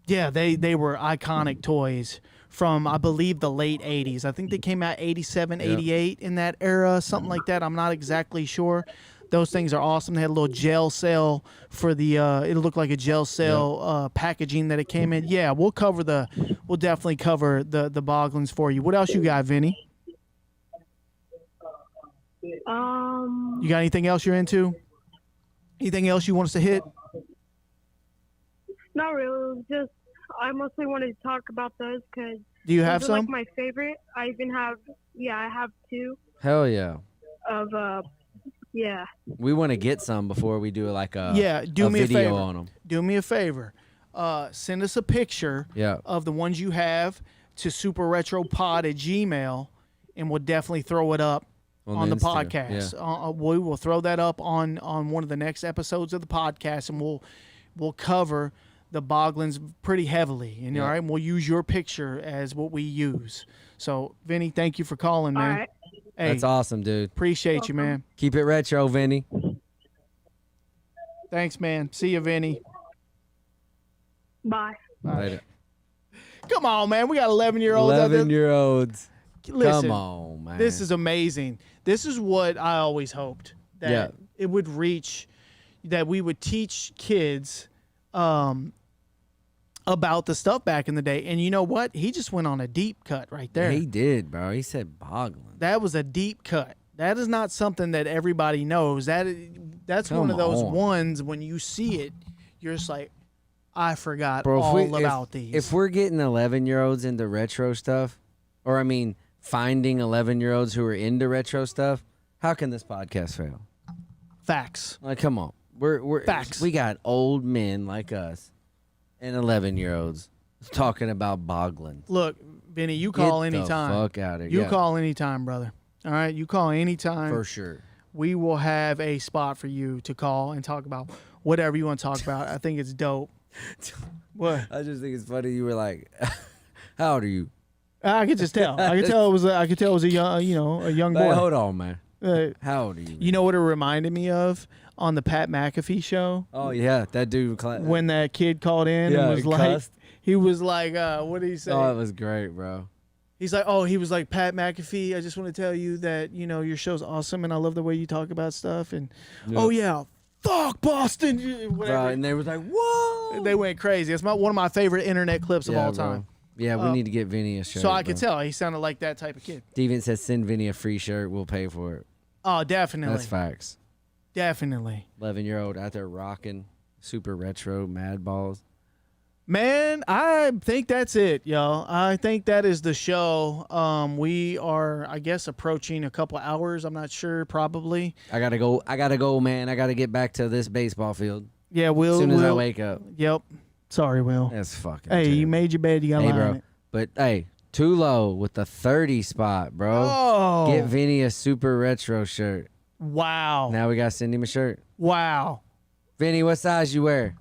A: Yeah, they were iconic toys from, I believe, the late 80s. I think they came out 87, 88 in that era, something like that. I'm not exactly sure. Those things are awesome. They had a little gel cell for the, it looked like a gel cell packaging that it came in. Yeah, we'll definitely cover the Boglins for you. What else you got, Vinny? You got anything else you're into? Anything else you want us to hit?
E: Not really. Just I mostly wanted to talk about those because
A: Do you have
E: those
A: some?
E: are like my favorite. I even have I have two
B: Hell yeah.
E: of yeah.
B: We want to get some before we do like a
A: do me a
B: video
A: favor.
B: on them.
A: Do me a favor. Send us a picture of the ones you have to superretropod@gmail.com, and we'll definitely throw it up on the
B: Instagram,
A: podcast. We will throw that up on one of the next episodes of the podcast, and we'll cover the Boglins pretty heavily. And all right, and we'll use your picture as what we use. So, Vinny, thank you for calling, man.
E: All right.
A: Hey,
B: That's awesome, dude.
A: appreciate you, man.
B: Keep it retro, Vinny.
A: Thanks, man. See you, Vinny.
E: Bye.
B: Later.
A: Come on, man. We got 11-year-olds out there.
B: 11-year-olds.
A: Listen,
B: Come on, man.
A: this is amazing. This is what I always hoped, that it would reach, that we would teach kids about the stuff back in the day. And you know what? He just went on a deep cut right there.
B: He did, bro. He said boggling.
A: That was a deep cut. That is not something that everybody knows. That's one of
B: Come
A: those
B: on.
A: ones when you see it, you're just like, I forgot
B: Bro,
A: all about these.
B: If we're getting 11-year-olds into retro stuff, or I mean, finding 11-year-olds who are into retro stuff, how can this podcast fail?
A: Facts.
B: Like, come on. We're
A: Facts.
B: We got old men like us and 11-year-olds talking about boggling.
A: Look, Vinny, you call
B: Get
A: anytime.
B: the fuck out of
A: You
B: here.
A: call anytime, brother. All right, you call anytime.
B: For sure.
A: We will have a spot for you to call and talk about whatever you want to talk about. I think it's dope. What?
B: I just think it's funny. You were like, "How old are you?"
A: I could just tell. I could tell it was. I could tell it was a young, a young boy.
B: Like, hold on, man.
A: Uh,
B: How old are you?
A: you know what it reminded me of on the Pat McAfee show
B: Oh yeah, that dude.
A: when that kid called in
B: Yeah,
A: and was
B: he
A: like,
B: cussed.
A: he was like, what did he say?
B: Oh, it was great, bro.
A: He's like, he was like, Pat McAfee, I just want to tell you that, your show's awesome and I love the way you talk about stuff. And, oh, yeah, fuck Boston. Whatever.
B: Bro, and they was like, "Whoa!"
A: They went crazy. It's one of my favorite internet clips of all
B: bro.
A: time.
B: Yeah, we need to get Vinny a shirt.
A: So I could
B: bro.
A: tell he sounded like that type of kid.
B: Steven says, "Send Vinny a free shirt. We'll pay for it."
A: Oh, definitely.
B: That's facts.
A: Definitely.
B: 11-year-old out there rocking super retro mad balls.
A: Man, I think that's it, y'all. I think that is the show. We are, I guess, approaching a couple hours. I'm not sure, probably.
B: I gotta go, man. I gotta get back to this baseball field
A: Yeah, Will.
B: as soon as I
A: Will-
B: wake up.
A: Yep. Sorry, Will.
B: That's fucking.
A: Hey, you
B: terrible.
A: made your bed. You got to
B: Hey,
A: lie on
B: bro.
A: it.
B: But hey, Tulo with the 30 spot, bro.
A: Oh.
B: Get Vinny a super retro shirt.
A: Wow.
B: Now we gotta send him a shirt.
A: Wow.
B: Vinny, what size you wear?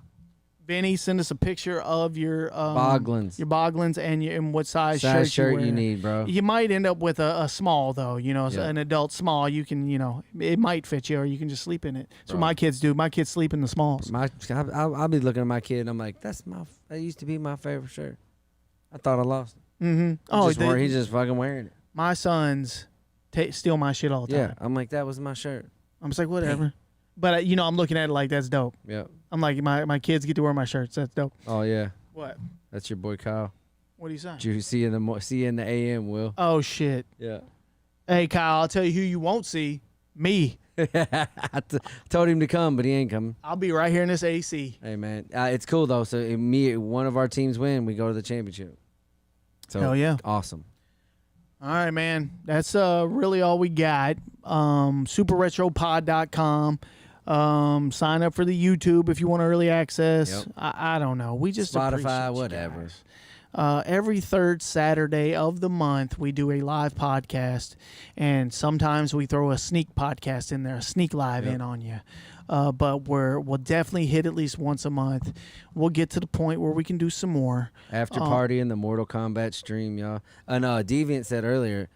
A: Vinny, send us a picture of your
B: Boglins.
A: Your Boglins and what size
B: Size
A: shirt
B: shirt
A: you
B: you
A: wear.
B: need, bro.
A: You might end up with a small though,
B: Yeah.
A: an adult small. You can, it might fit you, or you can just sleep in it. That's what
B: Bro.
A: my kids do. My kids sleep in the smalls.
B: I'll be looking at my kid and I'm like, that used to be my favorite shirt. I thought I lost it.
A: Mm-hmm. Oh,
B: He's just fucking wearing it.
A: My sons steal my shit all the
B: Yeah,
A: time.
B: I'm like, that was my shirt.
A: I'm just like, whatever. But I'm looking at it like that's dope.
B: Yeah.
A: I'm like, my kids get to wear my shirts. That's dope.
B: Oh yeah.
A: What?
B: That's your boy Kyle.
A: What are you saying?
B: Did you see in the AM, Will?
A: Oh shit.
B: Yeah.
A: Hey Kyle, I'll tell you who you won't see. Me.
B: I told him to come, but he ain't coming.
A: I'll be right here in this AC.
B: Hey man, it's cool though. So if one of our teams win, we go to the championship. So
A: Hell yeah.
B: Awesome.
A: All right, man. That's really all we got. SuperRetroPod.com. Sign up for the YouTube if you want early access.
B: Yep.
A: I don't know. We just appreciate
B: Spotify,
A: you
B: whatever.
A: guys. Every third Saturday of the month, we do a live podcast, and sometimes we throw a sneak podcast in there, a sneak live in on you. But we'll definitely hit at least once a month. We'll get to the point where we can do some more.
B: After party in the Mortal Kombat stream, y'all. And Deviant said earlier,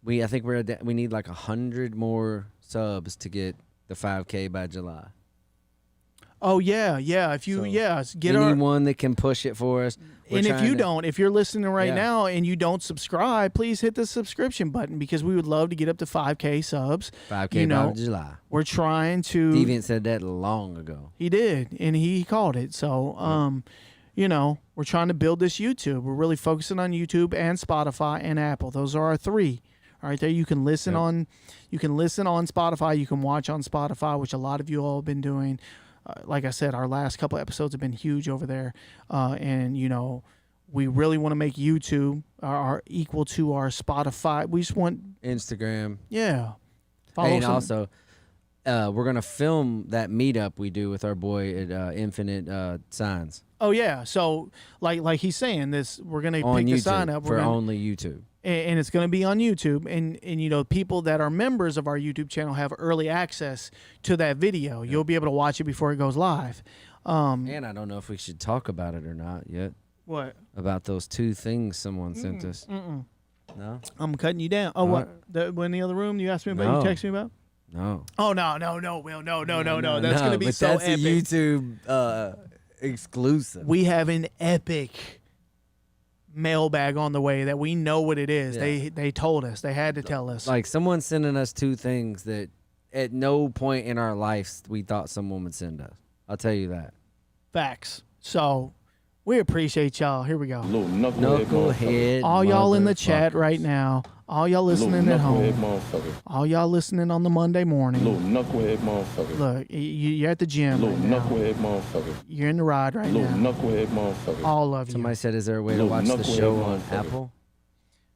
B: I think we need like 100 more subs to get the 5K by July.
A: Oh yeah. If you get
B: anyone that can push it for us.
A: And if you're listening right now and you don't subscribe, please hit the subscription button because we would love to get up to 5K subs.
B: 5K by July.
A: We're trying to.
B: Deviant said that long ago.
A: He did, and he called it. So, we're trying to build this YouTube. We're really focusing on YouTube and Spotify and Apple. Those are our three. All right, there you can listen on. You can listen on Spotify. You can watch on Spotify, which a lot of you all have been doing. Like I said, our last couple episodes have been huge over there, and we really want to make YouTube our equal to our Spotify. We just want
B: Instagram.
A: Yeah.
B: And also, we're gonna film that meetup we do with our boy at Infinite Signs.
A: Oh yeah, so like he's saying this, we're gonna
B: on
A: pick
B: YouTube
A: the sign up
B: for only YouTube.
A: And it's going to be on YouTube. And people that are members of our YouTube channel have early access to that video. You'll be able to watch it before it goes live.
B: And I don't know if we should talk about it or not yet.
A: What?
B: About those two things someone sent us. No?
A: I'm cutting you down. Oh, what? In the other room you asked me about?
B: No.
A: You text me about?
B: No.
A: Oh, no, Will. No. That's going to be so
B: that's
A: epic.
B: a YouTube exclusive.
A: We have an epic mailbag on the way that we know what it is.
B: Yeah.
A: They told us. They had to tell us.
B: Like someone sending us two things that at no point in our lives we thought someone would send us. I'll tell you that.
A: Facts. So we appreciate y'all. Here we go.
C: Little knucklehead.
A: All y'all in the chat right now. All y'all listening at home.
C: Motherfucker.
A: All y'all listening on the Monday morning.
C: Little knucklehead motherfucker.
A: Look, you're at the gym.
C: Little
A: Right now.
C: knucklehead motherfucker.
A: You're in the ride right
C: Little
A: now.
C: knucklehead motherfucker.
A: All of you.
B: Somebody said, is there a way to
C: Little
B: watch the show
C: knucklehead
B: on
C: motherfucker.
B: Apple?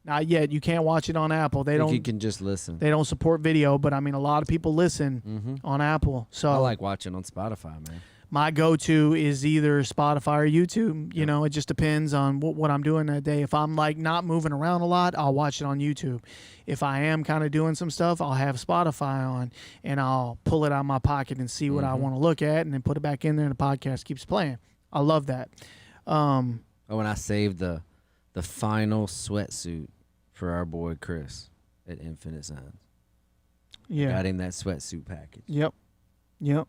A: Not yet. You can't watch it on Apple. They
B: I think
A: don't.
B: you can just listen.
A: They don't support video, but I mean, a lot of people listen on Apple. So
B: I like watching on Spotify, man.
A: my go-to is either Spotify or YouTube. You know, it just depends on what I'm doing that day. If I'm like not moving around a lot, I'll watch it on YouTube. If I am kind of doing some stuff, I'll have Spotify on and I'll pull it out of my pocket and see what I want to look at and then put it back in there and the podcast keeps playing. I love that.
B: Oh, when I saved the final sweatsuit for our boy Chris at Infinite Signs.
A: Yeah.
B: Got him that sweatsuit package.
A: Yep.
B: Yep.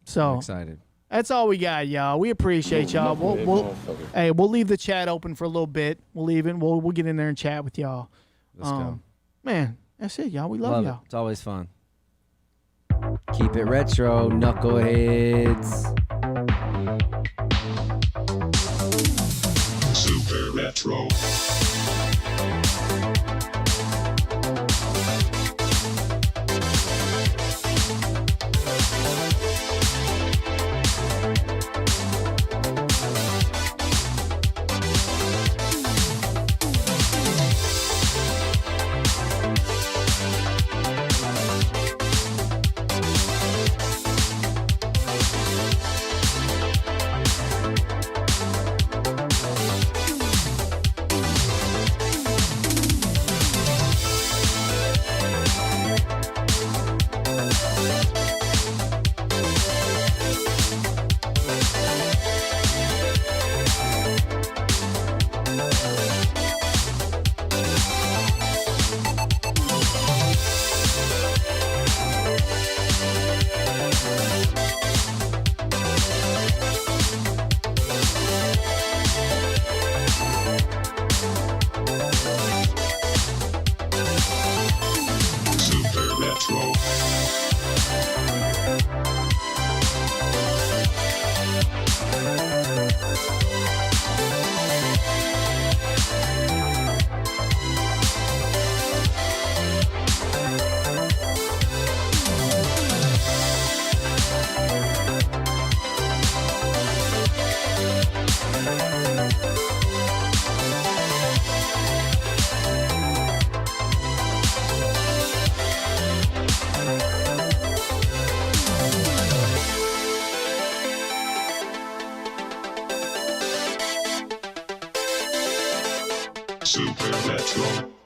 A: So
B: I'm excited.
A: that's all we got, y'all. We appreciate y'all. We'll leave the chat open for a little bit. We'll leave it. We'll get in there and chat with y'all.
B: Let's go.
A: Man, that's it, y'all. We love y'all.
B: It. It's always fun. Keep it retro, knuckleheads.
G: Super Retro. Super Retro.